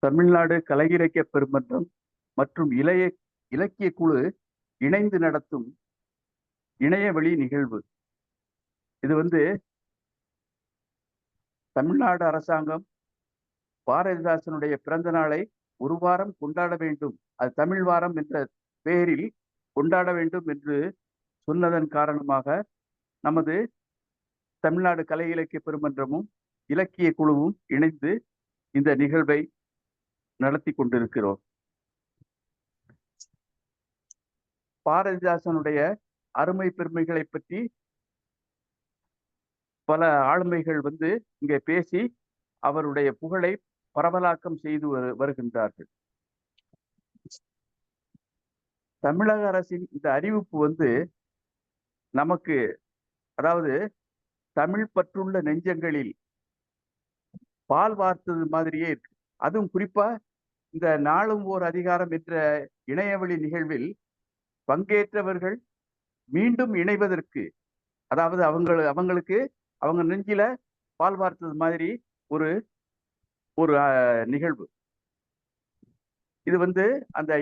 தமிழ்நாடு கலை இலக்கிய பெருமன்றம் மற்றும் இலக்கிய குழு இணைந்து நடத்தும் இணையவழி நிகழ்வு. இது தமிழ்நாடு அரசாங்கம் பாரதிதாசனுடைய பிறந்த நாளை ஒரு வாரம் கொண்டாட வேண்டும், அது தமிழ் வாரம் என்ற பெயரில் கொண்டாட வேண்டும் என்று சொன்னதன் காரணமாக நமது தமிழ்நாடு கலை இலக்கிய பெருமன்றமும் இலக்கிய குழுவும் இணைந்து இந்த நிகழ்வை நடத்தி கொண்டிருக்கிறோம். பாரதிதாசனுடைய அருமை பெருமைகளை பற்றி பல ஆளுமைகள் இங்கே பேசி அவருடைய புகழை பரவலாக்கம் செய்து வருகின்றார்கள். தமிழக அரசின் இந்த அறிவிப்பு நமக்கு, அதாவது தமிழ் பற்றுள்ள நெஞ்சங்களில் பால் வார்த்தது மாதிரியே இருக்கு. அதுவும் குறிப்பா இந்த நாளும் ஓர் அதிகாரம் என்ற இணையவழி நிகழ்வில் பங்கேற்றவர்கள் மீண்டும் இணைவதற்கு, அதாவது அவங்களுக்கு அவங்க நெஞ்சில பால் வார்த்தது மாதிரி ஒரு ஒரு நிகழ்வு. இது அந்த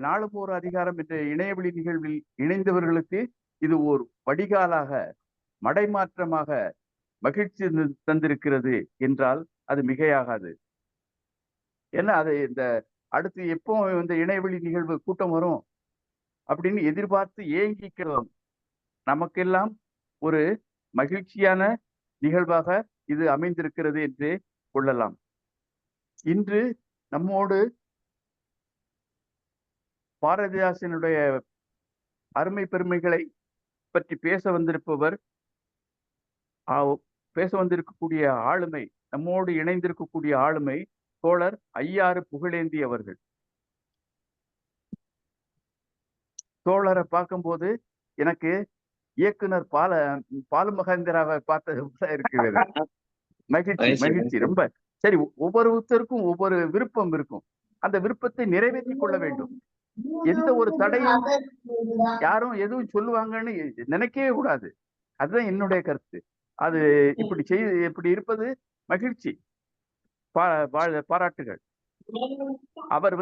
நாளும் ஓர் அதிகாரம் என்ற இணையவழி நிகழ்வில் இணைந்தவர்களுக்கு இது ஒரு வடிகாலாக, மடைமாற்றமாக மகிழ்ச்சி தந்திருக்கிறது என்றால் அது மிகையாகாது. ஏன்னா அது இந்த அடுத்து எப்போ இணையவழி நிகழ்வு கூட்டம் வரும் அப்படின்னு எதிர்பார்த்து ஏங்கிக்கிறோம். நமக்கெல்லாம் ஒரு மகிழ்ச்சியான நிகழ்வாக இது அமைந்திருக்கிறது என்று கொள்ளலாம். இன்று நம்மோடு பாரதிதாசனுடைய அருமை பெருமைகளை பற்றி பேச வந்திருக்கக்கூடிய ஆளுமை, நம்மோடு இணைந்திருக்கக்கூடிய ஆளுமை தோழர் ஐயாறு புகழேந்தி அவர்கள். தோழரை பார்க்கும்போது எனக்கு இயக்குனர் பாலு மகேந்திராவை பார்த்தது போல இருக்கிறது. மகிழ்ச்சி ரொம்ப. சரி, ஒவ்வொருத்தருக்கும் ஒவ்வொரு விருப்பம் இருக்கும். அந்த விருப்பத்தை நிறைவேற்றி கொள்ள வேண்டும். எந்த ஒரு தடையும் யாரும் எதுவும் சொல்லுவாங்கன்னு நினைக்கவே கூடாது. அதுதான் என்னுடைய கருத்து. அது இப்படி இருப்பது மகிழ்ச்சி, பாராட்டுகள். அவர்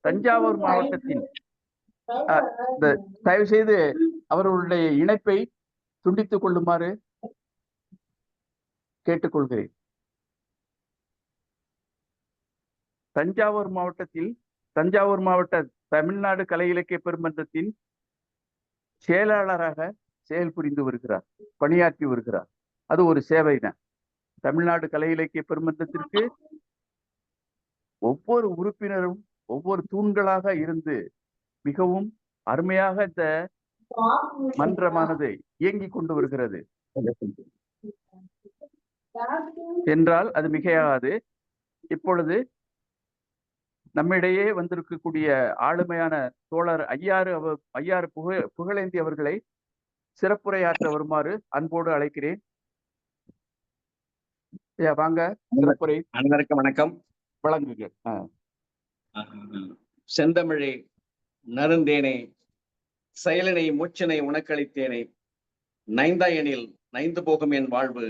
தஞ்சாவூர் மாவட்டத்தின் தயவு செய்து அவர்களுடைய இணைப்பை துண்டித்துக் கொள்ளுமாறு கேட்டுக்கொள்கிறேன். தஞ்சாவூர் மாவட்ட தமிழ்நாடு கலை இலக்கிய பெருமன்றத்தின் செயலாளராக செயல்புரிந்து வருகிறார், பணியாற்றி வருகிறார். அது ஒரு சேவை தான். தமிழ்நாடு கலை இலக்கிய பெருமன்றத்திற்கு ஒவ்வொரு உறுப்பினரும் ஒவ்வொரு தூண்களாக இருந்து மிகவும் அருமையாக இந்த மன்றமானது இயங்கிக் கொண்டு வருகிறது என்றால் அது மிகையாகாது. இப்பொழுது நம்மிடையே வந்திருக்கக்கூடிய ஆளுமையான தோழர் ஐயாறு புகழேந்தி அவர்களை சிறப்புரையாற்ற வருமாறு அன்போடு அழைக்கிறேன். வாங்க, சிறப்புரை. அனைவருக்கும் வணக்கம். வழங்குங்க. செந்தமிழே நருந்தேனே, செயலினை மூச்சினை உனக்களித்தேனே, நைந்தாயனில் நைந்து போகும் என் வாழ்வு,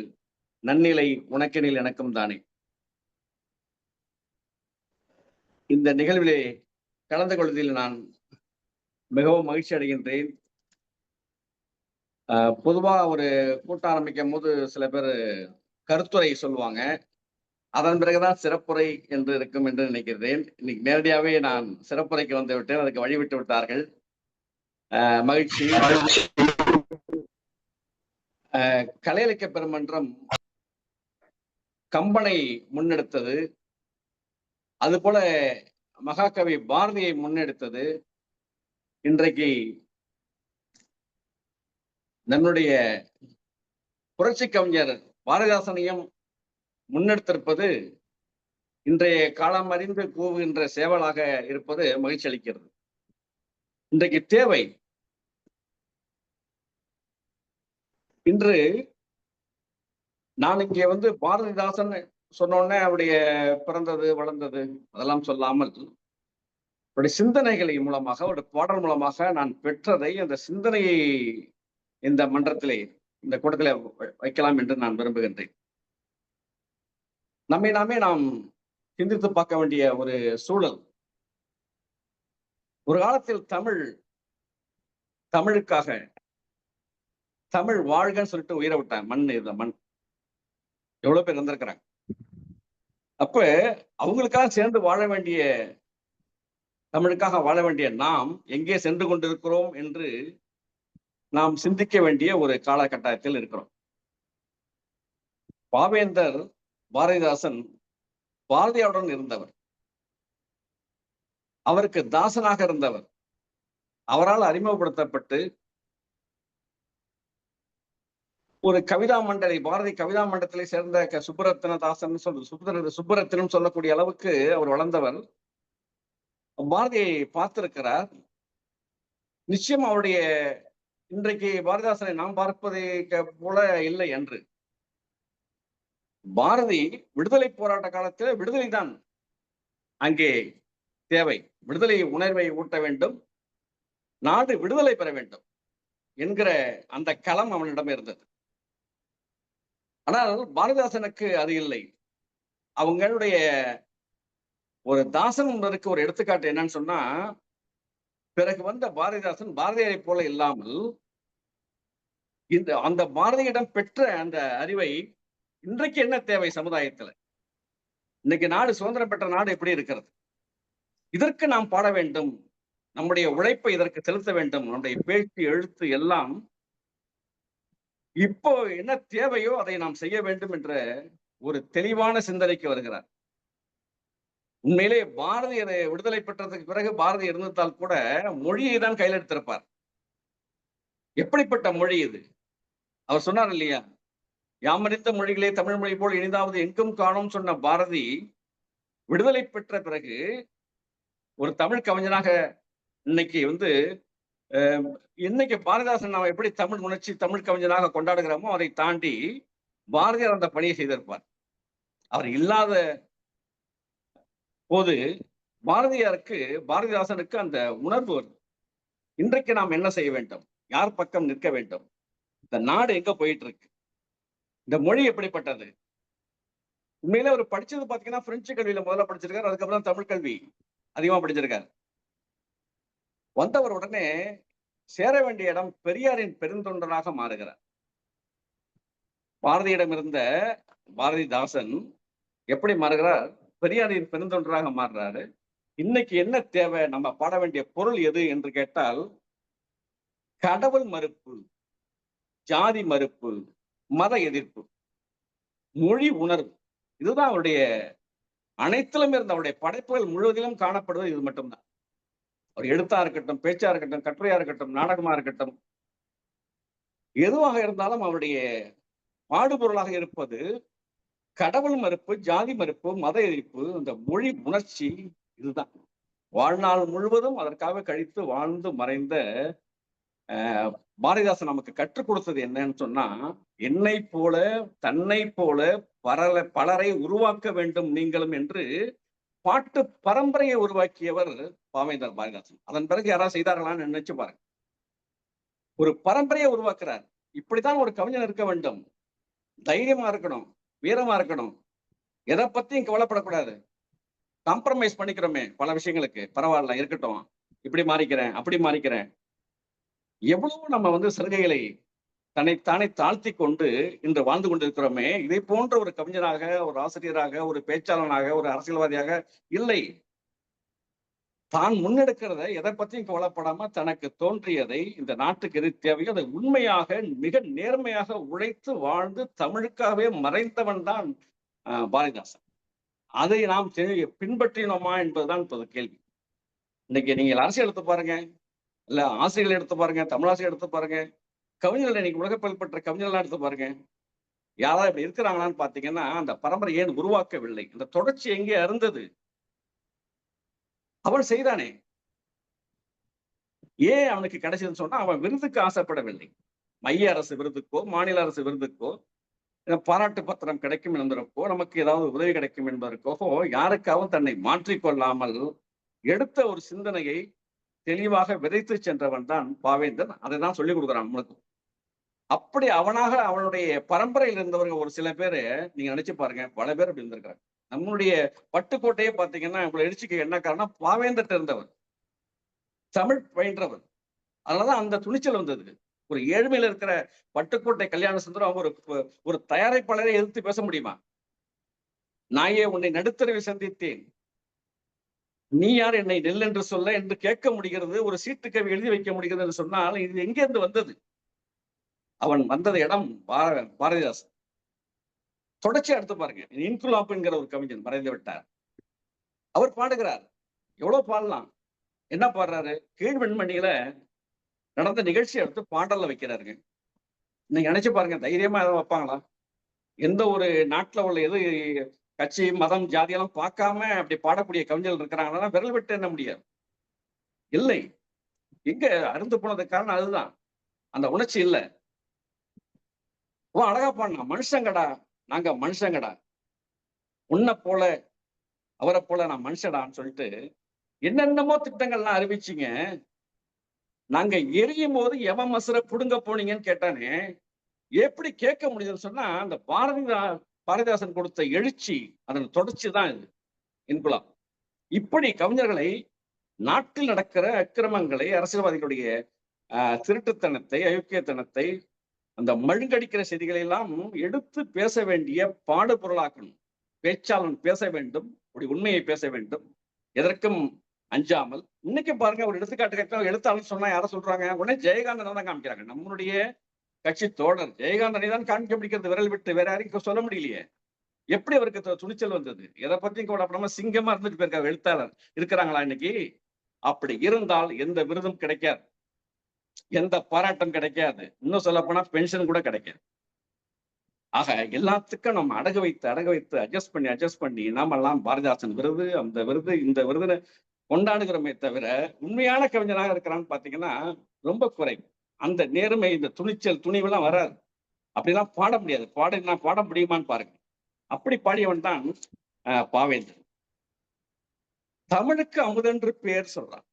நன்னிலை உனக்கெனில் எனக்கும் தானே. இந்த நிகழ்விலே கலந்து கொள்வதில் நான் மிகவும் மகிழ்ச்சி அடைகின்றேன். பொதுவா ஒரு கூட்டம் ஆரம்பிக்கும் போது சில பேர் கருத்துரை சொல்லுவாங்க, அதன் பிறகுதான் சிறப்புரை என்று இருக்கும் என்று நினைக்கிறேன். இன்னைக்கு நேரடியாகவே நான் சிறப்புரைக்கு வந்து விட்டேன், அதுக்கு வழிவிட்டு விட்டார்கள். மகிழ்ச்சி. கலை இலக்கிய பெருமன்றம் கம்பனை முன்னெடுத்தது, அதுபோல மகாகவி பாரதியை முன்னெடுத்தது. இன்றைக்கு நம்முடைய புரட்சி கவிஞர் பாரதிதாசனையும் முன்னெடுத்திருப்பது இன்றைய காலம் அறிந்து கூவுகின்ற சேவலாக இருப்பது மகிழ்ச்சி அளிக்கிறது. இன்றைக்கு தேவை. இன்று நான் இங்கே பாரதிதாசன் சொன்னோடனே அவருடைய பிறந்தது வளர்ந்தது அதெல்லாம் சொல்லாமல் அவருடைய சிந்தனைகளை மூலமாக, அவருடைய பாடல் மூலமாக நான் பெற்றதை, அந்த சிந்தனையை இந்த மன்றத்திலே, இந்த கூட்டத்திலே வைக்கலாம் என்று நான் விரும்புகின்றேன். நாம் சிந்தித்து பார்க்க வேண்டிய ஒரு சூழல். ஒரு காலத்தில் தமிழுக்காக தமிழ் வாழ்கன்னு சொல்லிட்டு உயிரை விட்டாங்க. மண் எவ்வளவு பேர் இருந்திருக்கிறாங்க. அப்ப அவங்களுக்காக சேர்ந்து வாழ வேண்டிய, தமிழுக்காக வாழ வேண்டிய நாம் எங்கே சென்று கொண்டிருக்கிறோம் என்று நாம் சிந்திக்க வேண்டிய ஒரு காலகட்டத்தில் இருக்கிறோம். பாவேந்தர் பாரதிதாசன் பாரதியாருடன் இருந்தவர். அவருக்கு தாசனாக இருந்தவர். அவரால் அறிமுகப்படுத்தப்பட்டு ஒரு கவிதா மண்டலை, பாரதி கவிதா மண்டலத்திலே சேர்ந்த சுப்பரத்தினம் சொல்லக்கூடிய அளவுக்கு அவர் வளர்ந்தவர். பாரதியை பார்த்திருக்கிறார். நிச்சயம் அவருடைய இன்றைக்கு பாரதிதாசனை நாம் பார்ப்பதை போல இல்லை என்று. பாரதி விடுதலை போராட்ட காலத்தில் விடுதலை தான் அங்கே தேவை. விடுதலை உணர்வை ஊட்ட வேண்டும், நாடு விடுதலை பெற வேண்டும் என்கிற அந்த களம் அவனிடம் இருந்தது. ஆனால் பாரதிதாசனுக்கு அது இல்லை. அவங்களுடைய ஒரு தாசன் என்பதற்கு ஒரு எடுத்துக்காட்டு என்னன்னு சொன்னா, பிறகு வந்த பாரதிதாசன் பாரதியாரை போல இல்லாமல் அந்த பாரதியிடம் பெற்ற அந்த அறிவை இன்றைக்கு என்ன தேவை சமுதாயத்துல, இன்னைக்கு நாடு சுதந்திரம் பெற்ற நாடு எப்படி இருக்கிறது, இதற்கு நாம் பாட வேண்டும், நம்முடைய உழைப்பை இதற்கு செலுத்த வேண்டும், நம்முடைய பேச்சு எழுத்து எல்லாம் இப்போ என்ன தேவையோ அதை நாம் செய்ய வேண்டும் என்ற ஒரு தெளிவான சிந்தனைக்கு வருகிறார். உண்மையிலே பாரதி விடுதலை பெற்றதுக்கு பிறகு பாரதி இருந்திருந்தால் கூட மொழியை தான் கையில் எடுத்திருப்பார். எப்படிப்பட்ட மொழி இது? அவர் சொன்னார் இல்லையா, யாமறிந்த மொழிகளே தமிழ் மொழி போல் இனிதாவது எங்கும் காணோம் சொன்ன பாரதி விடுதலை பெற்ற பிறகு ஒரு தமிழ் கவிஞனாக இன்னைக்கு இன்னைக்கு பாரதிதாசன் நாம் எப்படி தமிழ் உணர்ச்சி தமிழ் கவிஞனாக கொண்டாடுகிறோமோ அதை தாண்டி பாரதியார் அந்த பணியை செய்திருப்பார். அவர் இல்லாத போது பாரதிதாசனுக்கு அந்த உணர்வு வருது. இன்றைக்கு நாம் என்ன செய்ய வேண்டும், யார் பக்கம் நிற்க வேண்டும், இந்த நாடு எங்க போயிட்டு இருக்கு, இந்த மொழி எப்படிப்பட்டது. உண்மையிலே அவர் படிச்சது பாத்தீங்கன்னா பிரெஞ்சு கல்வியில முதல்ல படிச்சிருக்காரு, அதுக்கப்புறம் தமிழ் கல்வி அதிகமா படிச்சிருக்காரு. வந்தவர் உடனே சேர வேண்டிய இடம் பெரியாரின் பெருந்தொண்டராக மாறுகிறார். பாரதியிடம் இருந்த பாரதிதாசன் எப்படி மாறுகிறார், பெரியாரின் பெருந்தொண்டராக மாறுறாரு. இன்னைக்கு என்ன தேவை, நம்ம பாட வேண்டிய பொருள் எது என்று கேட்டால், கடவுள் மறுப்பு, ஜாதி மறுப்பு, மத எதிர்ப்பு, மொழி உணர்வு, இதுதான் அவருடைய அனைத்திலும் இருந்த அவருடைய படைப்புகள் முழுவதிலும் காணப்படுவது இது மட்டும்தான். அவர் எழுத்தா இருக்கட்டும், பேச்சா இருக்கட்டும், கட்டுரையா இருக்கட்டும், நாடகமா இருக்கட்டும், எதுவாக இருந்தாலும் அவருடைய பாடுபொருளாக இருப்பது கடவுள் மறுப்பு, ஜாதி மறுப்பு, மத எதிர்ப்பு, அந்த மொழி உணர்ச்சி. இதுதான் வாழ்நாள் முழுவதும் அதற்காக கழித்து வாழ்ந்து மறைந்த பாரதிதாசன் நமக்கு கற்றுக் கொடுத்தது என்னன்னு சொன்னா, என்னை போல தன்னை போல பலரை உருவாக்க வேண்டும் நீங்களும் என்று பாட்டு பரம்பரையை உருவாக்கியவர் பாவேந்தர் பாரதிதாசன். அதன் பிறகு யாராவது செய்தார்களான்னு நினைச்சு பாருங்க. ஒரு பரம்பரையை உருவாக்குறார். இப்படித்தான் ஒரு கவிஞன் இருக்க வேண்டும். தைரியமா இருக்கணும், வீரமா இருக்கணும், எதை பத்தியும் கவலைப்படக்கூடாது. காம்ப்ரமைஸ் பண்ணிக்கிறோமே பல விஷயங்களுக்கு, பரவாயில்ல இருக்கட்டும், இப்படி மாறிக்கிறேன் அப்படி மாறிக்கிறேன். எவ்வளவு நம்ம சலுகைகளை தன்னைத்தானே தாழ்த்தி கொண்டு இன்று வாழ்ந்து கொண்டிருக்கிறோமே. இதை போன்ற ஒரு கவிஞராக, ஒரு ஆசிரியராக, ஒரு பேச்சாளனாக, ஒரு அரசியல்வாதியாக இல்லை. தான் முன்னெடுக்கிறத எதை பத்தியும் கவலைப்படாம தனக்கு தோன்றியதை, இந்த நாட்டுக்கு எது தேவையோ அதை உண்மையாக மிக நேர்மையாக உழைத்து வாழ்ந்து தமிழுக்காகவே மறைந்தவன் தான் பாரதிதாசன். அதை நாம் பின்பற்றினோமா என்பதுதான் இப்போது கேள்வி. இன்னைக்கு நீங்கள் அரசியல் எடுத்து பாருங்க, இல்ல ஆசிரியர்கள் எடுத்து பாருங்க, தமிழாசிரியர் எடுத்து பாருங்க, கவிஞர்கள் இன்னைக்கு உலக புகழ்பெற்ற கவிஞர்கள்லாம் எடுத்து பாருங்க, யாராவது இப்படி இருக்கிறாங்களான்னு பாத்தீங்கன்னா அந்த பரம்பரை ஏன் உருவாக்கவில்லை, அந்த தொடர்ச்சி எங்கே அருந்தது? அவன் செய்தானே, ஏன் அவனுக்கு கிடைச்சதுன்னு சொன்னா அவன் விருதுக்கு ஆசைப்படவில்லை. மைய அரசு விருதுக்கோ மாநில அரசு விருதுக்கோ பாராட்டு பத்திரம் கிடைக்கும் என்பதற்கோ நமக்கு ஏதாவது உதவி கிடைக்கும் என்பதற்கோ யாருக்காகவும் தன்னை மாற்றிக்கொள்ளாமல் எடுத்த ஒரு சிந்தனையை தெளிவாக விதைத்து சென்றவன் தான் பாவேந்தன். அதை தான் சொல்லிக் கொடுக்குறான் நம்மளுக்கு. அப்படி அவனுடைய பரம்பரையில் இருந்தவர்கள் ஒரு சில பேரு நீங்க நினைச்சு பாருங்க, பல பேர் அப்படி இருந்திருக்காங்க. நம்மளுடைய பட்டுக்கோட்டையே பாத்தீங்கன்னா இவ்வளவு எழுச்சிக்கு என்ன காரணம்? பாவேந்தர் இருந்தவர், தமிழ் பயின்றவர். அதனாலதான் அந்த துணிச்சல் வந்தது. ஒரு ஏழ்மையில இருக்கிற பட்டுக்கோட்டை கல்யாண சுந்தரம் ஒரு தயாரிப்பாளரை எதிர்த்து பேச முடியுமா? நாயே உன்னை நடுத்தரவில் சந்தித்தேன், நீ யார் என்னை நெல் என்று சொல்ல என்று கேட்க முடிகிறது, ஒரு சீட்டு கவி எழுதி வைக்க முடிகிறது என்று சொன்னால் இது எங்கிருந்து வந்தது? அவன் வந்தது இடம் பாரதிதாசன். தொடர்ச்சியா எடுத்து பாருங்க. இன்குலாப் என்கிற ஒரு கவிஞன் மறைந்து விட்டார். அவர் பாடுகிறார். எவ்வளவு பாடலாம். என்ன பாடுறாரு? கீழ்வெண்மணியில நடந்த நிகழ்ச்சியை எடுத்து பாடல்ல வைக்கிறாருங்க. நீங்க நினைச்சு பாருங்க, தைரியமா எதாவது வைப்பாங்களா? எந்த ஒரு நாட்டுல உள்ள எது கட்சி, மதம், ஜாதி எல்லாம் பார்க்காம அப்படி பாடக்கூடிய கவிஞர்கள் இருக்கிறாங்கன்னா விரல் விட்டு எண்ண முடியாது. இல்லை. எங்க அருந்து போனதுக்கு காரணம் அதுதான். அந்த உணர்ச்சி இல்ல. அழகா பாடினா, மனுஷங்கடா, நாங்க மனுஷங்கடா, உன்னை போல அவரை போல நான் மனுஷடான்னு சொல்லிட்டு என்னென்னமோ திட்டங்கள்லாம் அறிவிச்சீங்க. நாங்க எரியும் போது எவன் மசுர புடுங்க போனீங்கன்னு கேட்டானே, எப்படி கேட்க முடியுதுன்னு சொன்னா அந்த பாரதிதாசன் கொடுத்த எழுச்சி, அதன் தொடர்ச்சி தான் இது இன்குலாப். இப்படி கவிஞர்களை, நாட்டில் நடக்கிற அக்கிரமங்களை, அரசியல்வாதிகளுடைய திருட்டுத்தனத்தை, அயோக்கியத்தனத்தை, அந்த மழுங்கடிக்கிற செய்திகளை எல்லாம் எடுத்து பேச வேண்டிய பாடுபொருளாக்கணும். பேச்சாளன் பேச வேண்டும், அப்படி உண்மையை பேச வேண்டும், எதற்கும் அஞ்சாமல். இன்னைக்கு பாருங்க, ஒரு எடுத்துக்காட்டு எழுத்தாளர் சொன்னா யாரை சொல்றாங்க? உடனே ஜெயகாந்தன் தான் காமிக்கிறாங்க. நம்மளுடைய கட்சி தோழர் ஜெயகாந்தனை தான் காமிக்க பிடிக்கிறது விரல் விட்டு, வேற யாரையும் சொல்ல முடியலையே. எப்படி அவருக்கு துணிச்சல் வந்தது? எதை பத்தியும் கவலைப்படாம சிங்கமா இருந்துட்டு போயிருக்காரு எழுத்தாளர். இருக்கிறாங்களா இன்னைக்கு? அப்படி இருந்தால் எந்த விருதும் கிடைக்காது, எந்த பாராட்டம் கிடைக்காது, இன்னும் சொல்ல போனா பென்ஷன் கூட கிடைக்காது. ஆக எல்லாத்துக்கும் நம்ம அடகு வைத்து அட்ஜஸ்ட் பண்ணி நாமெல்லாம் பாரதிதாசன் விருது, அந்த விருது, இந்த விருதுன்னு கொண்டாடுகிறோமே தவிர உண்மையான கவிஞனாக இருக்கிறான்னு பாத்தீங்கன்னா ரொம்ப குறை. அந்த நேர்மை, இந்த துணிச்சல், துணிவெல்லாம் வராது. அப்படிலாம் பாட முடியாது. நான் பாட முடியுமான்னு பாருங்க. அப்படி பாடியவன் தான் பாவேந்தர். தமிழுக்கு அமுதென்று பேர் சொல்றான்.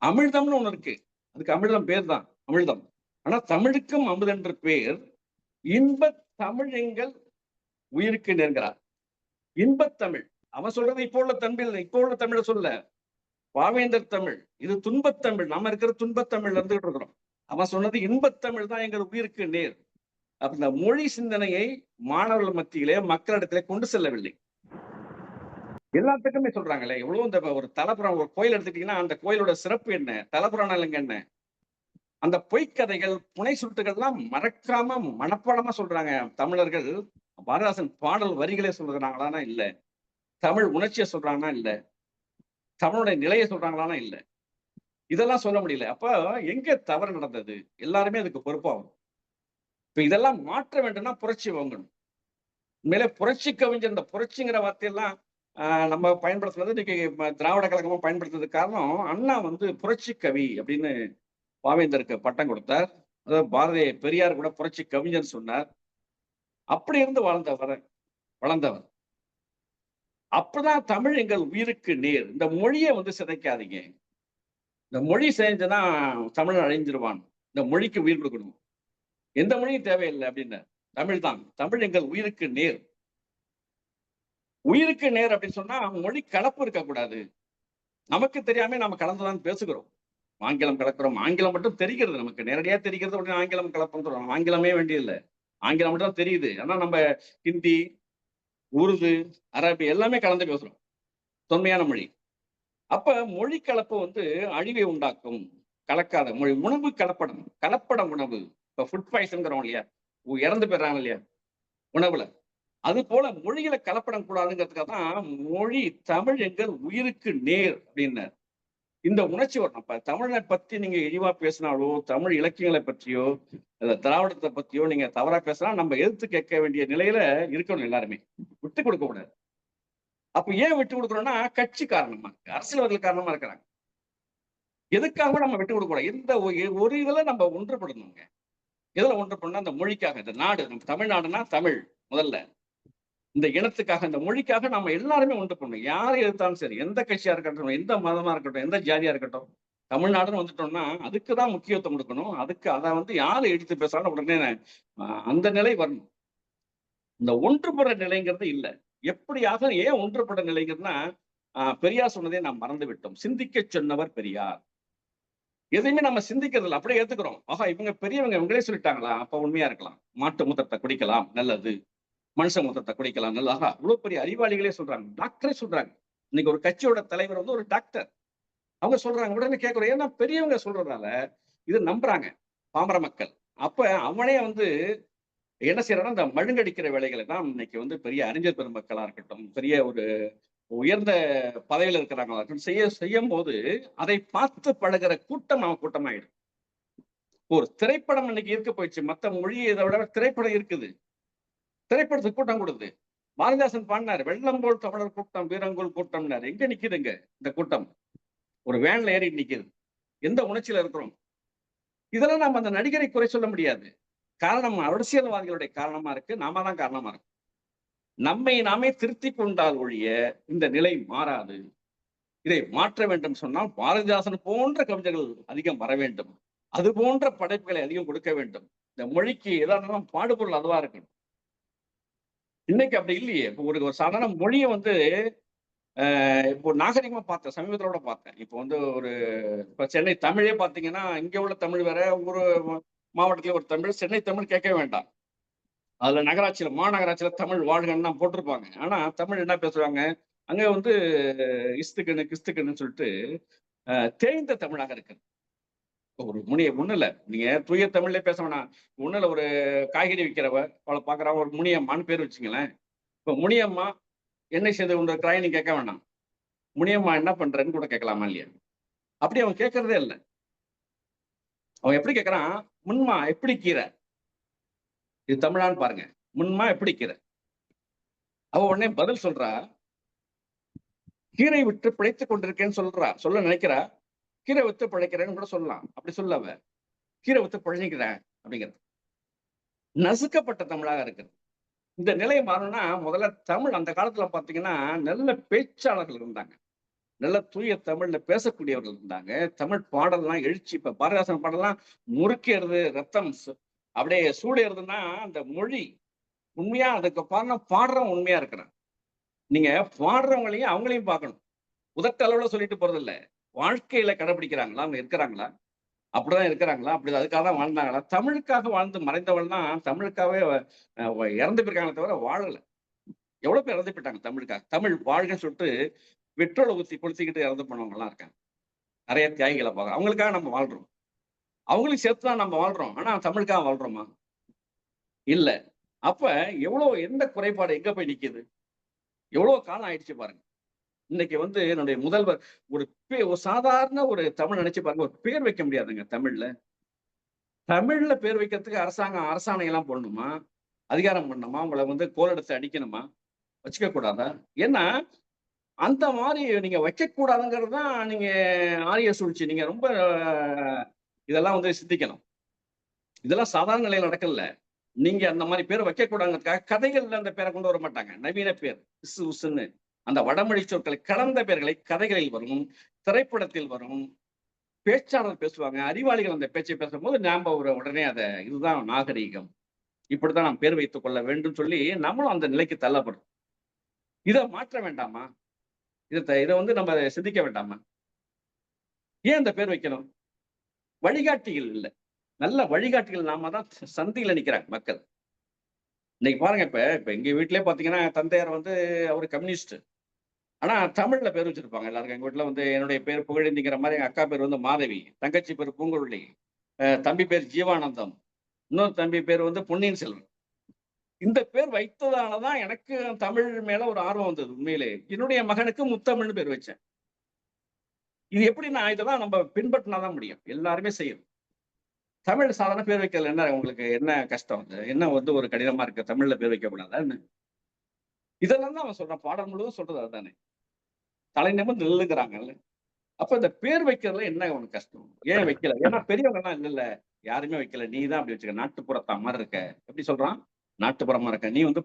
அமிழ்தம்னு ஒண்ணு இருக்கு, அதுக்கு அமிழ்தம் பேர் தான் அமிழ்தம். ஆனா தமிழுக்கும் அமுதென்று பேர். இன்பத் தமிழ் எங்கள் உயிருக்கு நேர்கிறார். இன்பத் தமிழ் அவன் சொல்றது இப்போ உள்ள தமிழ சொல்ல, பாவேந்தர் தமிழ். இது துன்பத் தமிழ். நம்ம இருக்கிற துன்பத் தமிழ்ல இருந்துகிட்டு இருக்கிறோம். அவன் சொன்னது இன்பத் தமிழ் தான் எங்கள் உயிருக்கு நேர். அப்ப இந்த மொழி சிந்தனையை மாணவர்கள் மத்தியிலே, மக்களிடத்திலே கொண்டு செல்லவில்லை. எல்லாத்துக்குமே சொல்றாங்களே, எவ்வளவு இந்த ஒரு தலப்புறம், ஒரு கோயில் எடுத்துட்டீங்கன்னா அந்த கோயிலோட சிறப்பு என்ன, தலப்புறானங்க என்ன, அந்த பொய்க்கதைகள், புனை சுட்டுகள் எல்லாம் மறக்காம மனப்பாடமா சொல்றாங்க தமிழர்கள். பாரதிதாசன் பாடல் வரிகளே சொல்றாங்களான்னா இல்ல, தமிழ் உணர்ச்சியை சொல்றாங்கன்னா இல்ல, தமிழுடைய நிலையை சொல்றாங்களான்னா இல்ல. இதெல்லாம் சொல்ல முடியல. அப்ப எங்க தவறு நடந்தது? எல்லாருமே அதுக்கு பொறுப்பாகும். இப்ப இதெல்லாம் மாற்ற வேண்டும்னா புரட்சி வாங்கணும். உண்மையிலே புரட்சி கவிஞர், இந்த புரட்சிங்கிற வார்த்தையெல்லாம் நம்ம பயன்படுத்துறது இன்னைக்கு திராவிட கழகமா பயன்படுத்துறதுக்கு காரணம், அண்ணா புரட்சி கவி அப்படின்னு பாவேந்தருக்கு பட்டம் கொடுத்தார். அதாவது பாரதிய பெரியார் கூட புரட்சி கவிஞர் சொன்னார். அப்படி இருந்து வளர்ந்தவர். அப்பதான் தமிழ் எங்கள் உயிருக்கு நேர். இந்த மொழியை சிதைக்காதீங்க. இந்த மொழி செஞ்சனா தமிழ் அழிஞ்சிருவான். இந்த மொழிக்கு உயிர் கொடுக்கணும். எந்த மொழியும் தேவையில்லை அப்படின்னு. தமிழ் தான். தமிழ் எங்கள் உயிருக்கு நேர். உயிருக்கு நேர் அப்படின்னு சொன்னா மொழி கலப்பு இருக்கக்கூடாது. நமக்கு தெரியாம நம்ம கலந்துதான் பேசுகிறோம். ஆங்கிலம் கலக்கிறோம். ஆங்கிலம் மட்டும் தெரிகிறது, நமக்கு நேரடியா தெரிகிறது. உடனே ஆங்கிலம் கலப்போம். ஆங்கிலமே வேண்டியதில்லை, ஆங்கிலம் மட்டும் தான் தெரியுது. ஆனா நம்ம ஹிந்தி, உருது, அரபி எல்லாமே கலந்து பேசுறோம். தொன்மையான மொழி. அப்ப மொழி கலப்பு அழிவை உண்டாக்கும். கலக்காத மொழி. உணவு கலப்பட உணவு. இப்ப ஃபுட் பாய்சன்கிறோம் இல்லையா, இறந்து போயிடுறாங்க இல்லையா உணவுல. அது போல மொழிகளை கலப்படம் கூடாதுங்கிறதுக்காக தான் மொழி தமிழ் எங்கள் உயிருக்கு நேர் அப்படின்னார். இந்த உணர்ச்சி வரணும். இப்ப தமிழை பத்தி நீங்க இழிவா பேசினாலோ, தமிழ் இலக்கியங்களை பற்றியோ, திராவிடத்தை பத்தியோ நீங்க தவறா பேசினா நம்ம எதிர்த்து கேட்க வேண்டிய நிலையில இருக்கணும். எல்லாருமே விட்டு கொடுக்க கூடாது. அப்ப ஏன் விட்டு கொடுக்குறோம்னா, கட்சி காரணமா, அரசியல்வாதிகள் காரணமா இருக்கிறாங்க. எதுக்காக நம்ம விட்டு கொடுக்க கூடாது. இந்த ஒரு இதுல நம்ம ஒன்றுபடணுங்க. எதுல ஒன்றுபடணும்? அந்த மொழிக்காக. இந்த நாடு நம்ம தமிழ்நாடுனா தமிழ் முதல்ல, இந்த இனத்துக்காக, இந்த மொழிக்காக நம்ம எல்லாருமே ஒன்று பண்ணணும். யாரை எதிர்த்தாலும் சரி, எந்த கட்சியா இருக்கட்டும், எந்த மதமா இருக்கட்டும், எந்த ஜாதியா இருக்கட்டும், தமிழ்நாடுன்னு வந்துட்டோம்னா அதுக்குதான் முக்கியத்துவம் கொடுக்கணும். அதுக்கு அதை யாரு எடுத்து பேசுறாலும் உடனே அந்த நிலை வரணும். இந்த ஒன்றுபடுற நிலைங்கிறது இல்லை. எப்படியாக ஏன் ஒன்றுபட நிலைங்கிறதுனா பெரியார் சொன்னதை நாம் மறந்து விட்டோம். சிந்திக்க சொன்னவர் பெரியார். எதையுமே நம்ம சிந்திக்கிறது இல்லை, அப்படியே ஏத்துக்கிறோம். ஆஹா, இவங்க பெரியவங்க இவங்களே சொல்லிட்டாங்களா, அப்ப உண்மையா இருக்கலாம். மாட்டு மூத்திரத்தை குடிக்கலாம் நல்லது, மனுஷ மூத்திரத்தை குடிக்கலாம் நல்லது. ஆஹா, இவ்வளவு பெரிய அறிவாளிகளே சொல்றாங்க, டாக்டரே சொல்றாங்க. இன்னைக்கு ஒரு கட்சியோட தலைவர் வந்து ஒரு டாக்டர், அவங்க சொல்றாங்க. உடனே கேட்கிறோம், ஏன்னா பெரியவங்க சொல்றதால இது நம்புறாங்க பாமர மக்கள். அப்ப அவனே வந்து என்ன செய்யறான்னா, இந்த மழுங்கடிக்கிற வேலைகளை தான் இன்னைக்கு வந்து பெரிய அறிஞர் பெருமக்களா இருக்கட்டும், பெரிய ஒரு உயர்ந்த பதவியில இருக்கிறாங்களா இருக்கட்டும், செய்யும் போது அதை பார்த்து பழகுற கூட்டம் அவன் கூட்டமாயிடும். ஒரு திரைப்படம் இன்னைக்கு இருக்க போயிடுச்சு. மத்த மொழி இதை விட திரைப்படம் இருக்குது. திரைப்படத்துக்கு கூட்டம் கொடுது. பாரதிதாசன் பாடினாரு, வெள்ளம் போல் தமிழர் கூட்டம் வீரங்கோல் கூட்டம்னாரு. எங்க நிக்குதுங்க இந்த கூட்டம்? ஒரு வேன்ல ஏறி நிக்குது. எந்த உணர்ச்சியில இருக்கிறோம்? இதெல்லாம் நம்ம அந்த நடிகரை குறை சொல்ல முடியாது. காரணம் அரசியல்வாதிகளுடைய காரணமா இருக்கு, நாம தான் காரணமா இருக்கு. நம்மை நாமே திருத்திக் கொண்டால் ஒழிய இந்த நிலை மாறாது. இதை மாற்ற வேண்டும் சொன்னால் பாரதிதாசன் போன்ற கவிஞர்கள் அதிகம் வர வேண்டும். அது போன்ற படைப்புகளை அதிகம் கொடுக்க வேண்டும். இந்த மொழிக்கு ஏதாவது பாடுபொருள் அதுவா இருக்கணும். இன்னைக்கு அப்படி இல்லையே. இப்போ ஒரு சாதாரண மொழியை வந்து இப்போ நாகரிகமா பார்த்தேன், சமீபத்தோட பார்த்தேன். இப்போ வந்து இப்ப சென்னை தமிழே பார்த்தீங்கன்னா, இங்க உள்ள தமிழ் வேற, ஒரு மாவட்டத்துல ஒரு தமிழ், சென்னை தமிழ் கேட்கவே வேண்டாம். அதுல நகராட்சியில மாநகராட்சியில தமிழ் வாழ்கன்னு தான் போட்டிருப்பாங்க. ஆனா தமிழ் என்ன பேசுவாங்க, அங்க வந்து இஸ்துக்குன்னு கிஸ்துக்குன்னு சொல்லிட்டு தேய்ந்த தமிழாக இருக்கு. ஒரு ஒண்ணு இல்ல, நீங்க தூய தமிழ்ல பேச வேணாம். ஒண்ணு இல்ல, ஒரு காய்கறி விற்கிறவ அவளை பாக்குறவ, ஒரு முனியம்மான்னு பேர் வச்சுங்களேன். இப்ப முனியம்மா என்ன செய்து கொண்டிருக்கிறாய் நீ கேட்க வேண்டாம். முனியம்மா என்ன பண்றேன்னு கூட கேட்கலாமா இல்லையா? அப்படி அவன் கேட்கறதே இல்லை. அவன் எப்படி கேட்கறான், முன்மா எப்படி கீரை? இது தமிழான்னு பாருங்க. முன்மா எப்படி கீரை? அவ உடனே பதில் சொல்றா, கீரை விட்டு பிழைத்துக் கொண்டிருக்கேன்னு சொல்ல நினைக்கிறா. கீரை வித்து பிழைக்கிறேன்னு கூட சொல்லலாம். அப்படி சொல்ல அவ கீரை வித்து பிழைக்கிறேன் அப்படிங்கிறது நசுக்கப்பட்ட தமிழாக இருக்குது. இந்த நிலை மாறணும்னா முதல்ல தமிழ், அந்த காலத்துல பாத்தீங்கன்னா நல்ல பேச்சாளர்கள் இருந்தாங்க, நல்ல தூய தமிழ்ல பேசக்கூடியவர்கள் இருந்தாங்க. தமிழ் பாடல்லாம் எழுச்சி. இப்ப பாரதிதாசன் பாடல்லாம் முறுக்கேறுது, ரத்தம் அப்படியே சூடேறுதுன்னா அந்த மொழி உண்மையா, அதுக்கு பாடுறவன் உண்மையா இருக்கிறான். நீங்க பாடுறவங்களையும் அவங்களையும் பார்க்கணும். உதட்ட அளவுல சொல்லிட்டு போறது இல்ல, வாழ்க்கையில கடைபிடிக்கிறாங்களா, அவங்க இருக்கிறாங்களா, அப்படிதான் இருக்கிறாங்களா, அப்படி அதுக்காக தான் வாழ்ந்தாங்களா? தமிழுக்காக வாழ்ந்து மறைந்தவள் தான் தமிழுக்காகவே இறந்து போயிருக்காங்களே தவிர வாழல. எவ்வளவு பேர் இறந்து போயிட்டாங்க தமிழுக்காக. தமிழ் வாழ்கன்னு சொல்லிட்டு பெட்ரோலை ஊத்தி கொளுத்திக்கிட்டு இறந்து போனவங்க எல்லாம் இருக்காங்க. நிறைய தியாகிகளை பார்க்க. அவங்களுக்காக நம்ம வாழ்றோம், அவங்களுக்கு சேர்த்துதான் நம்ம வாழ்றோம். ஆனா தமிழுக்காக வாழ்றோமா? இல்ல. அப்ப எவ்வளவு, எந்த குறைபாடு எங்க போய் நிக்குது? எவ்வளவு காலம் ஆயிடுச்சு பாருங்க. இன்னைக்கு வந்து என்னுடைய முதல்வர் ஒரு சாதாரண ஒரு தமிழ் நினைச்சு பாருங்க, ஒரு பேர் வைக்க முடியாதுங்க தமிழ்ல. தமிழ்ல பேர் வைக்கிறதுக்கு அரசாணை எல்லாம் போடணுமா, அதிகாரம் பண்ணணுமா, உங்களை வந்து கோல் எடுத்து அடிக்கணுமா, வச்சுக்க கூடாதா? ஏன்னா அந்த மாதிரி நீங்க வைக்கக்கூடாதுங்கிறது தான் நீங்க ஆரிய சூழ்ச்சி. நீங்க ரொம்ப இதெல்லாம் வந்து சிந்திக்கணும். இதெல்லாம் சாதாரண நிலையில நடக்கல. நீங்க அந்த மாதிரி பேர் வைக்கக்கூடாதுங்கிறதுக்காக கதைகள்ல அந்த பேரை கொண்டு வர மாட்டாங்க. நவீன பேர் இசு உசுன்னு அந்த வடமொழி சொற்களை கலந்த பெயர்களை கதைகளில் வரும், திரைப்படத்தில் வரும், பேச்சாளர் பேசுவாங்க, அறிவாளிகள் அந்த பேச்சை பேசும்போது நாம உடனே இதுதான் நாகரீகம், இப்படித்தான் நாம் பேர் வைத்துக் கொள்ள வேண்டும் சொல்லி நம்மளும் அந்த நிலைக்கு தள்ளப்படுறோம். இதை மாற்ற வேண்டாமா? இதை வந்து நம்ம சிந்திக்க வேண்டாமா? ஏன் இந்த பேர் வைக்கணும்? வழிகாட்டிகள் இல்லை. நல்ல வழிகாட்டிகள் நாம தான் சந்தியில நிக்கிறாங்க மக்கள். இன்னைக்கு பாருங்க, இப்ப எங்க வீட்டிலே பாத்தீங்கன்னா தந்தையார் வந்து அவரு கம்யூனிஸ்ட். ஆனா தமிழ்ல பேர் வச்சிருப்பாங்க எல்லாருக்கும். எங்க வீட்டுல வந்து என்னுடைய பேர் புகழேந்திங்கிற மாதிரி, எங்க அக்கா பேர் வந்து மாதவி, தங்கச்சி பேர் பூங்குழலி, தம்பி பேர் ஜீவானந்தம், இன்னொரு தம்பி பேர் வந்து பொன்னியின் செல்வன். இந்த பேர் வைத்ததாலதான் எனக்கு தமிழ் மேல ஒரு ஆர்வம் வந்தது. உண்மையிலே என்னுடைய மகனுக்கு முத்தமிழ்னு பேர் வச்சேன். இது எப்படின்னா, இதெல்லாம் நம்ம பின்பற்றினாதான் முடியும். எல்லாருமே செய்யும். தமிழ் சாதாரண பேர் வைக்கிறதுல என்ன உங்களுக்கு என்ன கஷ்டம்? என்ன வந்து ஒரு கடினமா இருக்கு தமிழ்ல பேர் வைக்க கூடாதா என்ன? இதெல்லாம் தான் அவன் சொல்றான். பாடல் முழுவதும் சொல்றது அதுதானே. தலை நிமிர்ந்து நில்லுங்கிறாங்கல்ல. அப்ப இந்த பேர் வைக்கிறதுல என்ன உனக்கு கஷ்டம்? ஏன் வைக்கல? ஏன்னா பெரியவங்க எல்லாம் இல்ல, யாருமே வைக்கல, நீ தான் அப்படி வச்சுக்க, நாட்டுப்புறத்தா மாதிரி இருக்க. எப்படி சொல்றான்? நாட்டுப்புறமா இருக்க, நீ வந்து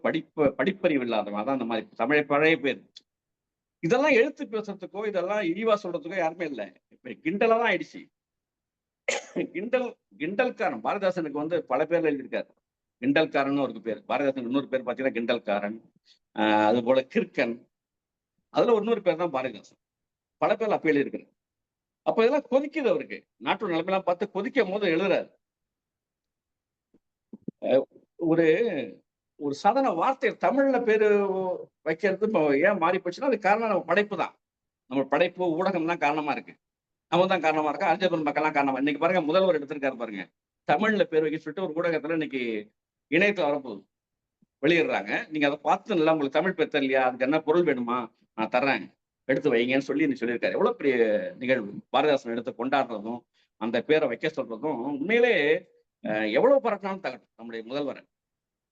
படிப்பறிவு இல்லாதவன், அதான் அந்த மாதிரி தமிழை பழைய பேர். இதெல்லாம் எழுத்து பேசுறதுக்கோ, இதெல்லாம் இழிவா சொல்றதுக்கோ யாருமே இல்லை. இப்ப கிண்டலா தான் ஆயிடுச்சு. கிண்டல்காரன் பாரதிதாசனுக்கு வந்து பல பேர்ல எழுதியிருக்காரு. கிண்டல்காரன் ஒரு பேர். பாரதிதாசன் இன்னொரு பேர் பாத்தீங்கன்னா கிண்டல்காரன், அது போல கிறுக்கன். அதுல இன்னொரு பேர் தான் பாரதிதாசன். பல பேர்ல அப்ப எழுதியிருக்கிறார். அப்ப இதெல்லாம் கொதிக்குது அவருக்கு. நாட்டோட நிலைமையெல்லாம் பார்த்து கொதிக்கும்போது எழுதுறாரு. அ ஒரு ஒரு சாதாரண வார்த்தை தமிழ்ல பேரு வைக்கிறது இப்போ ஏன் மாறி போச்சுன்னா, அதுக்கு காரணம் நம்ம படைப்பு தான். நம்ம படைப்பு, ஊடகம் தான் காரணமா இருக்கு. நம்ம தான் காரணமா இருக்கோம். அறிஞர் பெருமக்கள்லாம் காரணமா இன்னைக்கு பாருங்க முதல்வர் எடுத்திருக்காரு பாருங்க. தமிழ்ல பேர் வைக்க சொல்லிட்டு ஒரு ஊடகத்துல இன்னைக்கு இணையத்துல வரப்போகுது. வெளியிடுறாங்க. நீங்க அத பார்த்து நல்லா உங்களுக்கு தமிழ் பேர் தெரியலையா? அதுக்கு என்ன பொருள் வேணுமா? நான் தர்றேன். எடுத்து வைங்கன்னு சொல்லி இன்னைக்கு சொல்லியிருக்காரு. எவ்வளவு பெரிய நிகழ்வு. பாரதிதாசன் எடுத்து கொண்டாடுறதும், அந்த பேர வைக்க சொல்றதும் உண்மையிலே அ எவ்வளவு பாராட்டினாலும் தகட்டும் நம்முடைய முதல்வர.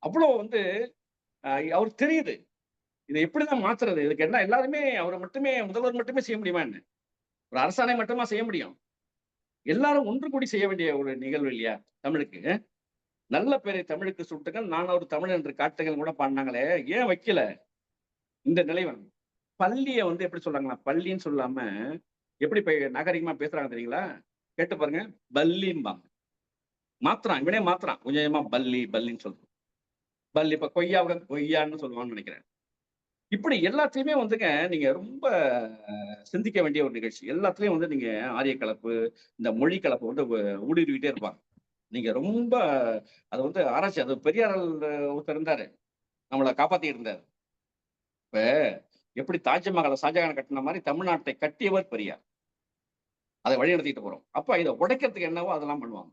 அவ்வளோ வந்து அ அவருக்கு தெரியுது. இத எப்படிதான் மாத்துறது? இதுக்கு என்ன எல்லாருமே அவர மட்டுமே முதல்வர் மட்டுமே செய்ய முடியுமா என்ன? ஒரு அரசாணை மட்டுமா செய்ய முடியும்? எல்லாரும் ஒன்று கூடி செய்ய வேண்டிய ஒரு நிகழ்வு இல்லையா? தமிழுக்கு. நல்ல பேரை தமிழுக்கு சூட்டுங்கள். நான் ஒரு தமிழன் என்று காட்டுங்கள்ன்னு கூட பாடுனாங்களே, ஏன் வைக்கல? இந்த நிலை வேணும். பள்ளிய வந்து எப்படி சொல்றாங்கன்னா, பள்ளின்னு சொல்லாம எப்படி நாகரிகமா பேசுறாங்க தெரியுங்களா? கேட்டு பாருங்க. பல்லிம்பாங்க. மாத்துறான். இவனே மாத்துறான். கொஞ்சம் கொஞ்சமா பல்லி, பல்லின்னு சொல்றான். பல்லி இப்ப கொய்யாவ கொய்யான்னு சொல்லுவான்னு நெனைக்கிறேன். இப்படி எல்லாத்தையுமே வந்துங்க நீங்க ரொம்ப சிந்திக்க வேண்டிய ஒரு நிகழ்ச்சி. எல்லாத்துலயும் வந்து நீங்க ஆரிய கலப்பு, இந்த மொழி கலப்பு வந்து ஊடுருவிட்டே இருப்பாங்க. நீங்க ரொம்ப அது வந்து ஆராய்ச்சி அது பெரியார் ஒருத்தர் இருந்தாரு. நம்மள காப்பாத்திட்டு இருந்தாரு. இப்ப எப்படி தாஜ்மஹால ஷாஜகான் கட்டுன மாரி தமிழ்நாட்டை கட்டியவர் பெரியார். அத வழிநடத்திட்டு போறோம். அப்ப இத உடைக்கிறதுக்கு என்னவோ அதெல்லாம் பண்ணுவாங்க.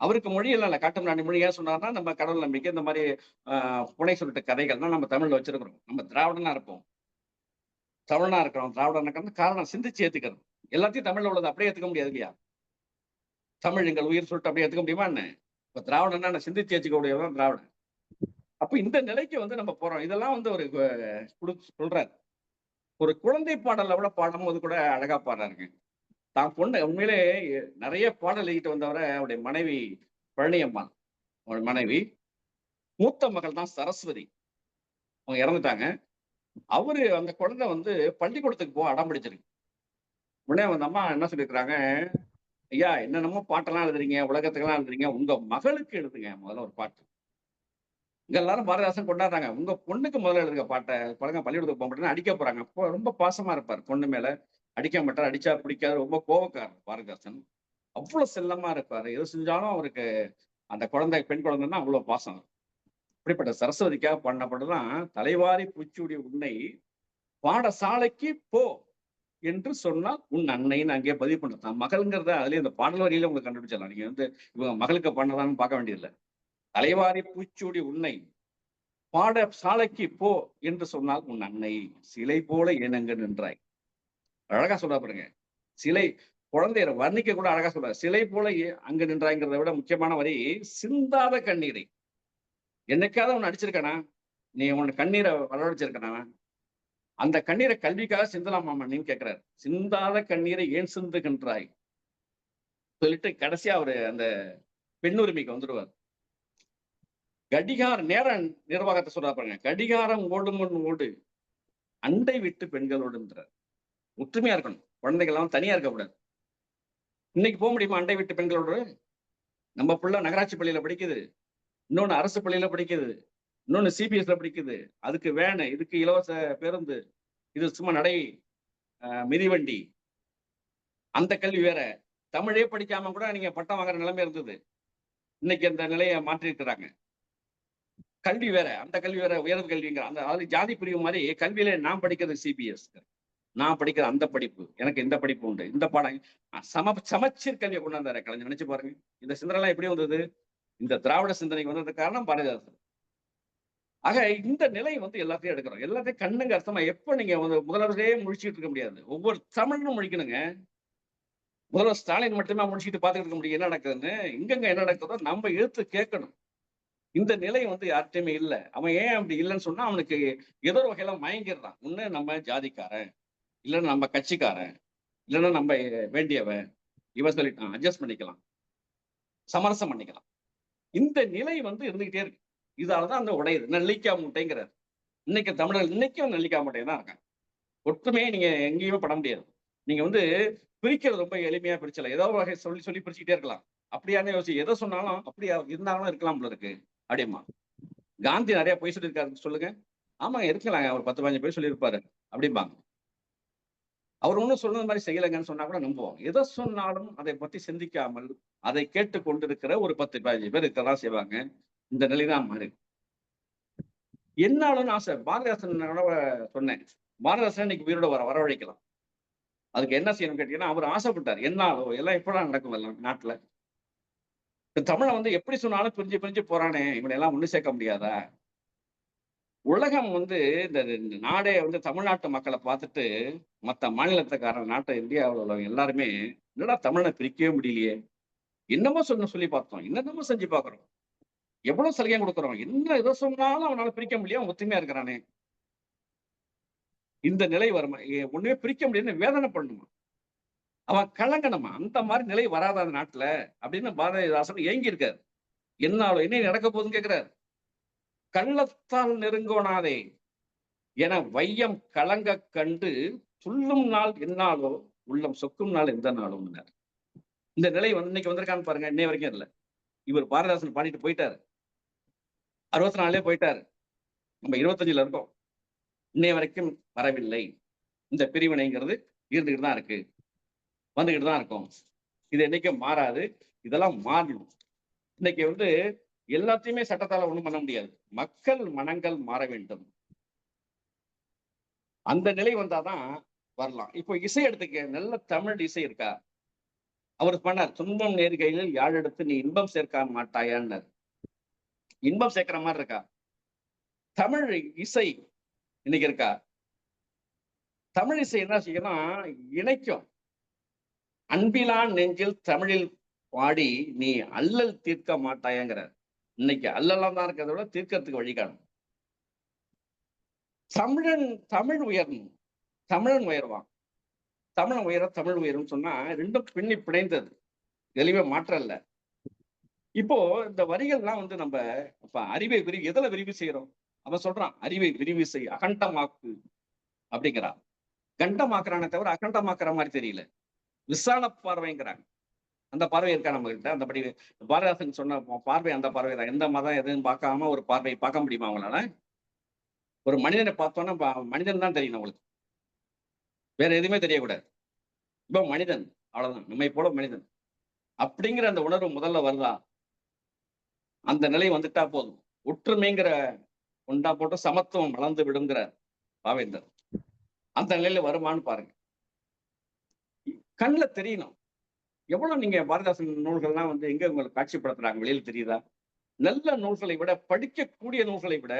அவருக்கு மொழி எல்லாம் இல்ல. காட்டுமிராண்டி மொழி ஏன் சொன்னார்ன்னா, நம்ம கடவுள் நம்பிக்கை இந்த மாரி அ புனை சுருட்டு கதைகள்லாம் நம்ம தமிழ்ல வச்சிருக்கிறோம். நம்ம திராவிடனா இருப்போம். தமிழனா இருக்கிறோம். திராவிடனா இருக்கிறது காரணம் சிந்திச்சு ஏத்துக்கிறது. எல்லாத்தையும் தமிழ்ல உள்ளத அப்படியே ஏத்துக்க முடியாது இல்லையா? தமிழ் எங்கள் உயிர் சொல்லிட்டு அப்படியே ஏத்துக்க முடியுமா என்ன? இப்ப திராவிடன்னா என்ன சிந்திச்சு ஏத்துக்கக்கூடியவன் தான் திராவிடன். அப்ப இந்த நிலைக்கு வந்து நம்ம போறோம். இதெல்லாம் வந்து ஒரு சொல்றாரு. ஒரு குழந்தை பாடல்ல கூட பாடும்போது கூட அழகா பாடுறாருங்க. தான் பொண்ணு உண்மையிலே நெறைய பாடல் எழுதிட்டு வந்தவர அவருடைய மனைவி பழனியம்மாள். அவரு மனைவி. மூத்த மகள் தான் சரஸ்வதி. அவங்க இறந்துட்டாங்க. அவரு அந்த குழந்தை வந்து பள்ளிக்கூடத்துக்கு அடம் பிடிச்சிருக்கு. உடனே அந்த அம்மா என்ன சொல்லியிருக்கிறாங்க, "ஐயா என்னென்னமோ பாட்டெல்லாம் எழுதுறீங்க, உலகத்துக்கெல்லாம் எழுதுறீங்க. உங்க மகளுக்கு எழுதுங்க முதல்ல ஒரு பாட்டு." இங்க எல்லாரும் பாரதிதாசன் கொண்டாடுறாங்க. உங்க பொண்ணுக்கு முதல்ல எழுதுங்க பாட்ட. பழங்க பள்ளிக்கூடத்துக்கு போ மாட்டேன்னு அடிக்க போறாங்க. அப்போ ரொம்ப பாசமா இருப்பாரு பொண்ணு மேல. அடிக்க மாட்டாரு. அடிச்சா பிடிக்காது. ரொம்ப கோவக்காரர் பாரதிதாசன். அவ்வளவு செல்லமா இருப்பாரு. எது செஞ்சாலும் அவருக்கு அந்த குழந்தை பெண் குழந்தைன்னா அவ்வளோ பாசம். அப்படிப்பட்ட சரஸ்வதிக்காக பாடின பாட்டு தான், "தலைவாரி பூச்சூடிய உன்னை பாடசாலைக்கு போ என்று சொன்னால் உன் அன்னைன்னு" அங்கேயே பதிவு பண்றது. தான் மகள்ங்கிறத அதிலேயே இந்த பாடல் வரியில உங்களுக்கு கண்டுபிடிச்சிடலாம். நீங்க வந்து இவங்க மகளுக்கு பாடுனதான்னு பார்க்க வேண்டியதில்ல. "தலைவாரி பூச்சூடி உன்னை பாடசாலைக்கு போ என்று சொன்னால் உன் அன்னை சிலை போல ஏனங்க நின்றாய்." அழகா சொல்றா பாருங்க. சிலை குழந்தைய வர்ணிக்க கூட அழகா சொல்றாரு. "சிலை போல அங்கு நின்றாய்ங்கிறத விட முக்கியமான வரி, சிந்தாத கண்ணீரை." என்னைக்காவது உன்ன அடிச்சிருக்கானா? நீ உன் கண்ணீர வரவழைச்சிருக்கானா? அந்த கண்ணீர கல்விக்காக சிந்தலாமாமான்னு கேட்கிறாரு. "சிந்தாத கண்ணீரை ஏன் சிந்துகின்றாய்?" சொல்லிட்டு கடைசியா அவரு அந்த பெண் உரிமைக்கு வந்துருவாரு. நேர நிர்வாகத்த சொல்றாரு பாருங்க. "கடிகாரம் ஓடும் முன் ஓடு, அண்டை வீட்டு பெண்களோடுன்றார்." ஒற்றுமையா இருக்கணும். குழந்தைகள்லாம் தனியா இருக்கக்கூடாது. இன்னைக்கு போ முடியுமா அண்டை வீட்டு பெண்களோடு? நம்ம புள்ள நகராட்சி பள்ளியில படிக்குது. இன்னொன்னு அரசு பள்ளியில படிக்குது. இன்னொன்னு சிபிஎஸ்ல படிக்குது. அதுக்கு வேனு, இதுக்கு இலவச பேருந்து, இது சும்மா நடை மிதிவண்டி. அந்த கல்வி வேற. தமிழே படிக்காம கூட நீங்க பட்டம் வாங்குற நிலைமை இருந்தது. இன்னைக்கு அந்த நிலைய மாற்றியிருக்கிறாங்க. கல்வி வேற. அந்த கல்வி வேற உயர்வு கல்விங்கிற அந்த அது ஜாதி பிரிவு மாரி கல்வியில நான் படிக்கிறது சிபிஎஸ். நான் படிக்கிற அந்த படிப்பு. எனக்கு இந்த படிப்பு உண்டு. இந்த பாடம் சமச்சீர் கல்விய கொண்டு வந்தாரு கலைஞர். நினைச்சு பாருங்க. இந்த சிந்தனைலாம் எப்படி வந்தது? இந்த திராவிட சிந்தனைக்கு வந்ததுக்கு காரணம் பாரதிதாசன். ஆக இந்த நிலை வந்து எல்லாத்தையும் எடுக்கிறோம். எல்லாத்தையும் கண்ணுங்க அர்த்தமா எப்ப நீங்க வந்து முதல்வரே முழிச்சுட்டு இருக்க முடியாது. ஒவ்வொரு தமிழனும் முழிக்கணுங்க. முதல்வர் ஸ்டாலின் மட்டுமே முழிச்சுட்டு பார்த்துட்டு இருக்க முடியும் என்ன நடக்குதுன்னு. இங்கங்க என்ன நடக்குதோ நம்ம எதிர்த்து கேட்கணும். இந்த நிலை வந்து யார்ட்டயுமே இல்ல. அவன் ஏன் அப்படி இல்லன்னு சொன்னா, அவனுக்கு ஏதோ ஒரு வகையில மயங்கிடுறான். ஒண்ணு நம்ம ஜாதிக்காரன், இல்லன்னா நம்ம கட்சிக்காரன், இல்லன்னா நம்ம வேண்டியவன். இவன் சொல்லிட்டான் அட்ஜஸ்ட் பண்ணிக்கலாம். சமரசம் பண்ணிக்கலாம். இந்த நிலை வந்து இருந்துகிட்டே இருக்கு. இதால தான் அந்த உடையுது. நெல்லிக்காய் மூட்டைங்கிறார். இன்னைக்கு தமிழர்கள் இன்னைக்கும் நெல்லிக்காய் மூட்டை தான் இருக்காங்க. ஒற்றுமையை நீங்க எங்கேயுமே பட முடியாது. நீங்க வந்து பிரிக்கிறது ரொம்ப எளிமையா பிரிச்சலாம். ஏதோ ஒரு வகை சொல்லி சொல்லி பிரிச்சுக்கிட்டே இருக்கலாம். அப்படியான்னு எத சொன்னாலும் அப்படியா இருந்தாலும் இருக்கலாம் போல இருக்கு. அப்படிம்பான். காந்தி நெறைய பொய் சொல்லியிருக்காருன்னு சொல்லுங்க. ஆமாங்க இருக்கலாங்க. ஒரு 10, 15 பேர் சொல்லியிருப்பாரு அப்படிம்பாங்க. அவர் ஒண்ணும் சொன்னது மாரி செய்யலங்கன்னு சொன்னா கூட நம்புவோம். எத சொன்னாலும் அதை பத்தி சிந்திக்காமல், அதை கேட்டுக் கொண்டிருக்கிற ஒரு 10, 15 பேர் இருக்கதான் செய்வாங்க. இந்த நிலை தான் மாறி என்னாலும்னு ஆசை. பாரதிதாசனோட சொன்னேன். பாரதிதாசன் இன்னைக்கு உயிரோட வரவழைக்கலாம். அதுக்கு என்ன செய்யணும்னு கேட்டீங்கன்னா, அவரு ஆசைப்பட்டாரு. என்னாலும் எல்லாம் எப்படா நடக்கும் எல்லாம் நாட்டுல? இந்த தமிழன் வந்து எப்படி சொன்னாலும் பிரிஞ்சு பிரிஞ்சு போறானே, இவனை எல்லாம் ஒண்ணு சேர்க்க முடியாதா? உலகம் வந்து இந்த நாடே வந்து தமிழ்நாட்டு மக்கள பார்த்துட்டு, மத்த மாநிலத்துக்காரன் நாட்ட இந்தியாவுல உள்ளவங்க எல்லாருமே, என்னடா தமிழன பிரிக்கவே முடியலையே! என்னமோ சொல்லி பார்த்தோம். என்னென்னமோ செஞ்சு பார்க்கிறோம். எவ்வளவு சலுகை குடுக்குறோம். என்ன எத சொன்னாலும் அவனால பிரிக்க முடியல. அவன் ஒத்துமையா இருக்கிறானே! இந்த நிலை வருமா? ஒண்ணுமே பிரிக்க முடியலன்னு வேதனை பண்ணணுமா? அவன் கலங்கணுமா? அந்த மாரி நிலை வராதா அந்த நாட்டுல? அப்படின்னு பாரதிதாசன் ஏங்கி இருக்காரு. என்னாலும் என்ன நடக்க போகுதுன்னு கேட்கிறாரு. "கள்ளத்தால் நெருங்கோணாதே என வையம் கலங்கக் கண்டு துள்ளும் நாள் எந்நாளோ உள்ளம் சொக்கும் நாள் எந்த நாளும்னார்." இந்த நிலை வந்து இன்னைக்கு வந்திருக்கான்னு பாருங்க. இன்னைய வரைக்கும் இல்ல. இவர் பாரதிதாசன் பாடிட்டு போயிட்டாரு. 64லயே போயிட்டாரு. நம்ம 25ல இருக்கோம். இன்னைய வரைக்கும் வரவில்லை. இந்த பிரிவினைங்கிறது இருந்துகிட்டு தான் இருக்கு. வந்துகிட்டு தான் இருக்கும். இது என்னைக்கும் மாறாது. இதெல்லாம் மாறணும். இன்னைக்கு வந்து எல்லாத்தையுமே சட்டத்தால ஒண்ணும் பண்ண முடியாது. மக்கள் மனங்கள் மாற வேண்டும். அந்த நிலை வந்தா தான் வரலாம். இப்போ இசை எடுத்துக்க. நல்ல தமிழ் இசை இருக்கா? அவரு பண்ணார். "துன்பம் நேர்கையில் யாழெடுத்து நீ இன்பம் சேர்க்க மாட்டாயான்னாரு." இன்பம் சேர்க்கிற மாரி இருக்கா? தமிழ் இசை இன்னைக்கு இருக்கா? தமிழ் இசை என்ன செய்யும்னா, இணைக்கும். "அன்பிலான் நெஞ்சில் தமிழில் பாடி நீ அல்லல் தீர்க்க மாட்டாயாங்கிறார்." இன்னைக்கு அல்லலா தான் இருக்கிறத விட தீர்க்கறதுக்கு வழி காணும். தமிழ் உயரணும். தமிழன் உயர்வான். தமிழன் உயர தமிழ் உயரும்னு சொன்னா 2ம் பின்னி பிணைந்தது. எதுலயுமே மாற்றம் இல்ல. இப்போ இந்த வரிகள்லாம் வந்து நம்ப இப்ப அறிவை எதுல விரிவு செய்றோம்? அவன் சொல்றான். "அறிவை விரிவு செய், அகண்டமாக்கு" அப்படிங்கிறான். கண்டமாக்குறானே தவிர அகண்டமாக்குற மாரி தெரியல. விசால பார்வைங்கிறாங்க. அந்த பார்வை இருக்கா நம்மகிட்ட? அந்தபடி பாரதிதாசன் சொன்ன பார்வை அந்த பார்வை தான். எந்த மதம் எதுன்னு பார்க்காம ஒரு பார்வைய பார்க்க முடியுமா அவங்களால? ஒரு மனிதன பார்த்தோம்னா மனிதன் தான் தெரியணும் உங்களுக்கு. வேற எதுவுமே தெரியக்கூடாது. இவன் மனிதன். அவ்வளவுதான். நம்மை போல மனிதன். அப்படிங்கிற அந்த உணர்வு முதல்ல வருதா? அந்த நிலை வந்துட்டா போதும். ஒற்றுமைங்கிற ஒன்றா போட்டு சமத்துவம் வளர்ந்து விடுங்கிறார் பாவேந்தர். அந்த நிலையில வருமான்னு பாருங்க. கண்ல தெரியணும். எவ்வளவு நீங்க பாரதிதாசன் நூல்கள்லாம் வந்து எங்க உங்களுக்கு காட்சிப்படுத்துறாங்க? வெளியில தெரியுதா? நல்ல நூல்களை விட, படிக்கக்கூடிய நூல்களை விட,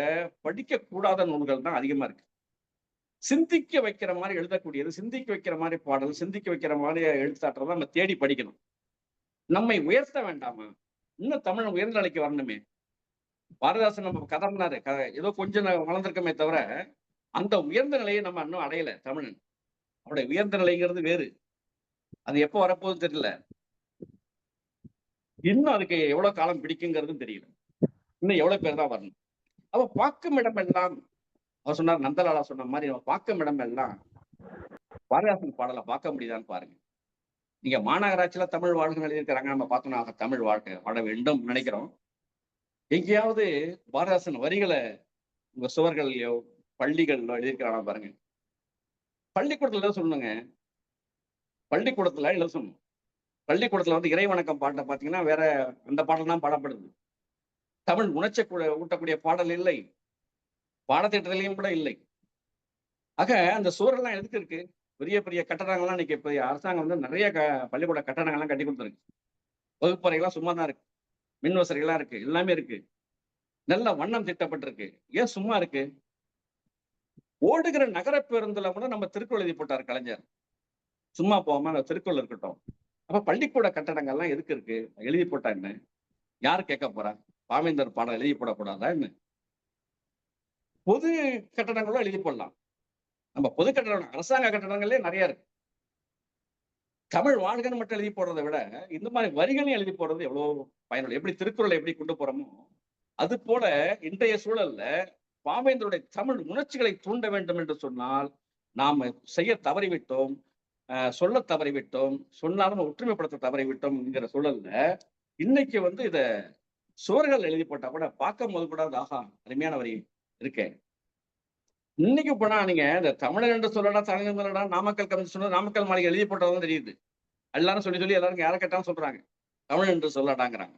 படிக்கக்கூடாத நூல்கள் தான் அதிகமா இருக்கு. சிந்திக்க வைக்கிற மாரி எழுதக்கூடியது, சிந்திக்க வைக்கிற மாரி பாடல், சிந்திக்க வைக்கிற மாரி எழுத்தாற்றல நம்ம தேடி படிக்கணும். நம்மை உயர்த்த வேண்டாமா? இன்னும் தமிழ் உயர்ந்த நிலைக்கு வரணுமே! பாரதிதாசன் நம்ம கதர்னாரு. ஏதோ கொஞ்சம் வளர்ந்திருக்கோமே தவிர, அந்த உயர்ந்த நிலையை நம்ம இன்னும் அடையல தமிழன். அவருடைய உயர்ந்த நிலைங்கிறது வேறு. அது எப்போ வரப்போகுதுன்னு தெரியல. இன்னும் அதுக்கு எவ்வளவு காலம் பிடிக்குங்கிறதும் தெரியல. இன்னும் எவ்வளவு பேர் தான் வரணும். அப்ப பார்க்கும் இடமெல்லாம் அவர் சொன்னார் நந்தலாலா சொன்ன மாரி நம்ம பார்க்கும் இடமெல்லாம் பாரதிதாசன் பாடல பார்க்க முடியுதான்னு பாருங்க. நீங்க மாநகராட்சியில தமிழ் வாழ்கன்னு எழுதியிருக்கிறாங்க. நம்ம பார்த்தோம்னா தமிழ் வாழ்க்கை வாழ வேண்டும் நினைக்கிறோம். எங்கேயாவது பாரதிதாசன் வரிகள உங்க சுவர்கள்லயோ, பள்ளிகள்ல எழுதியிருக்கிறானா பாருங்க. பள்ளிக்கூடத்துல எழுத சொல்லணுங்க. பள்ளிக்கூடத்துல எழுத சொல்லணும். பள்ளிக்கூடத்துல வந்து இறை வணக்கம் பாட்ட பார்த்தீங்கன்னா, வேற அந்த பாடல் தான் பாடப்படுது. தமிழ் ஊட்டக்கூடிய பாடல் இல்லை. பாடத்திட்டத்திலயும் கூட இல்லை. ஆக அந்த சுவரெல்லாம் எதுக்கு இருக்கு? பெரிய பெரிய கட்டடங்கள்லாம் இன்னைக்கு இப்ப அரசாங்கம் வந்து நிறைய பள்ளிக்கூட கட்டடங்கள்லாம் கட்டிக் குடுத்திருக்கு. வகுப்பறைகள்லாம் சும்மா தான் இருக்கு. மின் வசதிகள்லாம் இருக்கு. எல்லாமே இருக்கு. நல்ல வண்ணம் தீட்டப்பட்டிருக்கு. ஏன் சும்மா இருக்கு? ஓடுகிற நகர பேருந்துல கூட நம்ம திருக்குறள் எழுதி போட்டாரு கலைஞர். சும்மா போகாம அந்த திருக்குறள் இருக்கட்டும். அப்ப பள்ளிக்கூட கட்டடங்கள்லாம் எதுக்கு இருக்கு? எழுதி போட்டா என்ன? யாரு கேட்க போறா? பாவேந்தர் பாடம் எழுதி போடக்கூடாதா என்ன? பொது கட்டடங்களும் எழுதி போடலாம். நம்ம பொது கட்டடம் அரசாங்க கட்டடங்களே நிறைய இருக்கு. தமிழ் வாழ்கன்னு மட்டும் எழுதி போடுறத விட, இந்த மாரி வரிகளையும் எழுதி போடுறது எவ்வளவு பயனுள்ள. எப்படி திருக்குறளை எப்படி கொண்டு போறோமோ, அது போல இன்றைய சூழல்ல பாவேந்தருடைய தமிழ் உணர்ச்சிகளை தூண்ட வேண்டும் என்று சொன்னால், நாம செய்ய தவறிவிட்டோம். சொல்ல தவறிவிட்டோம். சொன்னாலும் ஒற்றுமைப்படுத்த தவறிவிட்டோம் என்கிற சூழல்ல, இன்னைக்கு வந்து இத சுவர்கள் எழுதி போட்டா கூட பார்க்கும்போது கூட ஆஹா! அருமையான வரி இருக்கே. இன்னைக்கு போனா நீங்க இந்த தமிழர் என்று சொல்லடா, தமிழர் சொல்லடா, நாமக்கல் கமிஷன் சொன்னா நாமக்கல் மாளிகை எழுதி போட்டதும் தெரியுது. எல்லாரும் சொல்லி சொல்லி எல்லாரும் யாரை கேட்டாலும் சொல்றாங்க. தமிழ் என்று சொல்லடாங்கிறாங்க.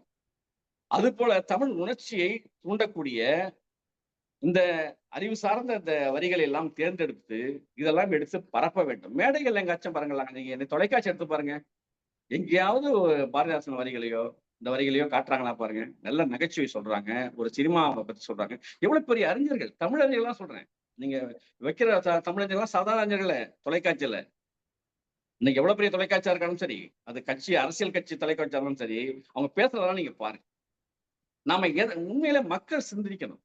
அது போல தமிழ் உணர்ச்சியை தூண்டக்கூடிய இந்த அறிவு சார்ந்த இந்த வரிகளை எல்லாம் தேர்ந்தெடுத்து இதெல்லாம் எடுத்து பரப்ப வேண்டும். மேடைகள் எங்காச்சும் பாருங்களேன். நீங்க இந்த தொலைக்காட்சி எடுத்து பாருங்க. எங்கேயாவது பாரதிதாசன் வரிகளையோ, இந்த வரிகளையோ காட்டுறாங்களா பாருங்க. நல்ல நகைச்சுவை சொல்றாங்க. ஒரு சினிமாவை பத்தி சொல்றாங்க. எவ்வளவு பெரிய அறிஞர்கள், தமிழறிஞர்கள்லாம் சொல்றேன். நீங்க வைக்கிற தமிழறிஞர்கள்லாம் சாதாரண அறிஞர்கள தொலைக்காட்சியில. இன்னைக்கு எவ்வளவு பெரிய தொலைக்காட்சியா இருக்காலும் சரி, அது கட்சி அரசியல் கட்சி தொலைக்காட்சியா இருந்தாலும் சரி, அவங்க பேசுறதெல்லாம் நீங்க பாருங்க. நாம உண்மையிலே மக்கள் சிந்திக்கணும்.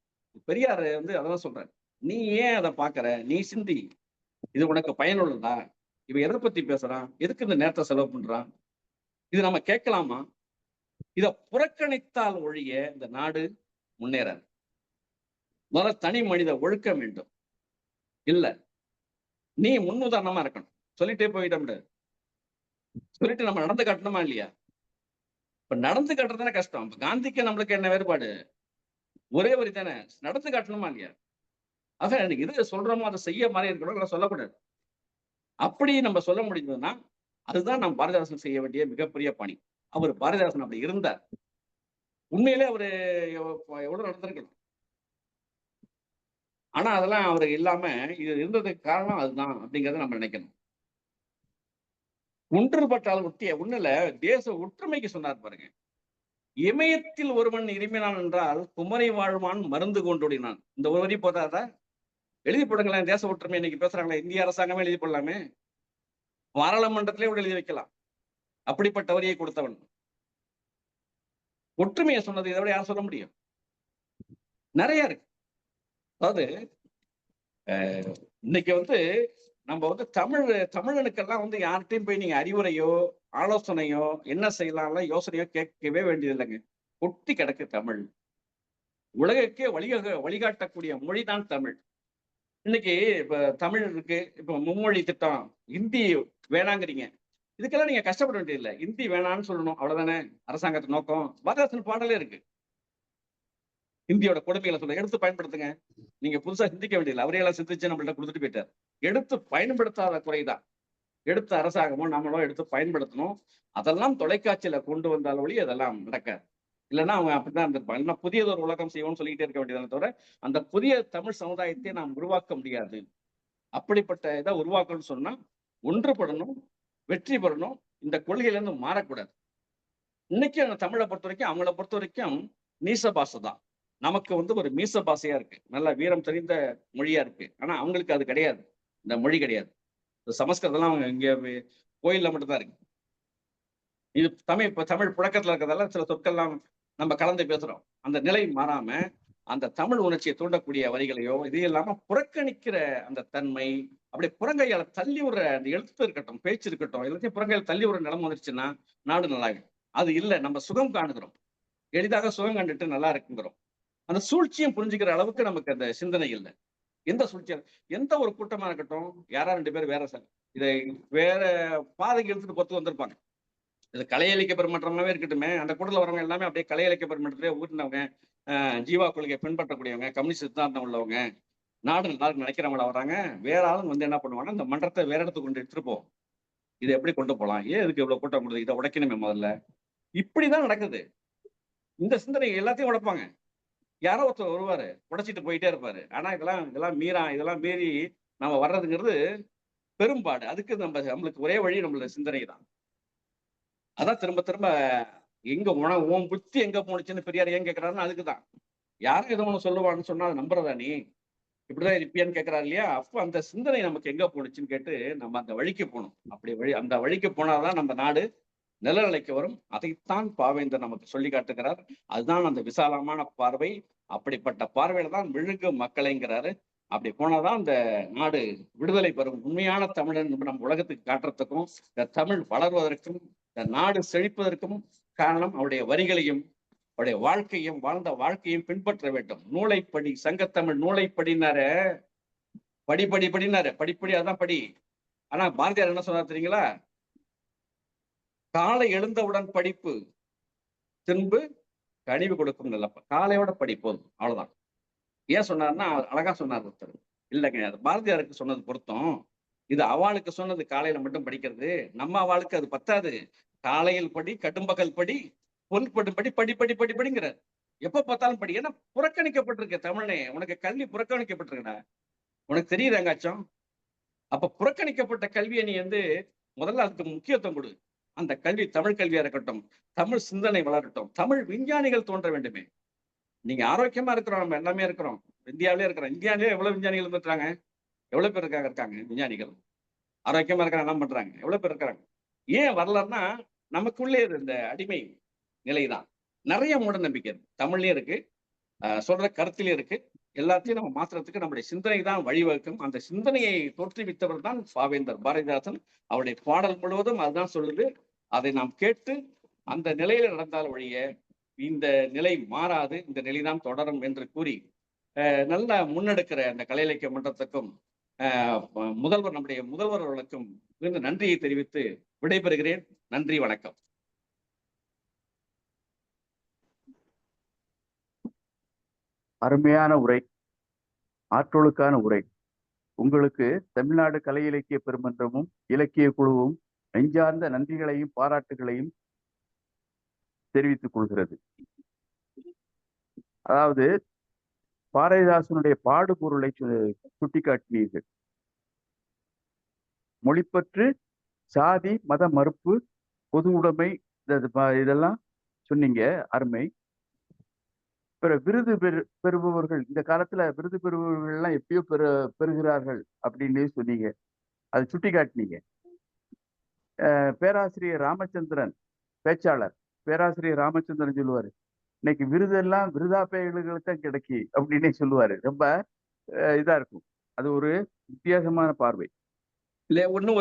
பெரியார் அதான் சொல்றாரு. நீ ஏன் அதை பாக்குற? நீ சிந்தி. இது உனக்கு பயனுள்ளதா? இவன் எதை பத்தி பேசுறான்? எதுக்கு இந்த நேரத்தை செலவு பண்றான்? இது நம்ம கேட்கலாமா? இத புறக்கணித்தால் ஒழிய இந்த நாடு முன்னேறாது. முதல்ல தனி மனித ஒழுக்கம் வேண்டும். இல்ல நீ முன்னுதாரணமா இருக்கணும். சொல்லிட்டே போயிட முடியாது. சொல்லிட்டு நம்ம நடந்து காட்டணுமா இல்லையா? இப்ப நடந்து காட்டுறதுதானே கஷ்டம். இப்ப காந்திக்கு நம்மளுக்கு என்ன வேறுபாடு? ஒரே வரி தானே. நடந்து காட்டணுமா இல்லையா? ஆக இது சொல்றோமோ அதை செய்ய மாதிரி இருக்கணும் சொல்லக்கூடாது. அப்படி நம்ம சொல்ல முடிஞ்சதுன்னா அதுதான் நம்ம பாரதிதாசன் செய்ய வேண்டிய மிகப்பெரிய பணி. அவர் பாரதிதாசன் அப்படி இருந்தார். உண்மையிலே அவரு எவ்வளவு நடந்திருக்கணும். ஆனா அதெல்லாம் அவரு இல்லாம இது இருந்ததுக்கு காரணம் அதுதான் அப்படிங்கறத நம்ம நினைக்கணும். ஒன்றுபட்டால் ஒண்ணுல தேச ஒற்றுமைக்கு சொன்னார் பாருங்க. இமயத்தில் ஒருவன் இருமினான் என்றால் குமரை வாழ்வான் மருந்து கொண்டோடினான். இந்த ஒரு வரி போதாதா? எழுதி போடுங்களேன். தேச ஒற்றுமை இன்னைக்கு பேசுறாங்களே, இந்திய அரசாங்கமே எழுதி போடலாமே. பாராளுமன்றத்திலே கூட எழுதி வைக்கலாம். அப்படிப்பட்ட வரியை கொடுத்தவன். ஒற்றுமையை சொன்னது இதை விட யார் சொல்ல முடியும்? நிறைய இருக்கு. அதாவது இன்னைக்கு நம்ம தமிழனுக்கெல்லாம் யார்கிட்டையும் போய் நீங்க அறிவுரையோ ஆலோசனையோ என்ன செய்யலாம் யோசனையோ கேட்கவே வேண்டியது இல்லைங்க. கொட்டி கிடக்கு தமிழ். உலகக்கே வழிகாட்டக்கூடிய மொழிதான் தமிழ். இன்னைக்கு இப்ப தமிழ் இருக்கு. இப்ப மும்மொழி திட்டம், ஹிந்தி வேணாங்கிறீங்க. இதுக்கெல்லாம் நீங்க கஷ்டப்பட வேண்டியதில்லை. ஹிந்தி வேணான்னு சொல்லணும், அவ்வளவுதானே அரசாங்கத்து நோக்கம். பாரதிதாசன் பாடலே இருக்கு. ஹிந்தியோட கொடுமைகளை சொல்ல எடுத்து பயன்படுத்துங்க. நீங்க புதுசா சிந்திக்க வேண்டியதில்லை. அவரே எல்லாம் சிந்திச்சு நம்மள்ட்ட கொடுத்துட்டு போயிட்டார். எடுத்து பயன்படுத்தாத குறைதான். எடுத்து அரசாங்கமோ நம்மளோ எடுத்து பயன்படுத்தணும். அதெல்லாம் தொலைக்காட்சியில கொண்டு வந்தால் ஒளி அதெல்லாம் நடக்காது. இல்லைன்னா அவங்க அப்படிதான் இருந்திருப்பாங்க. இல்லைன்னா புதியதொரு உலகம் செய்வோம்னு சொல்லிக்கிட்டே இருக்க வேண்டியதான தவிர அந்த புதிய தமிழ் சமுதாயத்தை நாம் உருவாக்க முடியாது. அப்படிப்பட்ட இதை உருவாக்கணும்னு சொன்னா ஒன்றுபடணும், வெற்றி பெறணும். இந்த கொள்கையில இருந்து மாறக்கூடாது. இன்னைக்கு அந்த தமிழை பொறுத்த வரைக்கும் அவங்கள பொறுத்த வரைக்கும் நீச பாஷை தான். நமக்கு ஒரு மீச பாஷையா இருக்கு. நல்ல வீரம் தெரிந்த மொழியா இருக்கு. ஆனா அவங்களுக்கு அது கிடையாது. இந்த மொழி கிடையாது. சமஸ்கிருதம்லாம் அவங்க இங்க கோயில்ல மட்டும்தான் இருக்கு. இது தமிழ் புழக்கத்துல இருக்கிறதால சில சொற்கள்லாம் நம்ம கலந்து பேசுறோம். அந்த நிலை மாறாம அந்த தமிழ் உணர்ச்சியை தூண்டக்கூடிய வரிகளையோ இது இல்லாம புறக்கணிக்கிற அந்த தன்மை, அப்படி புறங்கையால தள்ளி விடுற அந்த எழுத்து இருக்கட்டும், பேச்சு இருக்கட்டும், எல்லாத்தையும் புறங்கையால தள்ளி விடுற நிலைமை வந்துருச்சுன்னா நாடு நல்லாகும். அது இல்லை. நம்ம சுகம் காணுகிறோம். எளிதாக சுகம் கண்டுட்டு நல்லா இருக்குங்கிறோம். அந்த சூழ்ச்சியும் புரிஞ்சுக்கிற அளவுக்கு நமக்கு அந்த சிந்தனை இல்லை. எந்த சூழ்ச்சியா எந்த ஒரு கூட்டமா இருக்கட்டும், யாரா 2 பேர் வேற இதை வேற பாதைக்கு எடுத்துட்டு பொறுத்து வந்திருப்பாங்க. இது கலை இலக்கிய பெருமன்றமாவே இருக்கட்டுமே, அந்த கூட்டத்தில் வரவங்க எல்லாமே அப்படியே கலை இலக்கிய பெருமன்றத்திலே ஊட்டினவங்க, ஜீவா கொள்கையை பின்பற்றக்கூடியவங்க, கம்யூனிஸ்ட் சித்தாந்தம் உள்ளவங்க, நாடு நல்லா நினைக்கிறவங்களா வராங்க. வேற ஆளுங்க என்ன பண்ணுவாங்கன்னா, இந்த மன்றத்தை வேற இடத்துக்கு கொண்டு எடுத்துட்டு போவோம். இதை எப்படி கொண்டு போகலாம்? ஏன் இதுக்கு இவ்வளவு கூட்டம் கொடுத்து இதை உடைக்கணுமே முதல்ல. இப்படிதான் நடக்குது. இந்த சிந்தனை எல்லாத்தையும் உடைப்பாங்க. யாரோ ஒருத்தர் வருவாரு, உடைச்சிட்டு போயிட்டே இருப்பாரு. ஆனா இதெல்லாம் மீறி நம்ம வர்றதுங்கிறது பெரும்பாடு. அதுக்கு நம்மளுக்கு ஒரே வழி நம்மளோட சிந்தனை தான். அதான் திரும்ப திரும்ப எங்க உன் புத்தி எங்க போனுச்சுன்னு பெரியார் ஏன் கேட்கிறாருன்னு அதுக்குதான். யாரும் ஏதோ ஒண்ணு சொல்லுவான்னு சொன்னா அதை நம்புறதா நீ? இப்படிதான் இருப்பியான்னு கேட்கிறாரு இல்லையா? அப்ப அந்த சிந்தனை நமக்கு எங்க போனுச்சுன்னு கேட்டு நம்ம அந்த வழிக்கு போகணும். அந்த வழிக்கு போனாதான் நம்ம நாடு நிலநிலைக்கு வரும். அதைத்தான் பாவேந்தர் நமக்கு சொல்லி காட்டுகிறார். அதுதான் அந்த விசாலமான பார்வை. அப்படிப்பட்ட பார்வையில தான் விழுங்கு மக்களைங்கிறாரு. அப்படி போனாதான் இந்த நாடு விடுதலை பெறும். உண்மையான தமிழன் நம்ம உலகத்துக்கு காட்டுறதுக்கும், இந்த தமிழ் வளர்வதற்கும், இந்த நாடு செழிப்பதற்கும் காரணம் அவருடைய வரிகளையும் அவருடைய வாழ்க்கையும் வாழ்ந்த வாழ்க்கையும் பின்பற்ற வேண்டும். நூலைப்படி, சங்கத்தமிழ் நூலைப்படினாரு, படினாரு. படிப்படி அதான் படி. ஆனா பாரதியார் என்ன சொன்னார் தெரியுங்களா? காலை எழுந்தவுடன் படிப்பு, திரும்ப கனிவு கொடுக்கும் நிலப்ப. காலையோட படி போதும், அவ்வளவுதான். ஏன் சொன்னார்னா அழகா சொன்னார் ஒருத்தர். இல்லைங்க. அது பாரதியாருக்கு சொன்னது பொருத்தம். இது அவாளுக்கு சொன்னது காலையில மட்டும் படிக்கிறது. நம்ம அவாளுக்கு அது பத்தாது. காலையில் படி, கடும்பகல் படி, பொன்படும் படி, படி படி படி படிங்கிறார். எப்ப பார்த்தாலும் படி. ஏன்னா புறக்கணிக்கப்பட்டிருக்க தமிழனே. உனக்கு கல்வி புறக்கணிக்கப்பட்டிருக்குடா. உனக்கு தெரியுதா எங்காச்சும்? அப்ப புறக்கணிக்கப்பட்ட கல்விய நீ முதல்ல அதுக்கு முக்கியத்துவம் குடு. அந்த கல்வி தமிழ் கல்வியா இருக்கட்டும். தமிழ் சிந்தனை வளரட்டும். தமிழ் விஞ்ஞானிகள் தோன்ற வேண்டுமே. நீங்க ஆரோக்கியமா இருக்கிறோம். நம்ம எல்லாமே இருக்கிறோம். இந்தியாவிலே இருக்கிறோம். இந்தியாவிலே எவ்வளவு விஞ்ஞானிகள் இருக்காங்க? எவ்வளவு பேர் இருக்காங்க விஞ்ஞானிகள்? ஆரோக்கியமா இருக்கிறாங்க, என்ன பண்றாங்க? எவ்வளவு பேர் இருக்கிறாங்க? ஏன் வரலன்னா, நமக்குள்ளே இந்த அடிமை நிலைதான். நிறைய மூட நம்பிக்கை இருக்கு. தமிழ்லயும் இருக்கு. சொல்ற கருத்திலே இருக்கு. எல்லாத்தையும் நம்ம மாத்துறதுக்கு நம்முடைய சிந்தனை தான் வழிவகுக்கும். அந்த சிந்தனையை தோற்றுவித்தவர் தான் பாவேந்தர் பாரதிதாசன். அவருடைய பாடல் முழுவதும் அதுதான் சொல்லுது. அதை நாம் கேட்டு அந்த நிலையில நடந்தால் ஒழிய இந்த நிலை மாறாது. இந்த நிலைதான் தொடரும் என்று கூறி நல்லா முன்னெடுக்கிற அந்த கலை இலக்கிய மன்றத்துக்கும் நம்முடைய முதல்வர் அவர்களுக்கும் நன்றியை தெரிவித்து விடைபெறுகிறேன். நன்றி, வணக்கம். அருமையான உரை, ஆற்றலுக்கான உரை. உங்களுக்கு தமிழ்நாடு கலை இலக்கிய பெருமன்றமும் இலக்கிய குழுவும் நெஞ்சார்ந்த நன்றிகளையும் பாராட்டுகளையும் தெரிவித்துக் கொள்கிறது. அதாவது பாரதிதாசனுடைய பாடுபொருளை சுட்டிக்காட்டினீர்கள். மொழிப்பற்று, சாதி மத மறுப்பு, பொது உடைமை, இதெல்லாம் சொன்னீங்க. அருமை. விருது பெறுபவர்கள், இந்த காலத்துல விருது பெறுபவர்கள் எல்லாம் எப்பயோ பெறுகிறார்கள் அப்படின்னு சொன்னீங்க. அதை சுட்டி காட்டினீங்க. பேராசிரியர் ராமச்சந்திரன், பேச்சாளர் பேராசிரியர் ராமச்சந்திரன் சொல்லுவாரு, இன்னைக்கு விருதெல்லாம் விருதா பெயர்களுக்கு தான் கிடைக்கி அப்படின்னே சொல்லுவாரு. ரொம்ப இதா இருக்கும். அது ஒரு வித்தியாசமான பார்வை. இல்ல, ஒண்ணு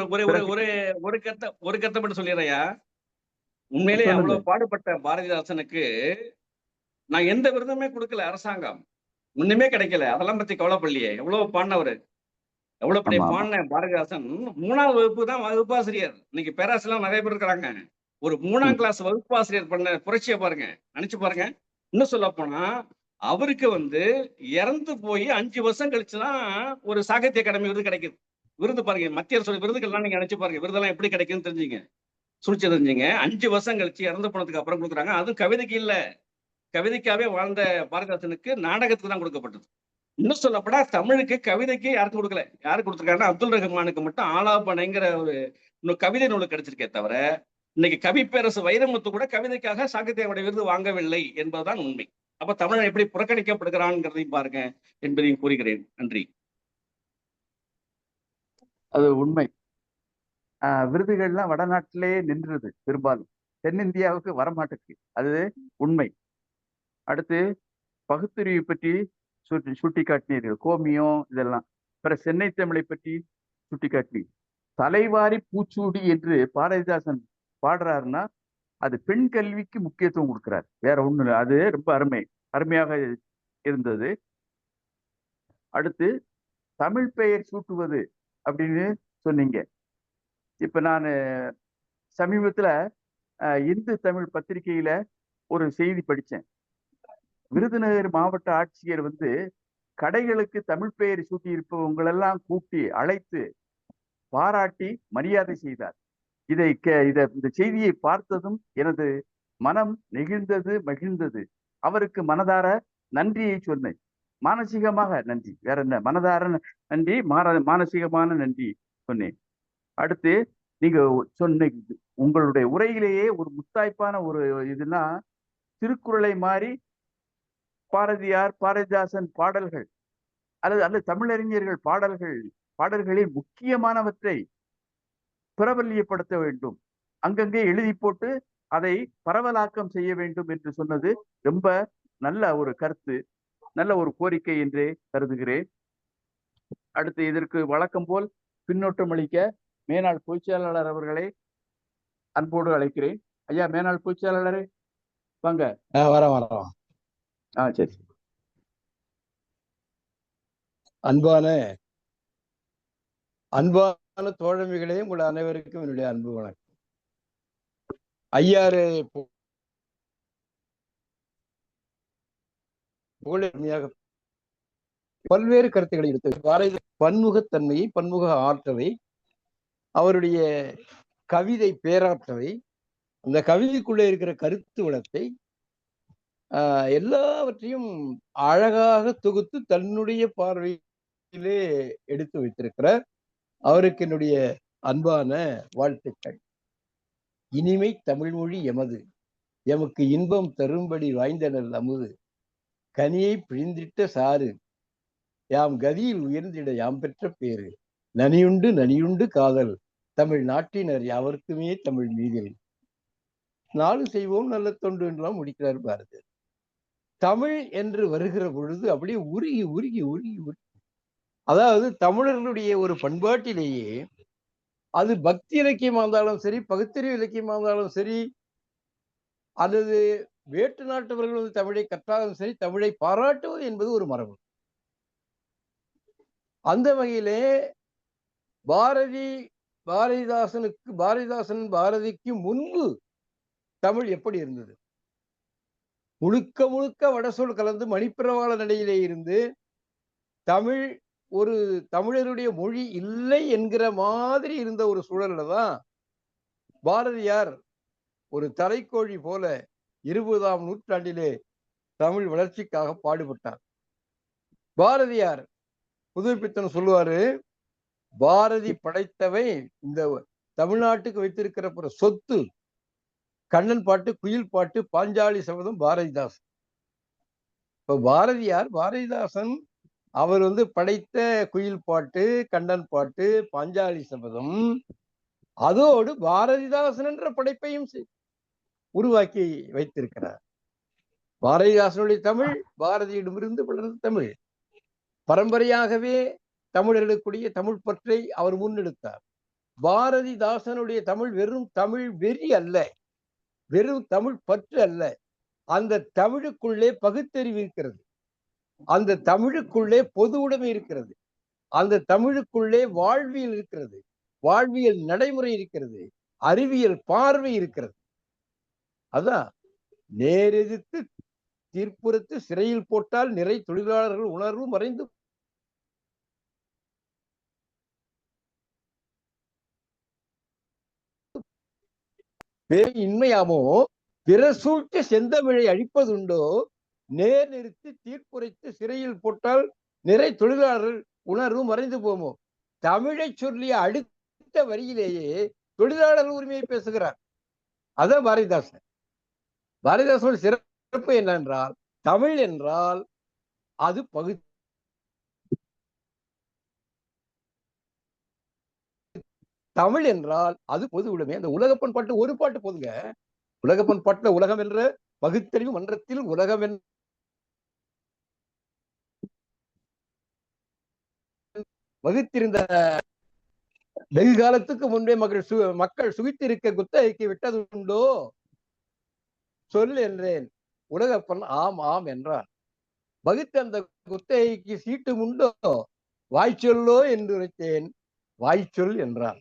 ஒரு கருத்தை மட்டும் சொல்லிடுறையா. உண்மையிலே அவ்வளவு பாடுபட்ட பாரதிதாசனுக்கு நான் எந்த விருதுமே கொடுக்கல. அரசாங்கம் ஒண்ணுமே கிடைக்கல. அதெல்லாம் பத்தி கவலைப்படலையே. எவ்வளவு பாடினவரு, எவ்வளவு பெரிய பாடின பாரதிதாசன் 3ஆம் வகுப்பு தான் வகுப்பாசிரியர். இன்னைக்கு பேராசிரியர் நிறைய பேர் இருக்கிறாங்க. ஒரு 3ஆம் கிளாஸ் வகுப்பாசிரியர் பண்ண புரட்சியை பாருங்க, நினைச்சு பாருங்க. இன்னும் சொல்ல போனா அவருக்கு இறந்து போய் 5 வருஷம் கழிச்சுதான் ஒரு சாகித்ய அகாடமி விருது கிடைக்குது. விருது பாருங்க, மத்திய அரசு விருதுகள்லாம் நீங்க நினைச்சு பாருங்க. விருதெல்லாம் எப்படி கிடைக்குன்னு தெரிஞ்சுங்க, சூழ்ச்சி தெரிஞ்சுங்க. 5 வருஷம் கழிச்சு இறந்து போனதுக்கு அப்புறம் கொடுக்குறாங்க. அதுவும் கவிதைக்கு இல்ல, கவிதைக்காவே வாழ்ந்த பாரதிதாசனுக்கு நாடகத்துக்கு தான் கொடுக்கப்பட்டது. இன்னும் சொல்லப்படா தமிழுக்கு கவிதைக்கு யாருக்கும் கொடுக்கல. யாருக்கு கொடுத்துருக்காங்கன்னா அப்துல் ரஹ்மானுக்கு மட்டும் ஆலாபனைங்கிற ஒரு கவிதை நூல் கிடைச்சிருக்கே தவிர, இன்னைக்கு கவிப்பேரசு வைரமுத்து கூட கவிதைக்காக சாகித்ய அகாடமி விருது வாங்கவில்லை என்பதுதான் உண்மை. அப்ப தமிழன் எப்படி புறக்கணிக்கப்படுகிறான்ங்கிறதையும் பாருங்க என்பதையும் கூறுகிறேன். நன்றி. அது உண்மை. விருதுகள்லாம் வடநாட்டிலே நின்றுது, பெரும்பாலும் தென்னிந்தியாவுக்கு வரமாட்டுக்கு. அது உண்மை. அடுத்து பகுத்தறிவு பற்றி சுட்டி காட்டினீர்கள். கோமியம் இதெல்லாம். அப்புறம் சென்னை தமிழை பற்றி சுட்டி காட்டினீர்கள். தலைவாரி பூச்சூடி என்று பாரதிதாசன் பாடுறாருன்னா அது பெண் கல்விக்கு முக்கியத்துவம் கொடுக்கிறார், வேற ஒண்ணு இல்லை. அது ரொம்ப அருமையாக இருந்தது. அடுத்து தமிழ் பெயர் சூட்டுவது அப்படின்னு சொன்னீங்க. இப்ப நான் சமீபத்துல இந்து தமிழ் பத்திரிகையில ஒரு செய்தி படிச்சேன். விருதுநகர் மாவட்ட ஆட்சியர் கடைகளுக்கு தமிழ் பெயர் சூட்டி இருப்பவங்களெல்லாம் கூட்டி அழைத்து பாராட்டி மரியாதை செய்தார். இந்த செய்தியை பார்த்ததும் எனது மனம் நெகிழ்ந்தது, மகிழ்ந்தது. அவருக்கு மனதார நன்றியை சொன்னேன். மானசீகமாக நன்றி, வேற என்ன, மனதார நன்றி, மானசீகமான நன்றி சொன்னேன். அடுத்து நீங்க சொன்ன உங்களுடைய உரையிலேயே ஒரு முத்தாய்ப்பான ஒரு இதுனா, திருக்குறளை மாதிரி பாரதியார், பாரதிதாசன் பாடல்கள் அல்லது தமிழறிஞர்கள் பாடல்களில் முக்கியமானவற்றை பிரபல்யப்படுத்த வேண்டும், அங்கங்கே எழுதி போட்டு அதை பரவலாக்கம் செய்ய வேண்டும் என்று சொன்னது ரொம்ப நல்ல ஒரு கருத்து, நல்ல ஒரு கோரிக்கை என்றே கருதுகிறேன். அடுத்து இதற்கு வழக்கம் போல் பின்னோட்டம் அளிக்க மேனாள் பொதுச்செயலாளர் அவர்களை அன்போடு அழைக்கிறேன். ஐயா, மேனாள் பொதுச்செயலாளரே வாங்க. வரோம். சரி. அன்பான தோழமைகளே, உங்கள் அனைவருக்கும் என்னுடைய அன்பு வணக்கம். ஐயாறு புகழ் பல்வேறு கருத்துக்களை எடுத்து பாரதி பன்முகத்தன்மையை, பன்முக ஆற்றலை, அவருடைய கவிதை பேராற்றலை, அந்த கவிதைக்குள்ளே இருக்கிற கருத்து வளத்தை எல்லாவற்றையும் அழகாக தொகுத்து தன்னுடைய பார்வையிலே எடுத்து வைத்திருக்கிறார். அவருக்கு என்னுடைய அன்பான வாழ்த்துக்கள். இனிமை தமிழ்மொழி எமது, எமக்கு இன்பம் தரும்படி வாய்ந்தனர் அமுது, கனியை பிழிந்திட்ட சாறு, யாம் கதியில் உயர்ந்திட யாம் பெற்ற பேரு, நனியுண்டு நனியுண்டு காதல், தமிழ் நாட்டினர் யாவருக்குமே தமிழ் மீதில், நாடு செய்வோம் நல்ல தொண்டு என்றெல்லாம் முடிக்கிறார் பாரதி. தமிழ் என்று வருகிற பொழுது அப்படியே உருகி உருகி உருகி உருகி, அதாவது தமிழர்களுடைய ஒரு பண்பாட்டிலேயே அது பக்தி இலக்கியமா இருந்தாலும் சரி, பகுத்தறிவு இலக்கியமா இருந்தாலும் சரி, அல்லது வேற்று நாட்டவர்கள் வந்து தமிழை கற்றாலும் சரி, தமிழை பாராட்டுவது என்பது ஒரு மரபு. அந்த வகையிலே பாரதிதாசன் பாரதிக்கு முன்பு தமிழ் எப்படி இருந்தது? முழுக்க முழுக்க வடசொல் கலந்து மணிப்பிரவாள நிலையிலே இருந்து தமிழ் ஒரு தமிழருடைய மொழி இல்லை என்கிற மாதிரி இருந்த ஒரு சூழல்ல தான் பாரதியார் ஒரு தலைக்கோழி போல 20ஆம் நூற்றாண்டிலே தமிழ் வளர்ச்சிக்காக பாடுபட்டார். பாரதியார் புதுப்பித்தன் சொல்லுவாரு, பாரதி படைத்தவை இந்த தமிழ்நாட்டுக்கு வைத்திருக்கிற சொத்து கண்ணன் பாட்டு, குயில் பாட்டு, பாஞ்சாலி சபதம் பாரதிதாசன். இப்ப பாரதிதாசன் அவர் வந்து படைத்த குயில் பாட்டு, கண்ணன் பாட்டு, பாஞ்சாலி சபதம், அதோடு பாரதிதாசன் என்ற படைப்பையும் உருவாக்கி வைத்திருக்கிறார். பாரதிதாசனுடைய தமிழ் பாரதியிடமிருந்து வளர்ந்த தமிழ். பரம்பரையாகவே தமிழர்களுக்குரிய தமிழ் பற்றை அவர் முன்னெடுத்தார். பாரதிதாசனுடைய தமிழ் வெறும் தமிழ் வெறி அல்ல, வெறும் தமிழ் பற்று அல்ல. அந்த தமிழுக்குள்ளே பகுத்தறிவு இருக்கிறது, அந்த தமிழுக்குள்ளே பொது உடைமை இருக்கிறது, அந்த தமிழுக்குள்ளே வாழ்வியல் இருக்கிறது, வாழ்வியல் நடைமுறை இருக்கிறது, அறிவியல் பார்வை இருக்கிறது. அதான் நேரெதிர்த்து தீர்ப்புறத்து சிறையில் போட்டால் நிறை தொழிலாளர்கள் உணர்வு மறைந்து இன்மையாமோ, பிற சூழ்ச்சி செந்தமிழை அழிப்பதுண்டோ, நேர் நிறுத்தி தீர்ப்புரைத்து சிறையில் போட்டால் நிறை தொழிலாளர்கள் உணர்வு மறைந்து போமோ. தமிழை சொல்லிய அடுத்த வரியிலேயே தொழிலாளர் உரிமையை பேசுகிறார். அதான் பாரதிதாசன். பாரதிதாசனோட சிறப்பு என்னென்றால், தமிழ் என்றால் அது தமிழ் என்றால் அது பொது உடைமை. அந்த உலகப்பன் பாட்டு ஒரு பாட்டு போதுங்க. உலகப்பன் பாட்டுல உலகம் என்ற பகுத்தறிவு மன்றத்தில் உலகம் வகுத்திருந்த வெகு காலத்துக்கு முன்பே மக்கள் சுகித்திருக்க குத்தகைக்கு விட்டது உண்டோ சொல் என்றேன். உலகப்பன் ஆம் ஆம் என்றார். வகுத்த அந்த குத்தகைக்கு சீட்டு உண்டோ வாய்ச்சொல்லோ என்று உரைத்தேன், வாய்ச்சொல் என்றார்.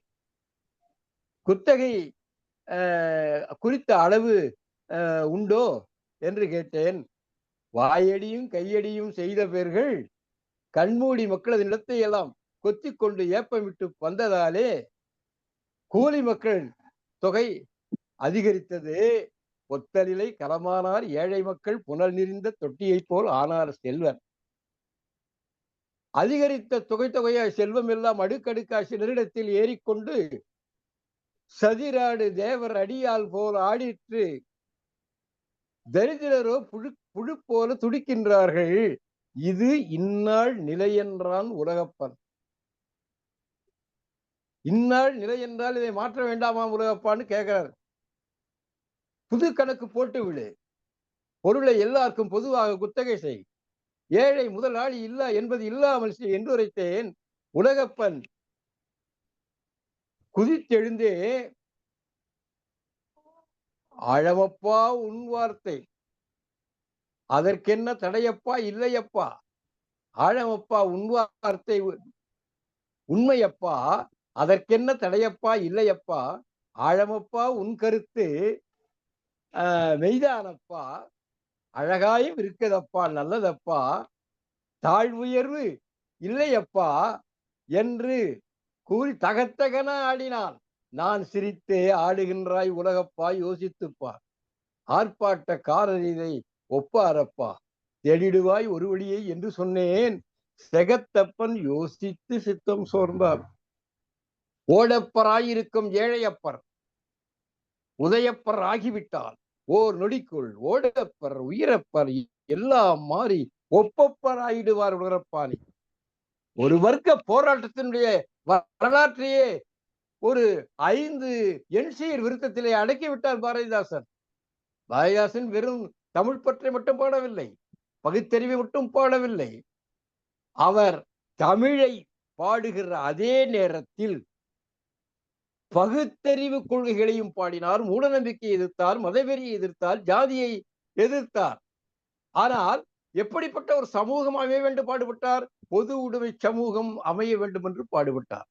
குத்தகை குறித்த அளவு உண்டோ என்று கேட்டேன். வாயடியும் கையடியும் செய்த பேர்கள் கண்மூடி மக்களது நிலத்தை எல்லாம் கொத்தி கொண்டு ஏப்பமிட்டு வந்ததாலே கூலி மக்கள் தொகை அதிகரித்தது. ஒத்தலிலை களமானார் ஏழை மக்கள் புனல் நிறைந்த தொட்டியை போல் ஆனார் செல்வர். அதிகரித்த தொகையாய் செல்வம் எல்லாம் அடுக்கடுக்காய் நெருடத்தில் ஏறிக்கொண்டு சதிராடு தேவர் அடியால் போல் ஆடிற்று. தரித்திரரோ புழு போல துடிக்கின்றார்கள். இது இந்நாள் நிலை என்றான் உலகப்பன். இந்நாள் நிலை என்றால் இதை மாற்ற வேண்டாமா உலகப்பான்னு கேட்கிறார். புது கணக்கு போட்டு விடு, பொருளை எல்லாருக்கும் பொதுவாக குத்தகை செய், ஏழை முதலாளி இல்லா என்பது இல்லாமல் செய் என்று உரைத்தேன். உலகப்பன் குதித்தெழுந்தே, ஆழமப்பா உன் வார்த்தை, அதற்கென்ன தடையப்பா இல்லையப்பா, ஆழமப்பா உன் வார்த்தை உண்மையப்பா, அதற்கென்ன தடையப்பா இல்லையப்பா, ஆழமப்பா உன் கருத்து மெய்தானப்பா, அழகாயும் இருக்கதப்பா நல்லதப்பா, தாழ்வுயர்வு இல்லையப்பா என்று கூறி தகத்தகன ஆடினான். நான் சிரித்தே ஆடுகின்றாய் உலகப்பா யோசித்துப்பா, ஆர்ப்பாட்டக்காரர் இதை ஒப்பாரப்பா, தேடிடுவாய் ஒரு வழியை என்று சொன்னேன். செகத்தப்பன் யோசித்து சித்தம் சோர்ந்தார். ஓடப்பராயிருக்கும் ஏழையப்பர் உதயப்பர் ஆகிவிட்டால் ஓர் நொடிக்குள் ஓடப்பர் உயிரப்பர் எல்லாம் மாறி ஒப்பப்பர் ஆயிடுவார் உலகப்பாணி. ஒரு வர்க்க போராட்டத்தினுடைய வரலாற்றையே ஒரு 5 எண்சீர் விருத்தத்திலே அடக்கிவிட்டார் பாரதிதாசன். பாரதிதாசன் வெறும் தமிழ் பற்றை மட்டும் பாடவில்லை, பகுத்தறிவை மட்டும் பாடவில்லை. அவர் தமிழை பாடுகிற அதே நேரத்தில் பகுத்தறிவு கொள்கைகளையும் பாடினார். மூடநம்பிக்கையை எதிர்த்தார், மதவெறியை எதிர்த்தார், ஜாதியை எதிர்த்தார். ஆனால் எப்படிப்பட்ட ஒரு சமூகம் அமைய வேண்டும் பாடுபட்டார்? பொது உடைமை சமூகம் அமைய வேண்டும் என்று பாடுபட்டார்.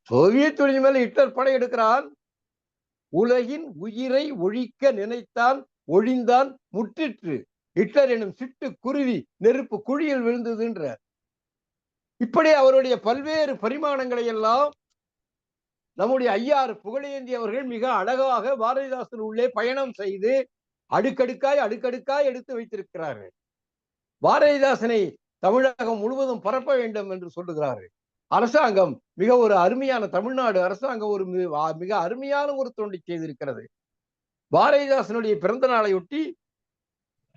சோவியத் யூனியன் மேல ஹிட்லர் படையெடுக்கிறான். உலகின் உயிரை ஒழிக்க நினைத்தான், ஒழிந்தான், முற்றிற்று. ஹிட்லர் எனும் சிட்டு குருவி நெருப்பு குழியில் விழுந்ததுன்ற இப்படி அவருடைய பல்வேறு பரிமாணங்களை எல்லாம் நம்முடைய ஐயாறு புகழேந்தி அவர்கள் மிக அழகாக பாரதிதாசன் உள்ளே பயணம் செய்து அடுக்கடுக்காய் அடுக்கடுக்காய் எடுத்து வைத்திருக்கிறார்கள். பாரதிதாசனை தமிழகம் முழுவதும் பரப்ப வேண்டும் என்று சொல்லுகிறார்கள். அரசாங்கம் மிக ஒரு அருமையான, தமிழ்நாடு அரசாங்கம் ஒரு மிக அருமையான ஒரு தொண்டை செய்திருக்கிறது. பாரதிதாசனுடைய பிறந்த நாளையொட்டி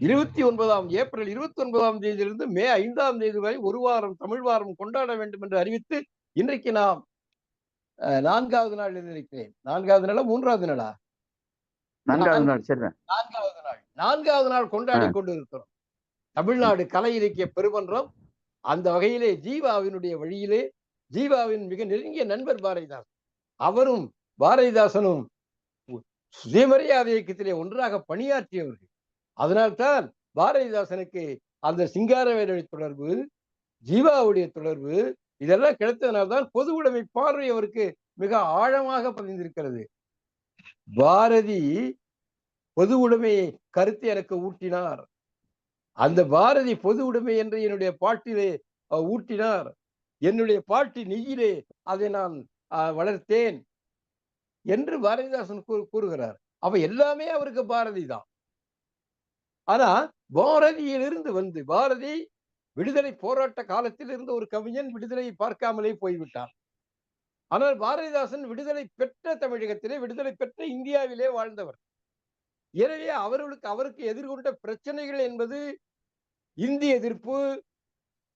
29 ஏப்ரல் 29 தேதியிலிருந்து மே 5 தேதி வரை ஒரு வாரம் தமிழ் வாரம் கொண்டாட வேண்டும் என்று அறிவித்து இன்றைக்கு நாம் 4வது நாள் இருக்கிறேன். 4வது நாளா 3வது நாளா? 4வது நாள். சரி, 4வது நாள். 4வது நாள் கொண்டாடி கொண்டு இருக்கிறோம். தமிழ்நாடு கலை இலக்கிய பெருமன்றம் அந்த வகையிலே ஜீவாவினுடைய வழியிலே, ஜீவாவின் மிக நெருங்கிய நண்பர் பாரதிதாசன். அவரும் பாரதிதாசனும் சுயமரியாதை இயக்கத்திலே ஒன்றாக பணியாற்றியவர்கள். அதனால்தான் பாரதிதாசனுக்கு அந்த சிங்காரவேலு தொடர்பு, ஜீவாவுடைய தொடர்பு இதெல்லாம் கிடைத்ததனால்தான் பொது உடைமை பார்வை அவருக்கு மிக ஆழமாக பதிந்திருக்கிறது. பாரதி பொது உடைமை கருத்தை எனக்கு ஊட்டினார். அந்த பாரதி பொது உடைமை என்று என்னுடைய பாட்டிலே ஊட்டினார். என்னுடைய பாட்டி நெய்யிலே அதை நான் வளர்த்தேன் என்று பாரதிதாசன் கூறுகிறார். அப்ப எல்லாமே அவருக்கு பாரதி தான். ஆனா பாரதியிலிருந்து வந்து பாரதி விடுதலை போராட்ட காலத்தில் இருந்த ஒரு கவிஞன், விடுதலை பார்க்காமலே போய்விட்டார். ஆனால் பாரதிதாசன் விடுதலை பெற்ற தமிழகத்திலே, விடுதலை பெற்ற இந்தியாவிலே வாழ்ந்தவர். எனவே அவருக்கு எதிர்கொண்ட பிரச்சனைகள் என்பது இந்தி எதிர்ப்பு,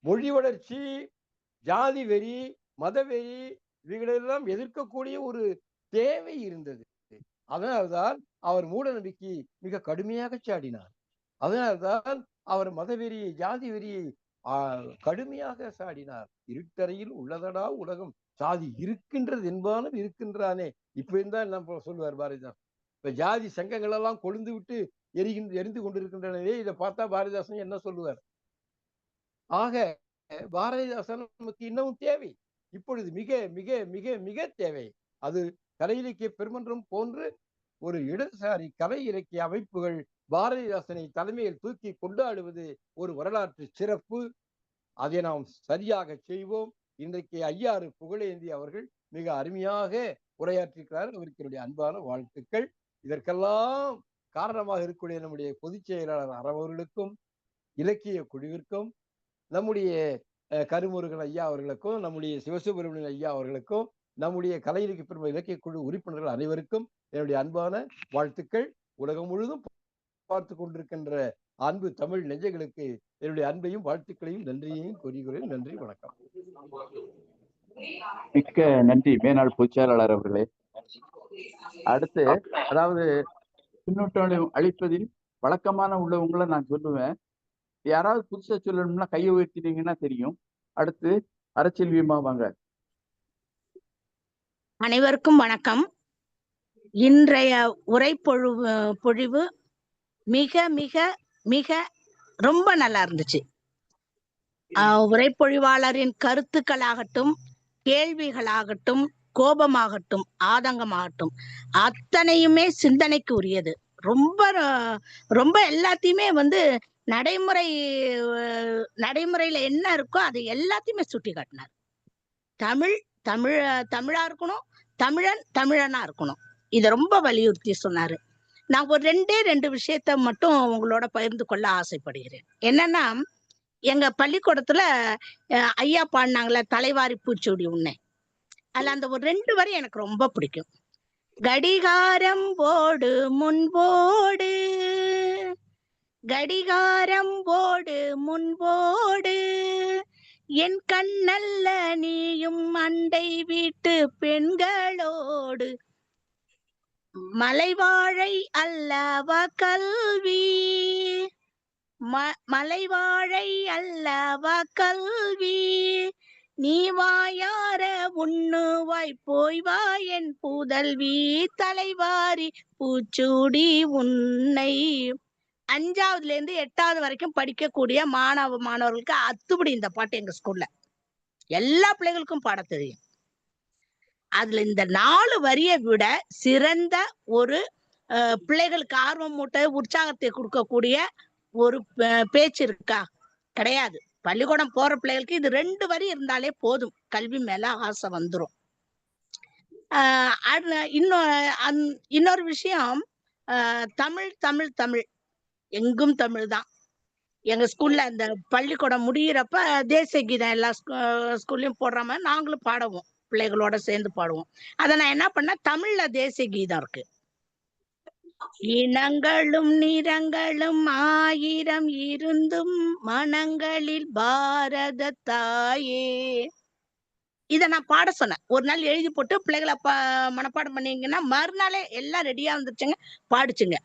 மொழி வளர்ச்சி, ஜாதி வெறி, மதவெறி, இவைகளெல்லாம் எதிர்க்கக்கூடிய ஒரு தேவை இருந்தது. அதனால்தான் அவர் மூட நம்பிக்கை மிக கடுமையாக சாடினார். அதனால்தான் அவர் மதவெறியை, ஜாதி வெறியை கடுமையாக சாடினார். இருட்டறையில் உள்ளதடா உலகம், சாதி இருக்கின்றது என்பானும் இருக்கின்றானே. இப்ப இருந்தா நம்ம சொல்லுவார் பாரதிதாசன். இப்ப ஜாதி சங்கங்கள் எல்லாம் கொழுந்து விட்டு எரிந்து கொண்டிருக்கின்றனவே, இதை பார்த்தா பாரதிதாசன் என்ன சொல்லுவார்? ஆக பாரதிதாசன் நமக்கு இன்னமும் தேவை. இப்பொழுது மிக மிக மிக மிக தேவை. அது கலை இலக்கிய பெருமன்றம் போன்று ஒரு இடதுசாரி கலை இலக்கிய அமைப்புகள் பாரதிதாசனை தலைமையில் தூக்கி கொண்டாடுவது ஒரு வரலாற்று சிறப்பு. அதை நாம் சரியாக செய்வோம். இன்றைக்கு ஐயாறு புகழேந்தி அவர்கள் மிக அருமையாக உரையாற்றிருக்கிறார். அவருக்கு என்னுடைய அன்பான வாழ்த்துக்கள். இதற்கெல்லாம் காரணமாக இருக்கக்கூடிய நம்முடைய பொதுச் செயலாளர் அவர்களுக்கும், இலக்கிய குழுவிற்கும், நம்முடைய கருமுருகன் ஐயா அவர்களுக்கும், நம்முடைய சிவசுப்பிரமணியன் ஐயா அவர்களுக்கும், நம்முடைய கலை இலக்கிய பெருமை இலக்கிய குழு உறுப்பினர்கள் அனைவருக்கும் என்னுடைய அன்பான வாழ்த்துக்கள். உலகம் முழுவதும் பார்த்து கொண்டிருக்கின்ற அன்பு தமிழ் நெஞ்சங்களுக்கு என்னுடைய அன்பையும் வாழ்த்துக்களையும் நன்றியையும் கூறுகிறேன். நன்றி, வணக்கம். மிக்க நன்றி மேனாள் பொதுச் செயலாளர் அவர்களே. அடுத்து, அதாவது பின்னூட்டம் அளிப்பதில் வழக்கமான உள்ளவங்களை நான் சொல்லுவேன். யாராவது புதுசா சொல்லணும்னா கையை உயர்த்திட்டீங்கன்னா தெரியும். அடுத்து அரசியல்வியமா வாங்க. அனைவருக்கும் வணக்கம். இன்றைய பொழிவு மிக மிக மிக ரொம்ப நல்லா இருந்துச்சு. உரைப்பொழிவாளரின் கருத்துக்களாகட்டும், கேள்விகளாகட்டும், கோபமாகட்டும், ஆதங்கமாகட்டும், அத்தனையுமே சிந்தனைக்கு உரியது. ரொம்ப ரொம்ப எல்லாத்தையுமே நடைமுறையில என்ன இருக்கோ அது எல்லாத்தையுமே சுட்டி காட்டினார். தமிழ் தமிழா இருக்கணும், தமிழன் தமிழனா இருக்கணும். இத ரொம்ப வலியுறுத்தி சொன்னாரு. நான் ஒரு ரெண்டு விஷயத்த மட்டும் உங்களோட பகிர்ந்து கொள்ள ஆசைப்படுகிறேன். என்னன்னா, எங்க பள்ளிக்கூடத்துல ஐயா பாடினாங்களே தலைவாரி பூச்சூடி உன்னை, அதுல அந்த ஒரு 2 வரி எனக்கு ரொம்ப பிடிக்கும். கடிகாரம் போடு முன்போடு, கடிகாரம் போடு முன்போடு, என் கண்ணல்ல நீயும் அண்டை வீட்டு பெண்களோடு, மலைவாழை அல்லவா கல்வி, மலைவாழை அல்லவா கல்வி, நீ வாயார உண்ணுவாய் போய் வா என் புதல்வி, தலைவாரி பூச்சூடி உன்னை. 5வதுல இருந்து 8வது வரைக்கும் படிக்கக்கூடிய மாணவர்களுக்கு அத்துப்படி இந்த பாட்டு எங்க ஸ்கூல்ல எல்லா பிள்ளைகளுக்கும் பாட தெரியும். அதுல இந்த 4 வரியை விட சிறந்த ஒரு பிள்ளைகளுக்கு ஆர்வம் மூட்ட உற்சாகத்தை கொடுக்கக்கூடிய ஒரு பேச்சு இருக்கா? கிடையாது. பள்ளிக்கூடம் போற பிள்ளைகளுக்கு இது 2 வரி இருந்தாலே போதும், கல்வி மேல ஆசை வந்துரும். இன்னொரு விஷயம், தமிழ் தமிழ் தமிழ் எங்கும் தமிழ் தான். எங்க ஸ்கூல்ல அந்த பள்ளிக்கூடம் முடியிறப்ப தேசிய கீதம் எல்லா ஸ்கூல்லயும் போடுற மாதிரி நாங்களும் பாடுவோம், பிள்ளைகளோட சேர்ந்து பாடுவோம். அத நான் என்ன பண்ண, தமிழ்ல தேசிய கீதம் இருக்கு. இனங்களும் நிறங்களும் 1000 இருந்தும் மனங்களில் பாரத தாயே, இத நான் பாட சொன்னேன். ஒரு நாள் எழுதி போட்டு பிள்ளைகளை மனப்பாடம் பண்ணீங்கன்னா மறுநாளே எல்லாம் ரெடியா வந்துருச்சுங்க, பாடிச்சுங்க.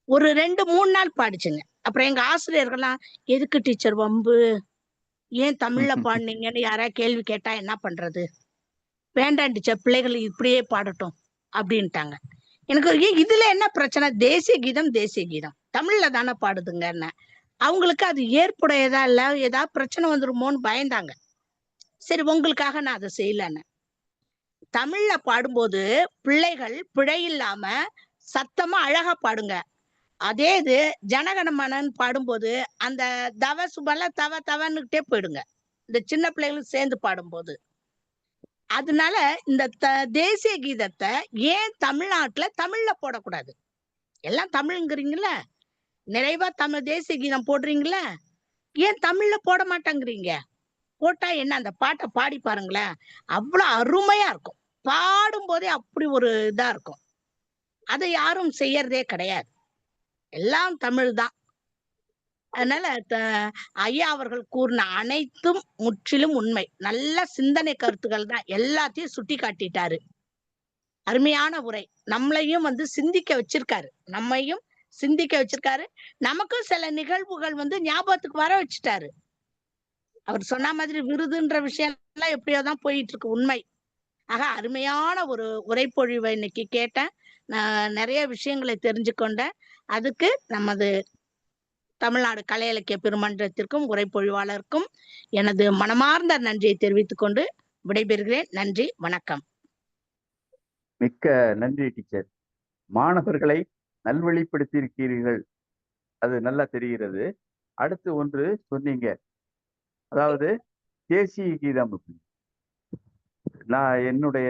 ஒரு 2-3 நாள் பாடிச்சுங்க. அப்புறம் எங்க ஆசிரியர்கள்லாம், எதுக்கு டீச்சர் வம்பு, ஏன் தமிழ்ல பாடுனீங்கன்னு யாராவது கேள்வி கேட்டா என்ன பண்றது, வேண்டாம் டீச்சர் பிள்ளைகள் இப்படியே பாடட்டும் அப்படின்ட்டாங்க. எனக்கு இதுல என்ன பிரச்சனை, தேசிய கீதம் தமிழ்ல தானே பாடுதுங்க. என்ன அவங்களுக்கு அது ஏற்புடையதா இல்ல, ஏதாவது பிரச்சனை வந்துருமோன்னு பயந்தாங்க. சரி உங்களுக்காக நான் அதை செய்யலன்னு. தமிழ்ல பாடும்போது பிள்ளைகள் பிழை இல்லாம சத்தமா அழகா பாடுங்க. அதே இது ஜனகணமனன்னு பாடும்போது அந்த தவ சுபல தவ தவன்னுட்டே போயிடுங்க, இந்த சின்ன பிள்ளைகளும் சேர்ந்து பாடும்போது. அதனால இந்த தேசிய கீதத்தை ஏன் தமிழ்நாட்டுல தமிழ்ல போடக்கூடாது? எல்லாம் தமிழ்ங்கிறீங்கள, நிறைவா தமிழ் தேசிய கீதம் போடுறீங்களா, ஏன் தமிழ்ல போட மாட்டேங்கிறீங்க? போட்டா என்ன, அந்த பாட்டை பாடி பாருங்களேன், அவ்வளவு அருமையா இருக்கும். பாடும் போதே அப்படி ஒரு இதா இருக்கும். அதை யாரும் செய்யறதே கிடையாது, எல்லாம் தமிழ் தான். அதனால ஐயா அவர்கள் கூறின அனைத்தும் முற்றிலும் உண்மை, நல்ல சிந்தனை கருத்துக்கள் தான், எல்லாத்தையும் சுட்டி காட்டிட்டாரு. அருமையான உரை, நம்மளையும் சிந்திக்க வச்சிருக்காரு, நம்மையும் சிந்திக்க வச்சிருக்காரு. நமக்கும் சில நிகழ்வுகள் ஞாபகத்துக்கு வர வச்சுட்டாரு. அவர் சொன்ன மாதிரி விருதுன்ற விஷயம் எல்லாம் எப்படியோதான் போயிட்டு இருக்கு, உண்மை. ஆக அருமையான ஒரு உரைப்பொழிவை இன்னைக்கு கேட்டேன். நான் நிறைய விஷயங்களை தெரிஞ்சுக்கொண்டேன். அதுக்கு நமது தமிழ்நாடு கலை இலக்கிய பெருமன்றத்திற்கும் உரைப்பொழிவாளருக்கும் எனது மனமார்ந்த நன்றியை தெரிவித்துக் கொண்டு விடைபெறுகிறேன். நன்றி, வணக்கம். மிக்க நன்றி டீச்சர். மாணவர்களை நல்வழிப்படுத்தி இருக்கிறீர்கள், அது நல்லா தெரிகிறது. அடுத்து ஒன்று சொன்னீங்க, அதாவது தேசிய கீதம். நான் என்னுடைய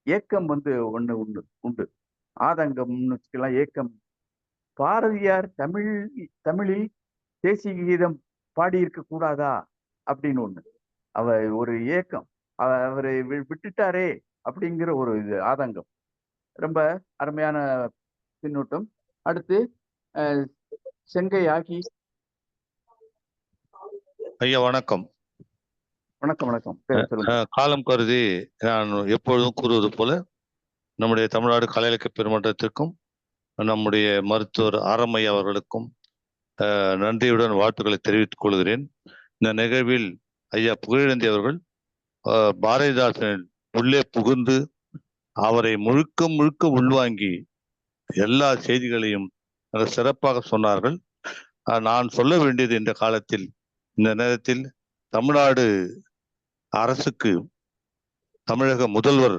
ஏக்கம் ஒண்ணு உண்டு, ஆதங்கம்னு வச்சுக்கலாம், ஏக்கம். பாரதியார் தமிழில் தேசிய கீதம் பாடியிருக்க கூடாதா அப்படின்னு ஒண்ணு, ஒரு ஏக்கம், அவரை விட்டுட்டாரே அப்படிங்கிற ஒரு ஆதங்கம். ரொம்ப அருமையான பின்னூட்டம். அடுத்து செங்கை ஆகி. ஐயா வணக்கம். வணக்கம் வணக்கம். காலம் கருதி நான் எப்பொழுதும் கூறுவது போல நம்முடைய தமிழ்நாடு கலை இலக்கிய பெருமன்றத்திற்கும் நம்முடைய மருத்துவர் ஆரம்மையா அவர்களுக்கும் நன்றியுடன் வாழ்த்துக்களை தெரிவித்துக் கொள்கிறேன். இந்த நிகழ்வில் ஐயா புகழேந்தி அவர்கள் பாரதிதாசன் உள்ளே புகுந்து அவரை முழுக்க முழுக்க உள்வாங்கி எல்லா செய்திகளையும் சிறப்பாக சொன்னார்கள். நான் சொல்ல வேண்டியது, இந்த காலத்தில் இந்த நேரத்தில் தமிழ்நாடு அரசுக்கு தமிழக முதல்வர்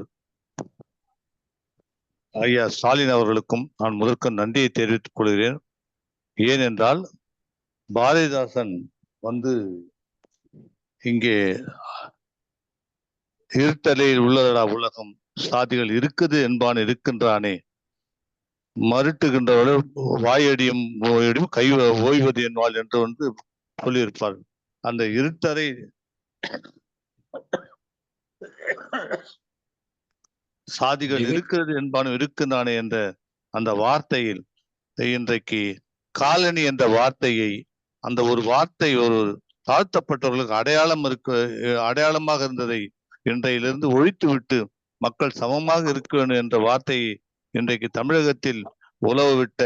ஐயா ஸ்டாலின் அவர்களுக்கும் நான் முதற்க நன்றியை தெரிவித்துக் கொள்கிறேன். ஏனென்றால் பாரதிதாசன் வந்து இங்கே இருட்டலையில் உள்ளதடா உலகம், சாதிகள் இருக்குது என்பான் இருக்கின்றானே, மறுட்டுகின்றவர்கள் வாயடியும் கை ஓய்வது என்பாள் என்று வந்து சொல்லியிருப்பார். அந்த இருட்டறை சாதிகள் இருக்கிறது என்பானும் இருக்கின்றானே என்ற அந்த வார்த்தையில் இன்றைக்கு காலனி என்ற வார்த்தையை, அந்த ஒரு வார்த்தை ஒரு தாழ்த்தப்பட்டவர்களுக்கு அடையாளமாக இருந்ததை இன்றையிலிருந்து ஒழித்துவிட்டு மக்கள் சமமாக இருக்க வேண்டும் என்ற வார்த்தையை இன்றைக்கு தமிழகத்தில் உலவவிட்ட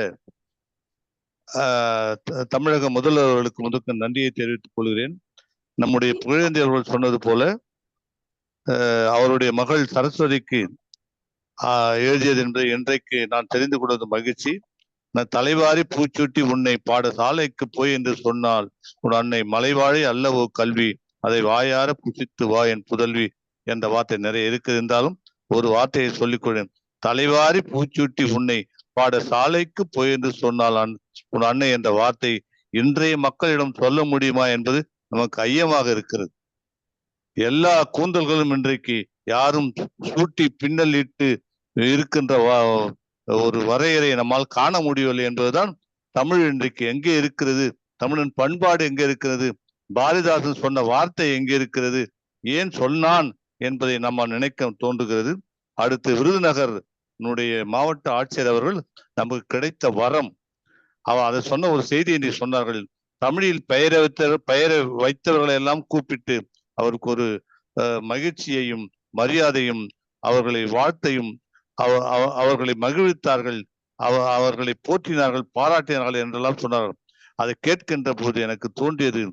தமிழக முதல்வர்களுக்கு முதற்கு நன்றியை தெரிவித்துக் கொள்கிறேன். நம்முடைய புகழேந்தி அவர்கள் சொன்னது போல அவருடைய மகள் சரஸ்வதிக்கு எழுதியது என்று இன்றைக்கு நான் தெரிந்து கொண்டது மகிழ்ச்சி. நான் தலைவாரி பூச்சூட்டி உன்னை பாடசாலைக்கு போய் என்று சொன்னால் உன் அன்னை மலைவாழை அல்லவோ கல்வி, அதை வாயார புசித்து வா என் புதல்வி என்ற வார்த்தை நிறைய இருக்கு. இருந்தாலும் ஒரு வார்த்தையை சொல்லிக் கொள்வேன். தலைவாரி பூச்சூட்டி உன்னை பாடசாலைக்கு போய் என்று சொன்னால் உன் அன்னை என்ற வார்த்தை இன்றைய மக்களிடம் சொல்ல முடியுமா என்பது நமக்கு ஐயமாக இருக்கிறது. எல்லா கூந்தல்களும் இன்றைக்கு யாரும் சூட்டி பின்னல் இட்டு இருக்கின்ற ஒரு வரையறை நம்மால் காண முடியவில்லை என்பதுதான் தமிழ் இன்றைக்கு எங்கே இருக்கிறது, தமிழின் பண்பாடு எங்கே இருக்கிறது, பாரதிதாசன் சொன்ன வார்த்தை எங்கே இருக்கிறது, ஏன் சொன்னான் என்பதை நம்ம நினைக்க தோன்றுகிறது. அடுத்து விருதுநகர் மாவட்ட ஆட்சியர் அவர்கள் நமக்கு கிடைத்த வரம், அதை சொன்ன ஒரு செய்தியை நீ சொன்னார்கள். தமிழில் பெயரை வைத்தவர்களை எல்லாம் கூப்பிட்டு அவருக்கு ஒரு மகிழ்ச்சியையும் மரியாதையும் அவர்களை வாழ்த்தையும் அவர்களை மகிழ்வித்தார்கள், அவர்களை போற்றினார்கள், பாராட்டினார்கள் என்றெல்லாம் சொன்னார்கள். அதை கேட்கின்ற போது எனக்கு தோன்றியது,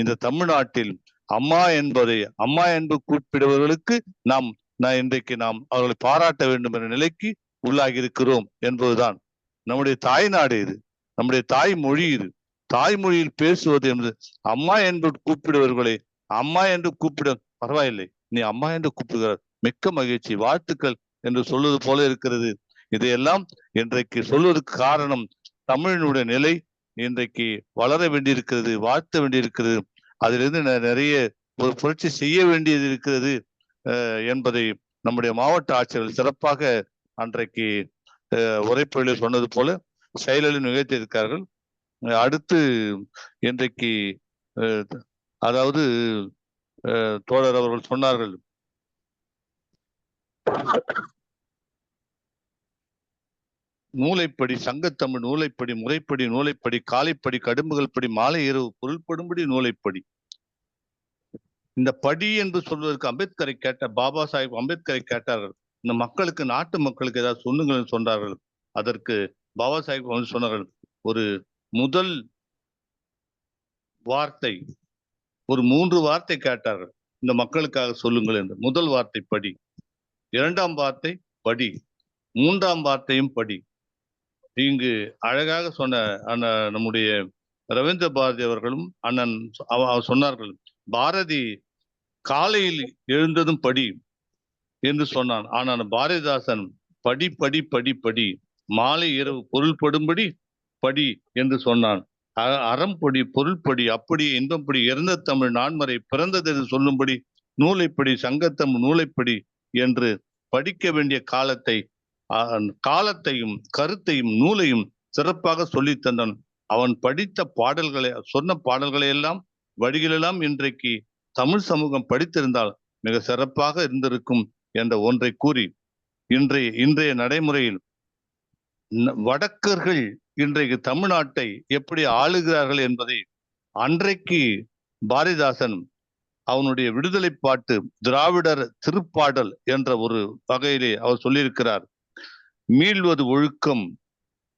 இந்த தமிழ்நாட்டில் அம்மா என்று கூப்பிடுபவர்களுக்கு இன்றைக்கு நாம் அவர்களை பாராட்ட வேண்டும் என்ற நிலைக்கு உள்ளாகி இருக்கிறோம் என்பதுதான். நம்முடைய தாய்நாடு இது, நம்முடைய தாய்மொழி இது. தாய்மொழியில் பேசுவது என்பது அம்மா என்று கூப்பிடுபவர்களை அம்மா என்று கூப்பிட பரவாயில்லை, நீ அம்மா என்று கூப்பிடுகிறார், மிக்க மகிழ்ச்சி, வாழ்த்துக்கள் என்று சொல்வது போல இருக்கிறது. இதையெல்லாம் இன்றைக்கு சொல்வதற்கு காரணம் தமிழினுடைய நிலை இன்றைக்கு வளர வேண்டியிருக்கிறது, வாழ்த்த வேண்டியிருக்கிறது, அதிலிருந்து நிறைய ஒரு புரட்சி செய்ய வேண்டியது இருக்கிறது என்பதை நம்முடைய மாவட்ட ஆட்சியர்கள் சிறப்பாக அன்றைக்கு உரைப்பொழியில் சொன்னது போல செயலில் நிகழ்த்தியிருக்கிறார்கள். அடுத்து இன்றைக்கு அதாவது தோழர் அவர்கள் சொன்னார்கள், நூலைப்படி, சங்கத்தமிழ் நூலைப்படி, முறைப்படி நூலைப்படி, காலைப்படி, கடும்புகள் படி, மாலை இரவு பொருள்படும்படி நூலைப்படி. இந்த படி என்று சொல்வதற்கு பாபா சாஹிப் அம்பேத்கரை கேட்டார்கள், இந்த மக்களுக்கு, நாட்டு மக்களுக்கு ஏதாவது சொன்னுங்கள் சொன்னார்கள். அதற்கு பாபா சாஹிப் வந்து சொன்னார்கள், ஒரு முதல் வார்த்தை, ஒரு 3 வார்த்தை கேட்டார்கள், இந்த மக்களுக்காக சொல்லுங்கள் என்று. முதல் வார்த்தை படி, 2ஆம் வார்த்தை படி, 3ஆம் வார்த்தையும் படி. இங்கு அழகாக சொன்ன நம்முடைய ரவீந்திர பாரதி அவர்களும் அண்ணன் சொன்னார்கள், பாரதி காலையில் எழுந்ததும் படி என்று சொன்னான். ஆனால் பாரதிதாசன் படி படி படி படி, மாலை இரவு பொருள்படும்படி படி என்று சொன்னான். அறம்படி பொருள்படி, அப்படி இன்பம்படி, இறந்த தமிழ் நான்மறை பிறந்தது சொல்லும்படி நூலைப்படி, சங்கத்தமிழ் நூலைப்படி என்று படிக்க வேண்டிய காலத்தையும் கருத்தையும் நூலையும் சிறப்பாக சொல்லி தந்தான். அவன் படித்த பாடல்களை, சொன்ன பாடல்களை எல்லாம் வழிகளெல்லாம் இன்றைக்கு தமிழ் சமூகம் படித்திருந்தால் மிக சிறப்பாக இருந்திருக்கும் என்ற ஒன்றை கூறி, இன்றைய நடைமுறையில் வடக்கர்கள் இன்றைக்கு தமிழ்நாட்டை எப்படி ஆளுகிறார்கள் என்பதை அன்றைக்கு பாரதிதாசன் அவனுடைய விடுதலை பாட்டு திராவிடர் திருப்பாடல் என்ற ஒரு வகையிலே அவர் சொல்லியிருக்கிறார். மீள்வது ஒழுக்கம்,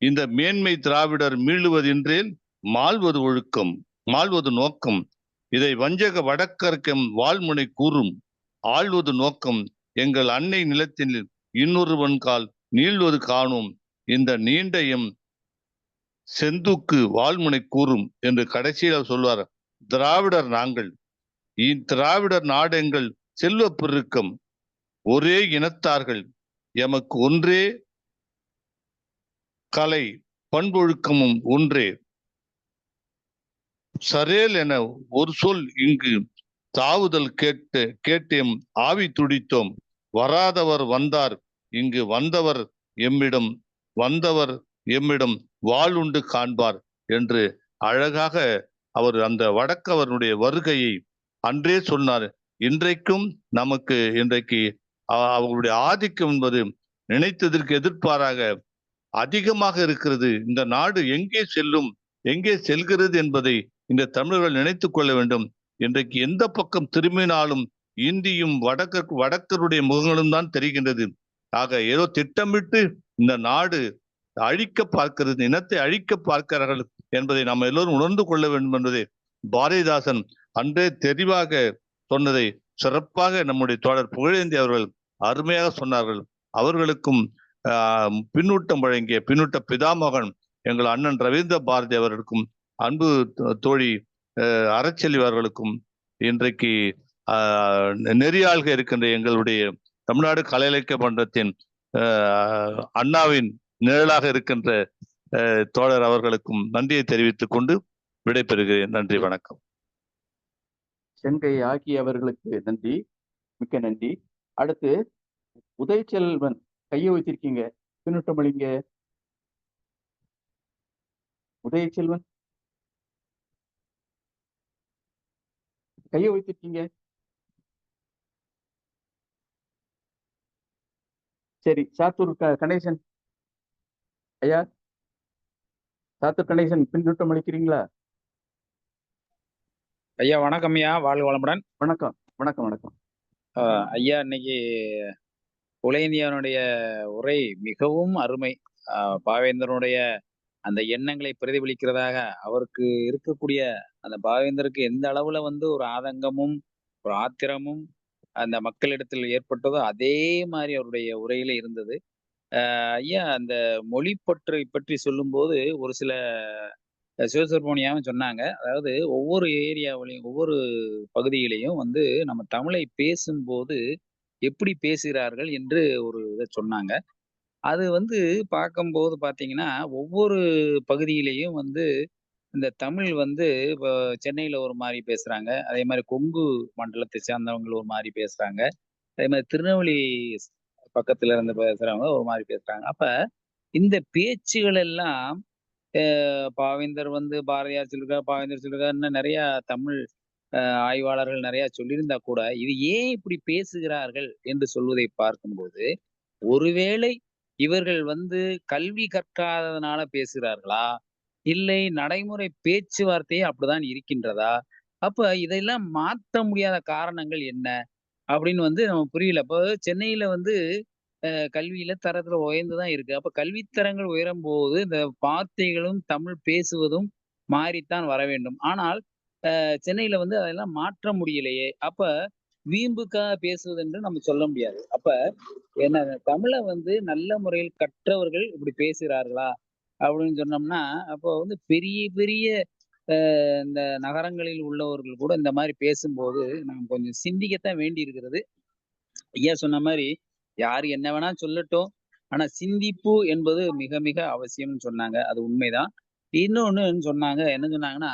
இந்த மேன்மை திராவிடர் மீளுவதின்றேல் மாள்வது ஒழுக்கம், மாள்வது நோக்கம், இதை வஞ்சக வடக்கர்க்கம் வாழ்முனை கூறும் ஆள்வது நோக்கம், எங்கள் அன்னை நிலத்தில் இன்னொருவன் கால் நீள்வது காணும், இந்த நீண்டையும் செந்தூக்கு வாழ்முனை கூறும் என்று கடைசியில் சொல்வார். திராவிடர் நாங்கள், திராவிடர் நாடு எங்கள் செல்வ பெருக்கம், ஒரே இனத்தார்கள், எமக்கு ஒன்றே கலை பண்பொழுக்கமும் ஒன்றே, சரேல் என ஒரு சொல் இங்கு தாவுதல் கேட்டேம் ஆவி துடித்தோம். வராதவர் வந்தார், இங்கு வந்தவர் எம்மிடம் வாழ்வுண்டு காண்பார் என்று அழகாக அவர் அந்த வடக்கவருடைய வருகையை அன்றே சொன்னார். இன்றைக்கும் நமக்கு இன்றைக்கு அவர்களுடைய ஆதிக்கம் என்பது நினைத்ததற்கு எதிர்ப்பாராக அதிகமாக இருக்கிறது. இந்த நாடு எங்கே செல்கிறது என்பதை இந்த தமிழர்கள் நினைத்துக் கொள்ள வேண்டும். இன்றைக்கு எந்த பக்கம் திரும்பினாலும் இந்தியும் வடக்கருடைய முகங்களும் தான் தெரிகின்றது. ஆக ஏதோ திட்டமிட்டு இந்த நாடு அழிக்க பார்க்கிறது, இனத்தை அழிக்க பார்க்கிறார்கள் என்பதை நாம் எல்லோரும் உணர்ந்து கொள்ள வேண்டும் என்பதை பாரதிதாசன் அன்றே தெளிவாக சொன்னதை சிறப்பாக நம்முடைய தோழர் புகழேந்தி அவர்கள் அருமையாக சொன்னார்கள். அவர்களுக்கும் பின்னூட்டம் வழங்கிய பின்னூட்ட பிதாமகன் எங்கள் அண்ணன் ரவீந்திர பாரதி அவர்களுக்கும் அன்பு தோழி அறச்செல்வி அவர்களுக்கும் இன்றைக்கு நெறியாள்க இருக்கின்ற எங்களுடைய தமிழ்நாடு கலை இலக்கிய மன்றத்தின் அண்ணாவின் நிழலாக இருக்கின்ற தோழர் அவர்களுக்கும் நன்றியை தெரிவித்துக் கொண்டு விடைபெறுகிறேன். நன்றி, வணக்கம். செங்கை ஆகியவர்களுக்கு நன்றி, மிக்க நன்றி. அடுத்து உதயச்செல்வன் கையை வச்சிருக்கீங்க, பின்னூட்டம் அளிங்க. உதயச்செல்வன் கையை வைத்திருக்கீங்க. சரி, சாத்தூர் கணேசன் ஐயா, சாத்தூர் கணேசன் பின்னூட்டம் அளிக்கிறீங்களா? ஐயா வணக்கம் ஐயா, வாழ்க வளமுடன். வணக்கம் வணக்கம் வணக்கம். ஐயா, இன்னைக்கு புகழேந்தியனுடைய உரை மிகவும் அருமை. பாவேந்தரனுடைய அந்த எண்ணங்களை பிரதிபலிக்கிறதாக, அவருக்கு இருக்கக்கூடிய அந்த பாவேந்தருக்கு எந்த அளவுல ஒரு ஆதங்கமும் ஒரு ஆத்திரமும் அந்த மக்களிடத்தில் ஏற்பட்டதோ அதே மாதிரி அவருடைய உரையில இருந்தது. ஐயா, அந்த மொழிப்பற்றை பற்றி சொல்லும்போது ஒரு சில சிவசுப்ரமணியாவும் சொன்னாங்க. அதாவது ஒவ்வொரு ஏரியாவிலையும் ஒவ்வொரு பகுதியிலையும் நம்ம தமிழை பேசும்போது எப்படி பேசுகிறார்கள் என்று ஒரு இதை சொன்னாங்க. அது பார்க்கும்போது பார்த்தீங்கன்னா, ஒவ்வொரு பகுதியிலையும் இந்த தமிழ் இப்போ சென்னையில ஒரு மாதிரி பேசுறாங்க. அதே மாதிரி கொங்கு மண்டலத்தை சேர்ந்தவங்க ஒரு மாதிரி பேசுறாங்க. அதே மாதிரி திருநெல்வேலி பக்கத்துல இருந்து பேசுறவங்க ஒரு மாதிரி பேசுறாங்க. அப்ப இந்த பேச்சுகள் எல்லாம் பாவேந்தர் பாரதியார் சொல்லியிருக்கார், பாவேந்தர் சொல்லியிருக்கார், இன்னும் நிறைய தமிழ் ஆய்வாளர்கள் நிறைய சொல்லியிருந்தா கூட இது ஏன் இப்படி பேசுகிறார்கள் என்று சொல்வதை பார்க்கும்போது, ஒருவேளை இவர்கள் கல்வி கற்காததுனால பேசுகிறார்களா, இல்லை நடைமுறை பேச்சுவார்த்தையே அப்படிதான் இருக்கின்றதா? அப்ப இதெல்லாம் மாற்ற முடியாத காரணங்கள் என்ன அப்படின்னு நம்ம புரியல. அப்போ சென்னையில கல்வியில தரத்துல உயர்ந்துதான் இருக்கு. அப்ப கல்வித்தரங்கள் உயரும் போது இந்த வார்த்தைகளும் தமிழ் பேசுவதும் மாறித்தான் வர வேண்டும். ஆனால் சென்னையில அதெல்லாம் மாற்ற முடியலையே. அப்ப வீம்புக்காக பேசுவது என்று நம்ம சொல்ல முடியாது. அப்ப என்ன, தமிழை நல்ல முறையில் கற்றவர்கள் இப்படி பேசுகிறார்களா அப்படின்னு சொன்னோம்னா, அப்போ பெரிய பெரிய இந்த நகரங்களில் உள்ளவர்கள் கூட இந்த மாதிரி பேசும்போது நம்ம கொஞ்சம் சிந்திக்கத்தான் வேண்டி இருக்கிறது. ஐயா சொன்ன மாதிரி யாரு என்ன வேணா சொல்லட்டும், ஆனா சிந்திப்பு என்பது மிக மிக அவசியம்னு சொன்னாங்க. அது உண்மைதான். இன்னொன்னு சொன்னாங்க, என்ன சொன்னாங்கன்னா,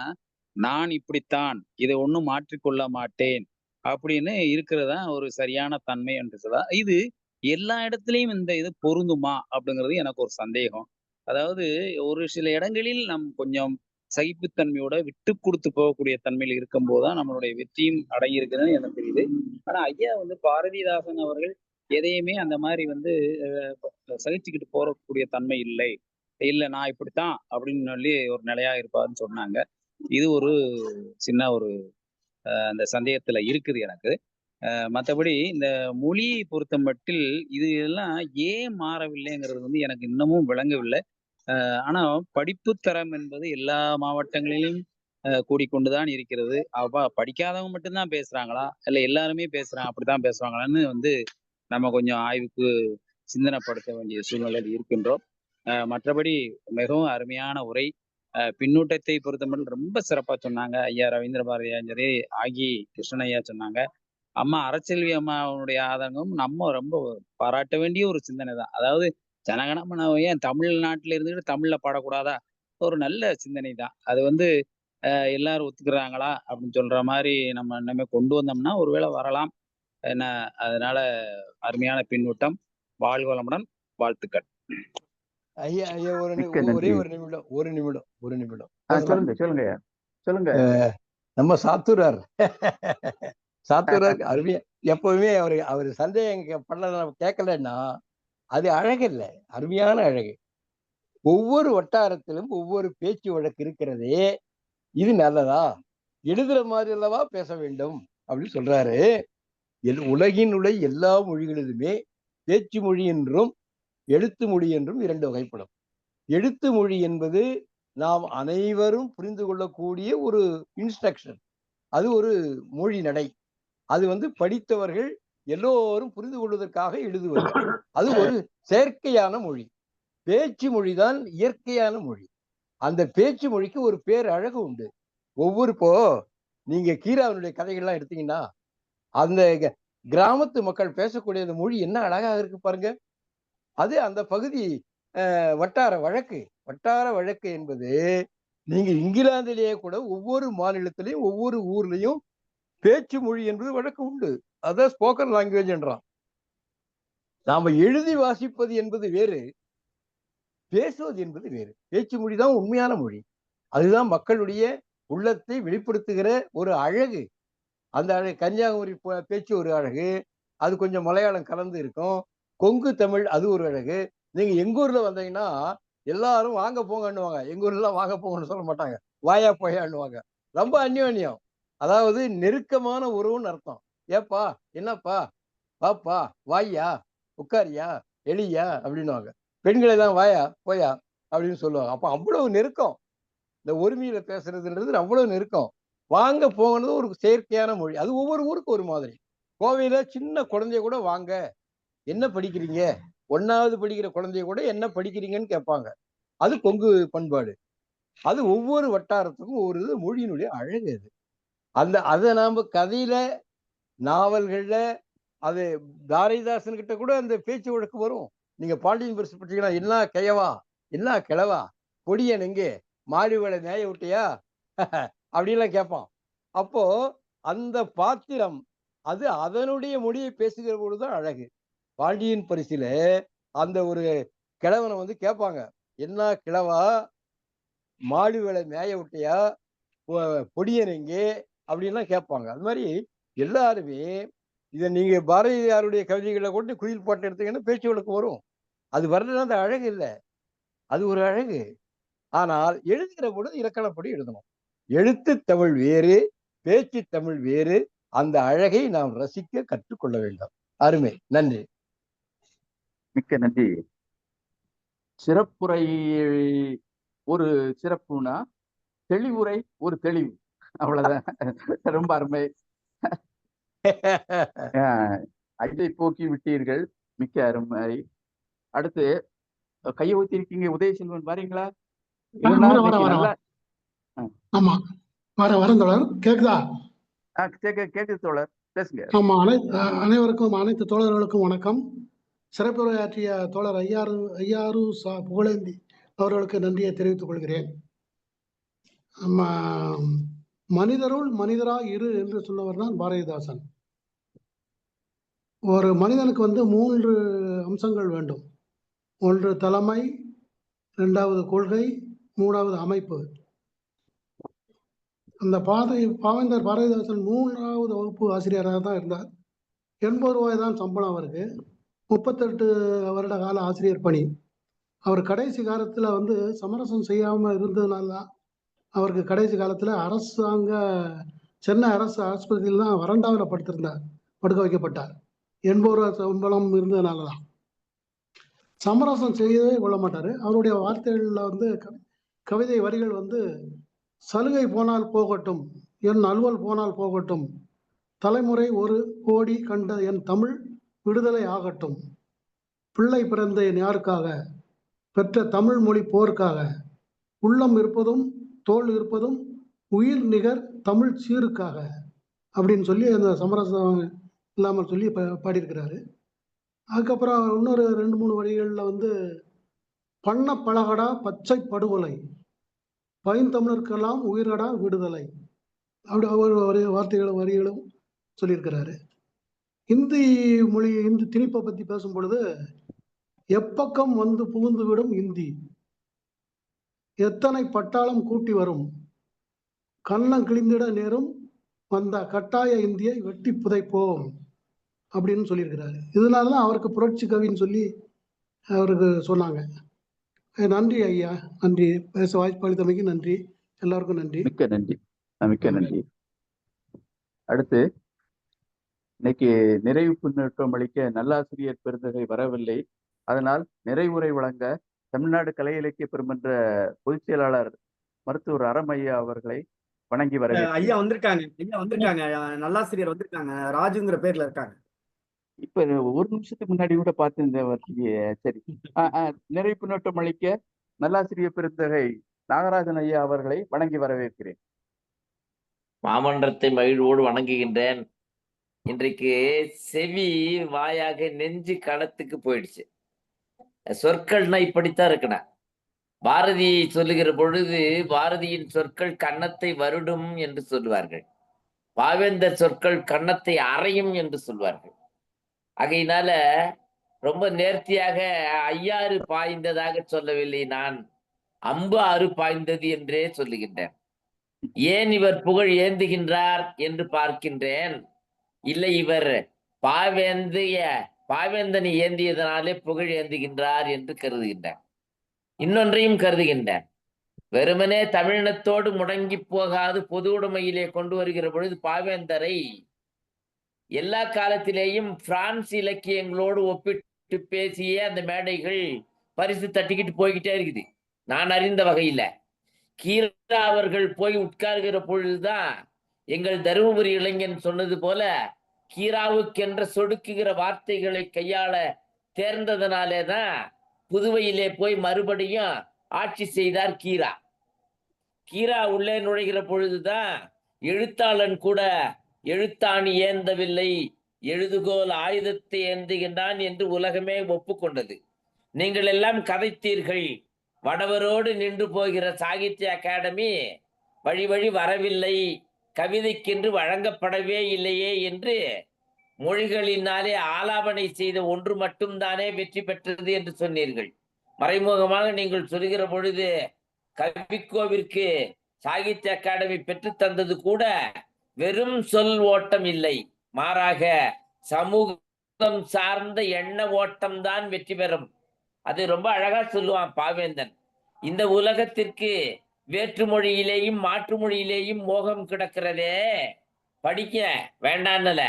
நான் இப்படித்தான், இதை ஒண்ணும் மாற்றிக்கொள்ள மாட்டேன் அப்படின்னு இருக்கிறதா ஒரு சரியான தன்மை என்றுதான். இது எல்லா இடத்துலயும் இந்த இது பொருந்துமா அப்படிங்கிறது எனக்கு ஒரு சந்தேகம். அதாவது ஒரு சில இடங்களில் நம் கொஞ்சம் சகிப்புத்தன்மையோட விட்டு கொடுத்து போகக்கூடிய தன்மையில் இருக்கும் போதுதான் நம்மளுடைய வெற்றியும் அடங்கி இருக்குதுன்னு எனக்கு தெரியுது. ஆனா ஐயா பாரதிதாசன் அவர்கள் எதையுமே அந்த மாதிரி சகிச்சுக்கிட்டு போறக்கூடிய தன்மை இல்லை. நான் இப்படித்தான் அப்படின்னு சொல்லி ஒரு நிலையா இருப்பாருன்னு சொன்னாங்க. இது ஒரு சின்ன ஒரு அந்த சந்தேகத்துல இருக்குது எனக்கு. மற்றபடி இந்த மொழியை பொறுத்த மட்டில் இது எல்லாம் ஏன் மாறவில்லைங்கிறது எனக்கு இன்னமும் விளங்கவில்லை. ஆனா படிப்பு தரம் என்பது எல்லா மாவட்டங்களிலும் கூடிக்கொண்டுதான் இருக்கிறது. அப்ப படிக்காதவங்க மட்டும்தான் பேசுறாங்களா, இல்ல எல்லாருமே பேசுறாங்க அப்படித்தான் பேசுவாங்களான்னு நம்ம கொஞ்சம் ஆய்வுக்கு சிந்தனைப்படுத்த வேண்டிய சூழ்நிலையில் இருக்கின்றோம். மற்றபடி மிகவும் அருமையான உரை. பின்னூட்டத்தை பொறுத்த மட்டும் ரொம்ப சிறப்பா சொன்னாங்க. ஐயா ரவீந்திர பாரதியார் ஆகி கிருஷ்ணன் ஐயா சொன்னாங்க. அம்மா அறச்செல்வி அம்மாவுடைய ஆதங்கம் நம்ம ரொம்ப பாராட்ட வேண்டிய ஒரு சிந்தனை தான். அதாவது ஜனகணமன ஏன் தமிழ்நாட்டில இருந்துட்டு தமிழ்ல பாடக்கூடாதா, ஒரு நல்ல சிந்தனை தான் அது. எல்லாரும் ஒத்துக்கிறாங்களா அப்படின்னு சொல்ற மாதிரி நம்ம இனிமே கொண்டு வந்தோம்னா ஒருவேளை வரலாம். என்ன அதனால அருமையான பின்னூட்டம். வாழ்க வளமுடன். வாழ்த்துக்கள். ஐயா ஐயா மிக்க ஒரே நன்றி. ஒரு நிமிடம் சொல்லுங்க சொல்லுங்க சொல்லுங்க. நம்ம சாத்தூரார் அருமையா எப்பவுமே அவரு சந்தேகம் பண்ணல கேட்கலன்னா அது அழகு இல்ல, அருமையான அழகு. ஒவ்வொரு வட்டாரத்திலும் ஒவ்வொரு பேச்சு வழக்கு இருக்கிறதே, இது நல்லதா எழுதுற மாதிரி அல்லவா பேச வேண்டும் அப்படின்னு சொல்றாரு. உலகினுடைய எல்லா மொழிகளிலுமே பேச்சு மொழி என்றும் எழுத்து மொழி என்றும் 2 வகைப்படும். எழுத்து மொழி என்பது நாம் அனைவரும் புரிந்து கொள்ளக்கூடிய ஒரு இன்ஸ்ட்ரக்ஷன், அது ஒரு மொழி நடை. அது படித்தவர்கள் எல்லோரும் புரிந்து கொள்வதற்காக எழுதுவது, அது ஒரு செயற்கையான மொழி. பேச்சு மொழிதான் இயற்கையான மொழி. அந்த பேச்சு மொழிக்கு ஒரு பேர் அழகு உண்டு. இப்போ நீங்க கீராவனுடைய கதைகள்லாம் எடுத்தீங்கன்னா அந்த கிராமத்து மக்கள் பேசக்கூடிய அந்த மொழி என்ன அழகாக இருக்கு பாருங்க. அது அந்த பகுதி வட்டார வழக்கு என்பது நீங்க இங்கிலாந்திலேயே கூட ஒவ்வொரு மாநிலத்திலையும் ஒவ்வொரு ஊர்லயும் பேச்சு மொழி என்பது வழக்கு உண்டு. அதான் ஸ்போக்கன் லாங்குவேஜ் என்றான். நாம எழுதி வாசிப்பது என்பது வேறு, பேசுவது என்பது வேறு. பேச்சு மொழி தான் உண்மையான மொழி. அதுதான் மக்களுடைய உள்ளத்தை வெளிப்படுத்துகிற ஒரு அழகு. அந்த அழகு கன்னியாகுமரி பேச்சு ஒரு அழகு, அது கொஞ்சம் மலையாளம் கலந்து இருக்கும். கொங்கு தமிழ் அது ஒரு அழகு. நீங்க எங்க ஊர்ல வந்தீங்கன்னா எல்லாரும் வாங்க போங்கன்னுவாங்க. எங்க ஊர்ல வாங்க போங்கன்னு சொல்ல மாட்டாங்க, வாயா போயான்னுவாங்க. ரொம்ப அந்யோன்யம், அதாவது நெருக்கமான உறவுன்னு அர்த்தம். ஏப்பா என்னப்பா வாப்பா வாயா உட்காரியா எளியா அப்படின்னுவாங்க. பெண்களை தான் வாயா போயா அப்படின்னு சொல்லுவாங்க. அப்ப அவ்வளவு நெருக்கம். இந்த ஒருமையில பேசுறதுன்றது அவ்வளவு நெருக்கம். வாங்க போங்கன்றது ஒரு செயற்கையான மொழி. அது ஒவ்வொரு ஊருக்கு ஒரு மாதிரி. கோவையில சின்ன குழந்தைய கூட வாங்க, என்ன படிக்கிறீங்க, 1வது படிக்கிற குழந்தைய கூட என்ன படிக்கிறீங்கன்னு கேட்பாங்க. அது கொங்கு பண்பாடு. அது ஒவ்வொரு வட்டாரத்துக்கும் ஒரு மொழியினுடைய அழகு. அது அதை நாம கதையில நாவல்கள்ல அது பாரதிதாசன் கிட்ட கூட அந்த பேச்சு வழக்கு வரும். நீங்க பாண்டியன் பரிசு பற்றீங்கன்னா என்ன கிழவா என்ன கிழவா பொடியன் எங்கே மாடுவேளை மேய விட்டியா அப்படின்லாம் கேட்பான். அப்போ அந்த பாத்திரம் அது அதனுடைய மொழியை பேசுகிற பொழுதுதான் அழகு. பாண்டியன் பரிசில அந்த ஒரு கிழவனை கேட்பாங்க, என்ன கிழவா மாடு வேலை மேய விட்டியா பொடியன் எங்கே அப்படின்லாம் கேட்பாங்க. அது மாதிரி எல்லாருமே இதை நீங்க பாரதியாருடைய கவிதைகளை கொண்டு குயில் பாட்டு எடுத்தீங்கன்னா பேச்சு வழக்கு வரும். அது வர்றதுனா அந்த அழகு இல்லை, அது ஒரு அழகு. ஆனால் எழுதுகிற பொழுது இலக்கணப்படி எழுதணும். எழுத்து தமிழ் வேறு, பேச்சு தமிழ் வேறு. அந்த அழகை நாம் ரசிக்க கற்றுக்கொள்ள வேண்டும். அருமை, நன்றி. மிக்க நன்றி. சிறப்புரை ஒரு சிறப்புனா தெளிவுரை ஒரு தெளிவு, அவ்வளவுதான். ரொம்ப அருமை. ஐயை போக்கி விட்டீர்கள், மிக்க அருமை. அடுத்து கையை ஊத்தி இருக்கீங்க உதயசெல்வன், பாருங்களா? ஆமா வரேன் தோழர். கேக்குதா? கேக்குது தோழர், பேசுங்க. ஆமா, அனைவருக்கும் அனைத்து தோழர்களுக்கும் வணக்கம். சிறப்புரையாற்றிய தோழர் ஐயாறு புகழேந்தி அவர்களுக்கு நன்றியை தெரிவித்துக் கொள்கிறேன். மனிதருள் மனிதராய் இரு என்று சொன்னவர் தான் பாரதிதாசன். ஒரு மனிதனுக்கு 3 அம்சங்கள் வேண்டும். ஒன்று தலைமை, 2வது கொள்கை, 3வது அமைப்பு. அந்த பாவேந்தர் பாரதிதாசன் 3வது வகுப்பு ஆசிரியராக தான் இருந்தார். 80 ரூபாய் தான் சம்பளம் அவருக்கு. 38 வருட கால ஆசிரியர் பணி. அவர் கடைசி காலத்தில் சமரசம் செய்யாமல் இருந்ததுனால தான் அவருக்கு கடைசி காலத்தில் சென்னை அரசு ஆஸ்பத்திரியில் தான் வறண்டாவில் படுக்க வைக்கப்பட்டார். 80 ரூபாய் சம்பளம் இருந்ததுனால தான். சமரசம் செய்யவே கொள்ள மாட்டார். அவருடைய வார்த்தைகளில் கவிதை வரிகள் சலுகை போனால் போகட்டும், என் அலுவல் போனால் போகட்டும், தலைமுறை 1 கோடி கண்ட என் தமிழ் விடுதலை ஆகட்டும், பிள்ளை பிறந்த என் யாருக்காக, பெற்ற தமிழ் மொழி போருக்காக, உள்ளம் இருப்பதும் தோல் இருப்பதும் உயிர் நிகர் தமிழ் சீருக்காக அப்படின்னு சொல்லி அந்த சமரசம் இல்லாமல் சொல்லி பாடியிருக்கிறாரு. அதுக்கப்புறம் இன்னொரு 2-3 வரிகளில் பண்ண பழகடா பச்சை படுகொலை, பைந்தமிழர்க்கெல்லாம் உயிரடா விடுதலை, அப்படி அவர் வரிகளும் சொல்லியிருக்கிறாரு. இந்தி மொழி, இந்தி திணிப்பை பத்தி பேசும் பொழுது, எப்பக்கம் வந்து புகுந்து விடும் இந்தி, எத்தனை பட்டாளம் கூட்டி வரும், கண்ணம் கிழிந்திட நேரும், வந்த கட்டாய இந்தியை வெட்டி புதைப்போம் அப்படின்னு சொல்லியிருக்கிறாரு. இதனாலதான் அவருக்கு புரட்சி கவின்னு சொல்லி அவருக்கு சொன்னாங்க. நன்றி ஐயா, நன்றி. பேச வாய்ப்பு அளித்தமைக்கு நன்றி. எல்லாருக்கும் நன்றி. மிக்க நன்றி, மிக்க நன்றி. அடுத்து இன்னைக்கு நிறைவு பின்னூட்டம் அளிக்க நல்லாசிரியர் பெருந்தகை வரவில்லை. அதனால் நிறைவுரை வழங்க தமிழ்நாடு கலை இலக்கிய பெருமன்ற பொதுச் செயலாளர் மருத்துவர் அறமையா அவர்களை வணங்கி வரவேற்கிறேன். ஐயா வந்திருக்காங்க, நல்லாசிரியர் வந்திருக்காங்க, ராஜுங்கிற பேர்ல இருக்காங்க. இப்ப ஒரு நிமிஷத்துக்கு முன்னாடி கூட பார்த்திருந்தேன். சரி, நிறைவு பின்னூட்டம் அளிக்க நல்லாசிரியர் பெருந்தகை நாகராஜன் ஐயா அவர்களை வணங்கி வரவேற்கிறேன். மாமன்றத்தை மகிழ்வோடு வணங்குகின்றேன். இன்றைக்கு செவி வாயாக நெஞ்சு களத்துக்கு போயிடுச்சு. சொற்கள்னா இப்படித்தான் இருக்கணும். பாரதி சொல்லுகிற பொழுது பாரதியின் சொற்கள் கன்னத்தை வருடும் என்று சொல்லுவார்கள், பாவேந்தர் சொற்கள் கன்னத்தை அறையும் என்று சொல்வார்கள். ஆகையினால ரொம்ப நேர்த்தியாக ஐயாறு பாய்ந்ததாக சொல்லவில்லை, நான் அம்பு ஆறு பாய்ந்தது என்றே சொல்லுகின்றேன். ஏன் இவர் புகழ் ஏந்துகின்றார் என்று பார்க்கின்றேன். இல்லை, இவர் பாவேந்தனை ஏந்தியதனாலே புகழ் ஏந்துகின்றார் என்று கருதுகின்றேன். இன்னொன்றையும் கருதுகின்றேன், வெறுமனே தமிழினத்தோடு முடங்கி போகாது பொது உடைமையிலே கொண்டு வருகிற பொழுது பாவேந்தரை எல்லா காலத்திலேயும் பிரான்ஸ் இலக்கியங்களோடு ஒப்பிட்டு பேசிய அந்த மேடைகள் பரிசு தட்டிக்கிட்டு போய்கிட்டே இருக்குது. நான் அறிந்த வகையில கீரா அவர்கள் போய் உட்கார்கிற பொழுதுதான் எங்கள் தருமபுரி இளைஞன் சொன்னது போல கீராவுக்கென்ற சொடுக்குகிற வார்த்தைகளை கையாள தேர்ந்ததனாலேதான் புதுவையிலே போய் மறுபடியும் ஆட்சி செய்தார் கீரா. கீரா உள்ளே நுழைகிற பொழுதுதான் எழுத்தாளன் கூட எழுத்தாணி ஏந்தவில்லை, எழுதுகோல் ஆயுதத்தை ஏந்துகின்றான் என்று உலகமே ஒப்புக்கொண்டது. நீங்கள் எல்லாம் கதைத்தீர்கள், வடவரோடு நின்று போகிற சாகித்ய அகாடமி வழி வழி வரவில்லை, கவிதைக்கென்று வழங்கப்படவே இல்லையே என்று மொழிகளினாலே ஆலாபனை செய்த ஒன்று மட்டும்தானே வெற்றி பெற்றது என்று சொன்னீர்கள். மறைமுகமாக நீங்கள் சொல்கிற பொழுது கவிக்கோவிற்கு சாகித்ய அகாடமி பெற்று தந்தது கூட வெறும் சொல் ஓட்டம் இல்லை, மாறாக சமூகம் சார்ந்த எண்ண ஓட்டம் தான் வெற்றி பெறும். அது ரொம்ப அழகா சொல்லுவான் பாவேந்தன். இந்த உலகத்திற்கு வேற்று மொழியிலேயும் மாற்று மொழியிலேயும் மோகம் கிடக்கிறதே, படிக்க வேண்டான்னல,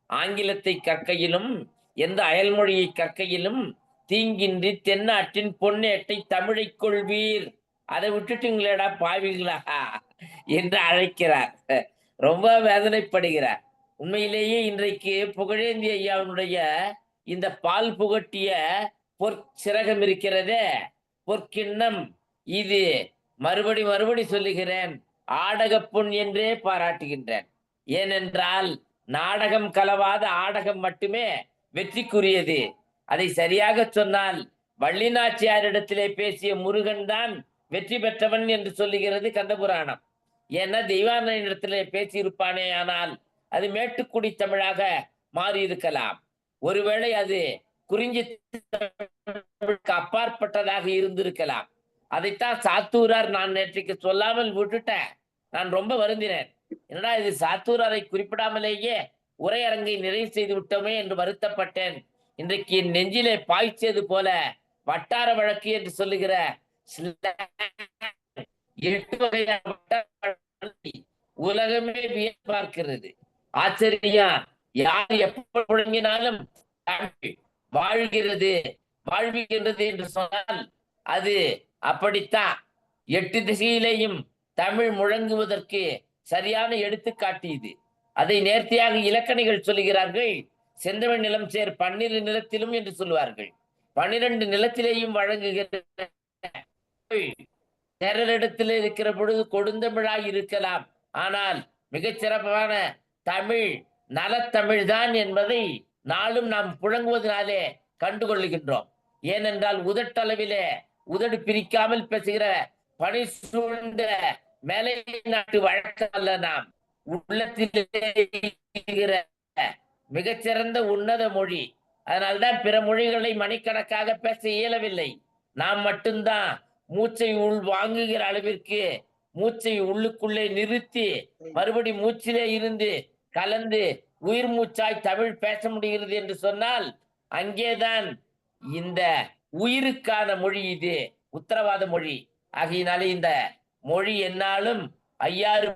ஆங்கிலத்தை கற்கையிலும் எந்த அயல்மொழியை கற்கையிலும் தீங்கின்றி தென்னாட்டின் பொன்னேட்டை தமிழை கொள்வீர், அதை விட்டுட்டுங்களேடா பாவீங்களா என்று அழைக்கிறார். ரொம்ப வேதனைப்படுகிறார். உண்மையிலேயே இன்றைக்கு புகழேந்தி ஐயாவுடைய இந்த பால் புகட்டிய பொற்சிறகம் இருக்கிறதே, பொற்கிண்ணம், இது மறுபடி சொல்லுகிறேன், ஆடக பொன் என்றே பாராட்டுகின்றேன். ஏனென்றால் நாடகம் கலவாத ஆடகம் மட்டுமே வெற்றிக்குரியது. அதை சரியாக சொன்னால் வள்ளி நாச்சியாரிடத்திலே பேசிய முருகன் தான் வெற்றி பெற்றவன் என்று சொல்லுகிறது கந்தபுராணம். ஏன்னா தெய்வானையிடத்திலே பேசியிருப்பானே ஆனால் அது மேட்டுக்குடி தமிழாக மாறி இருக்கலாம். ஒருவேளை அது குறிஞ்சி அப்பாற்பட்டதாக இருந்திருக்கலாம். அதைத்தான் சாத்தூரார் நான் நேற்றைக்கு சொல்லாமல் விட்டுட்டேன். நான் ரொம்ப வருந்தினேன், என்னடா இது சாத்தூராரை குறிப்பிடாமலேயே உரையரங்கை நிறைவு செய்து விட்டோமே என்று வருத்தப்பட்டேன். இன்றைக்கு என் நெஞ்சிலே பாய்ச்சது போல வட்டார வழக்கு என்று சொல்லுகிற 8 வகையான உலகமே வியப்பார்க்கிறது. ஆச்சரியா, யார் எப்ப முழங்கினாலும் வாழ்விக்கின்றது என்று சொன்னால் அது அப்படித்தான். 8 திசையிலேயும் தமிழ் முழங்குவதற்கு சரியான எடுத்துக்காட்டு இது. அதை நேர்த்தியாக இலக்கணிகள் சொல்லுகிறார்கள். செந்தமிழ் நிலம் சேர் 12 நிலத்திலும் என்று சொல்லுவார்கள். 12 நிலத்திலேயும் வழங்குகிற நேரிடத்தில் இருக்கிற பொழுது கொடுந்தமிழாய் இருக்கலாம், ஆனால் மிகச் சிறப்பான தமிழ் நலத்தமிழ் தான் என்பதை நாளும் நாம் புழங்குவதனாலே கண்டுகொள்ளுகின்றோம். ஏனென்றால் உதட்டளவிலே உதடு பிரிக்காமல் பேசுகிற பணி சூழ்ந்த மேலை நாட்டு வழக்கம் அல்ல. நாம் உள்ளத்தில் இருக்கிற மிகச்சிறந்த உன்னத மொழி. அதனால்தான் பிற மொழிகளை மணிக்கணக்காக பேச இயலவில்லை. நாம் மட்டும்தான் மூச்சை உள் வாங்குகிற அளவிற்கு மூச்சை உள்ளுக்குள்ளே நிறுத்தி மறுபடி மூச்சிலே இருந்து கலந்து உயிர் மூச்சாய் தமிழ் பேச முடிகிறது என்று சொன்னால் அங்கேதான் இந்த உயிருக்கான மொழி, இது உத்தரவாத மொழி. ஆகையினாலே இந்த மொழி என்னாலும் ஐயாறு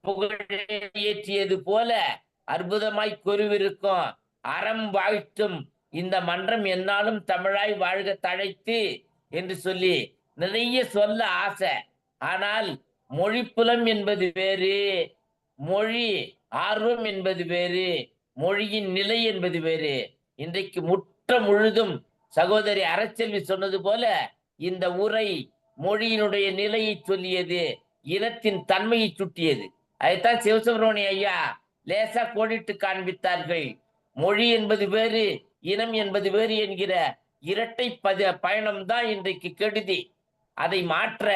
புகழேற்றியது போல அற்புதமாய் கொருவிருக்கும். அறம் வாழ்த்தும் இந்த மன்றம் என்னாலும் தமிழாய் வாழ்க தழைத்து என்று சொல்லி நிறைய சொல்ல ஆசை. ஆனால் மொழி புலம் என்பது வேறு, மொழி ஆர்வம் என்பது வேறு, மொழியின் நிலை என்பது வேறு. இன்றைக்கு முற்ற முழுதும் சகோதரி அறச்செல்வி சொன்னது போல இந்த உரை மொழியினுடைய நிலையை சொல்லியது, இனத்தின் தன்மையை சுட்டியது. அதைத்தான் சிவசுப்பிரமணிய ஐயா லேசா கோடிட்டு காண்பித்தார்கள். மொழி என்பது வேறு, இனம் என்பது வேறு என்கிற இரட்டை பயணம்தான் இன்றைக்கு கெடுதி. அதை மாற்ற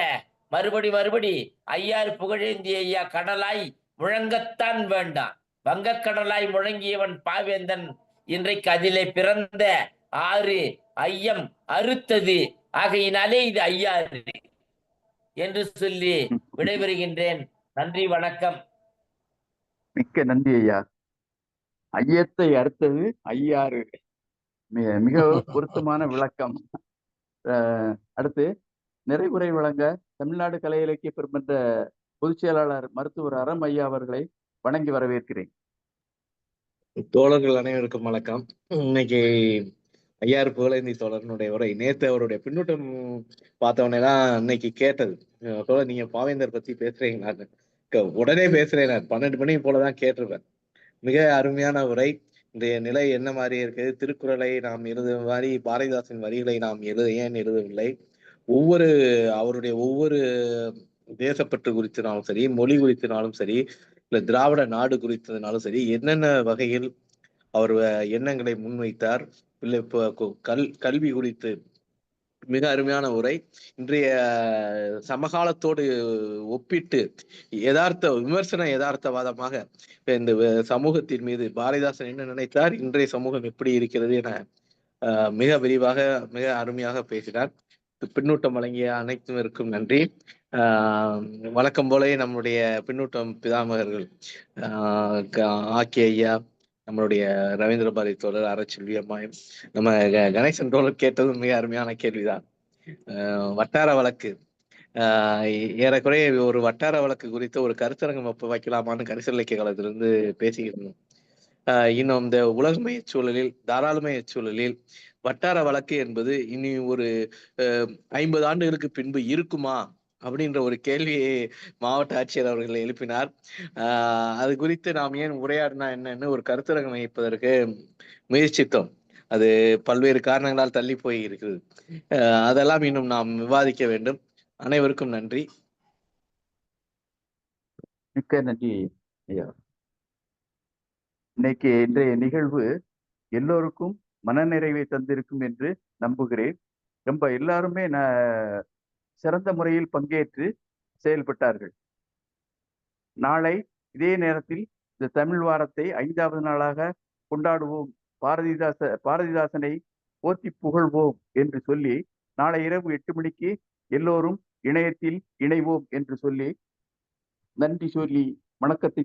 மறுபடி ஐயாறு புகழேந்திய ஐயா கடலாய் முழங்கத்தான் வேண்டாம். வங்கக்கடலாய் முழங்கியவன் பாவேந்தன் இன்றைக்கு அதிலே பிறந்த ஆறு ஐயம் அறுத்தது. ஆகையினாலே இது ஐயாறு என்று சொல்லி விடைபெறுகின்றேன். நன்றி, வணக்கம். மிக்க நன்றி ஐயா. ஐயத்தை அறுத்தது ஐயாறு. மிக பொருத்தமான விளக்கம். அடுத்து நிறைவுரை வழங்க தமிழ்நாடு கலை இலக்கிய பெருமன்ற பொதுச் செயலாளர் மருத்துவர் அறம் ஐயா அவர்களை வணங்கி வரவேற்கிறேன். தோழர்கள் அனைவருக்கும் வணக்கம். இன்னைக்கு ஐயாறு புகழேந்தி தோழர்களுடைய உரை, நேத்து அவருடைய பின்னூட்டம் பார்த்தவனேதான் இன்னைக்கு கேட்டது. தோழர் நீங்க பாவேந்தர் பத்தி பேசுறீங்களா? உடனே பேசுறேன். நான் 12 மணி போலதான் கேட்டிருப்பேன். மிக அருமையான உரை. இன்றைய நிலை என்ன மாதிரி இருக்குது? திருக்குறளை நாம் எழுத மாதிரி பாரதிதாசன் வரிகளை நாம் ஏன் எழுதவில்லை? அவருடைய ஒவ்வொரு தேசப்பற்று குறித்தினாலும் சரி, மொழி குறித்தினாலும் சரி, இல்ல திராவிட நாடு குறித்ததுனாலும் சரி, என்னென்ன வகையில் அவர் எண்ணங்களை முன்வைத்தார், இல்லை இப்போ கல்வி குறித்து மிக அருமையான உரை. இன்றைய சமகாலத்தோடு ஒப்பிட்டு விமர்சன யதார்த்தவாதமாக இந்த சமூகத்தின் மீது பாரதிதாசன் என்ன நினைத்தார், இன்றைய சமூகம் எப்படி இருக்கிறது என மிக விரிவாக மிக அருமையாக பேசினார். பின்னூட்டம் வழங்கிய அனைத்தும் நன்றி. வழக்கம் போல நம்முடைய பின்னூட்டம் பிதாமகர்கள் ஆக்கிய ஐயா, நம்மளுடைய ரவீந்திர பாரதி தோழர், அறச்செல்வி அம்மாயும், நம்ம கணேசன் தோழர் கேட்டதும் மிக அருமையான கேள்விதான். வட்டார வழக்கு, ஏறக்குறைய ஒரு வட்டார வழக்கு குறித்த ஒரு கருத்தரங்கம் வைக்கலாமான்னு கரிசல் இலக்கிய காலத்திலிருந்து பேசிக்கிட்டு இன்னும் இந்த உலகமய சூழலில், தாராளமய சூழலில் வட்டார வழக்கு என்பது இனி ஒரு 50 ஆண்டுகளுக்கு பின்பு இருக்குமா அப்படின்ற ஒரு கேள்வியை மாவட்ட ஆட்சியர் அவர்கள் எழுப்பினார். அது குறித்து நாம் ஏன் உரையாடினா என்னன்னு ஒரு கருத்தரங்கம் வைப்பதற்கு முயற்சித்தோம். அது பல்வேறு காரணங்களால் தள்ளி போய் இருக்குது. அதெல்லாம் இன்னும் நாம் விவாதிக்க வேண்டும். அனைவருக்கும் நன்றி. மிக்க நன்றி ஐயா. இன்றைய நிகழ்வு எல்லோருக்கும் மனநிறைவை தந்திருக்கும் என்று நம்புகிறேன். ரொம்ப எல்லாருமே சிறந்த முறையில் பங்கேற்று செயல்பட்டார்கள். நாளை இதே நேரத்தில் இந்த தமிழ் வாரத்தை 5வது நாளாக கொண்டாடுவோம், பாரதிதாசனை போற்றி புகழ்வோம் என்று சொல்லி நாளை இரவு 8 மணிக்கு எல்லோரும் இணையத்தில் இணைவோம் என்று சொல்லி நன்றி சொல்லி வணக்கத்தை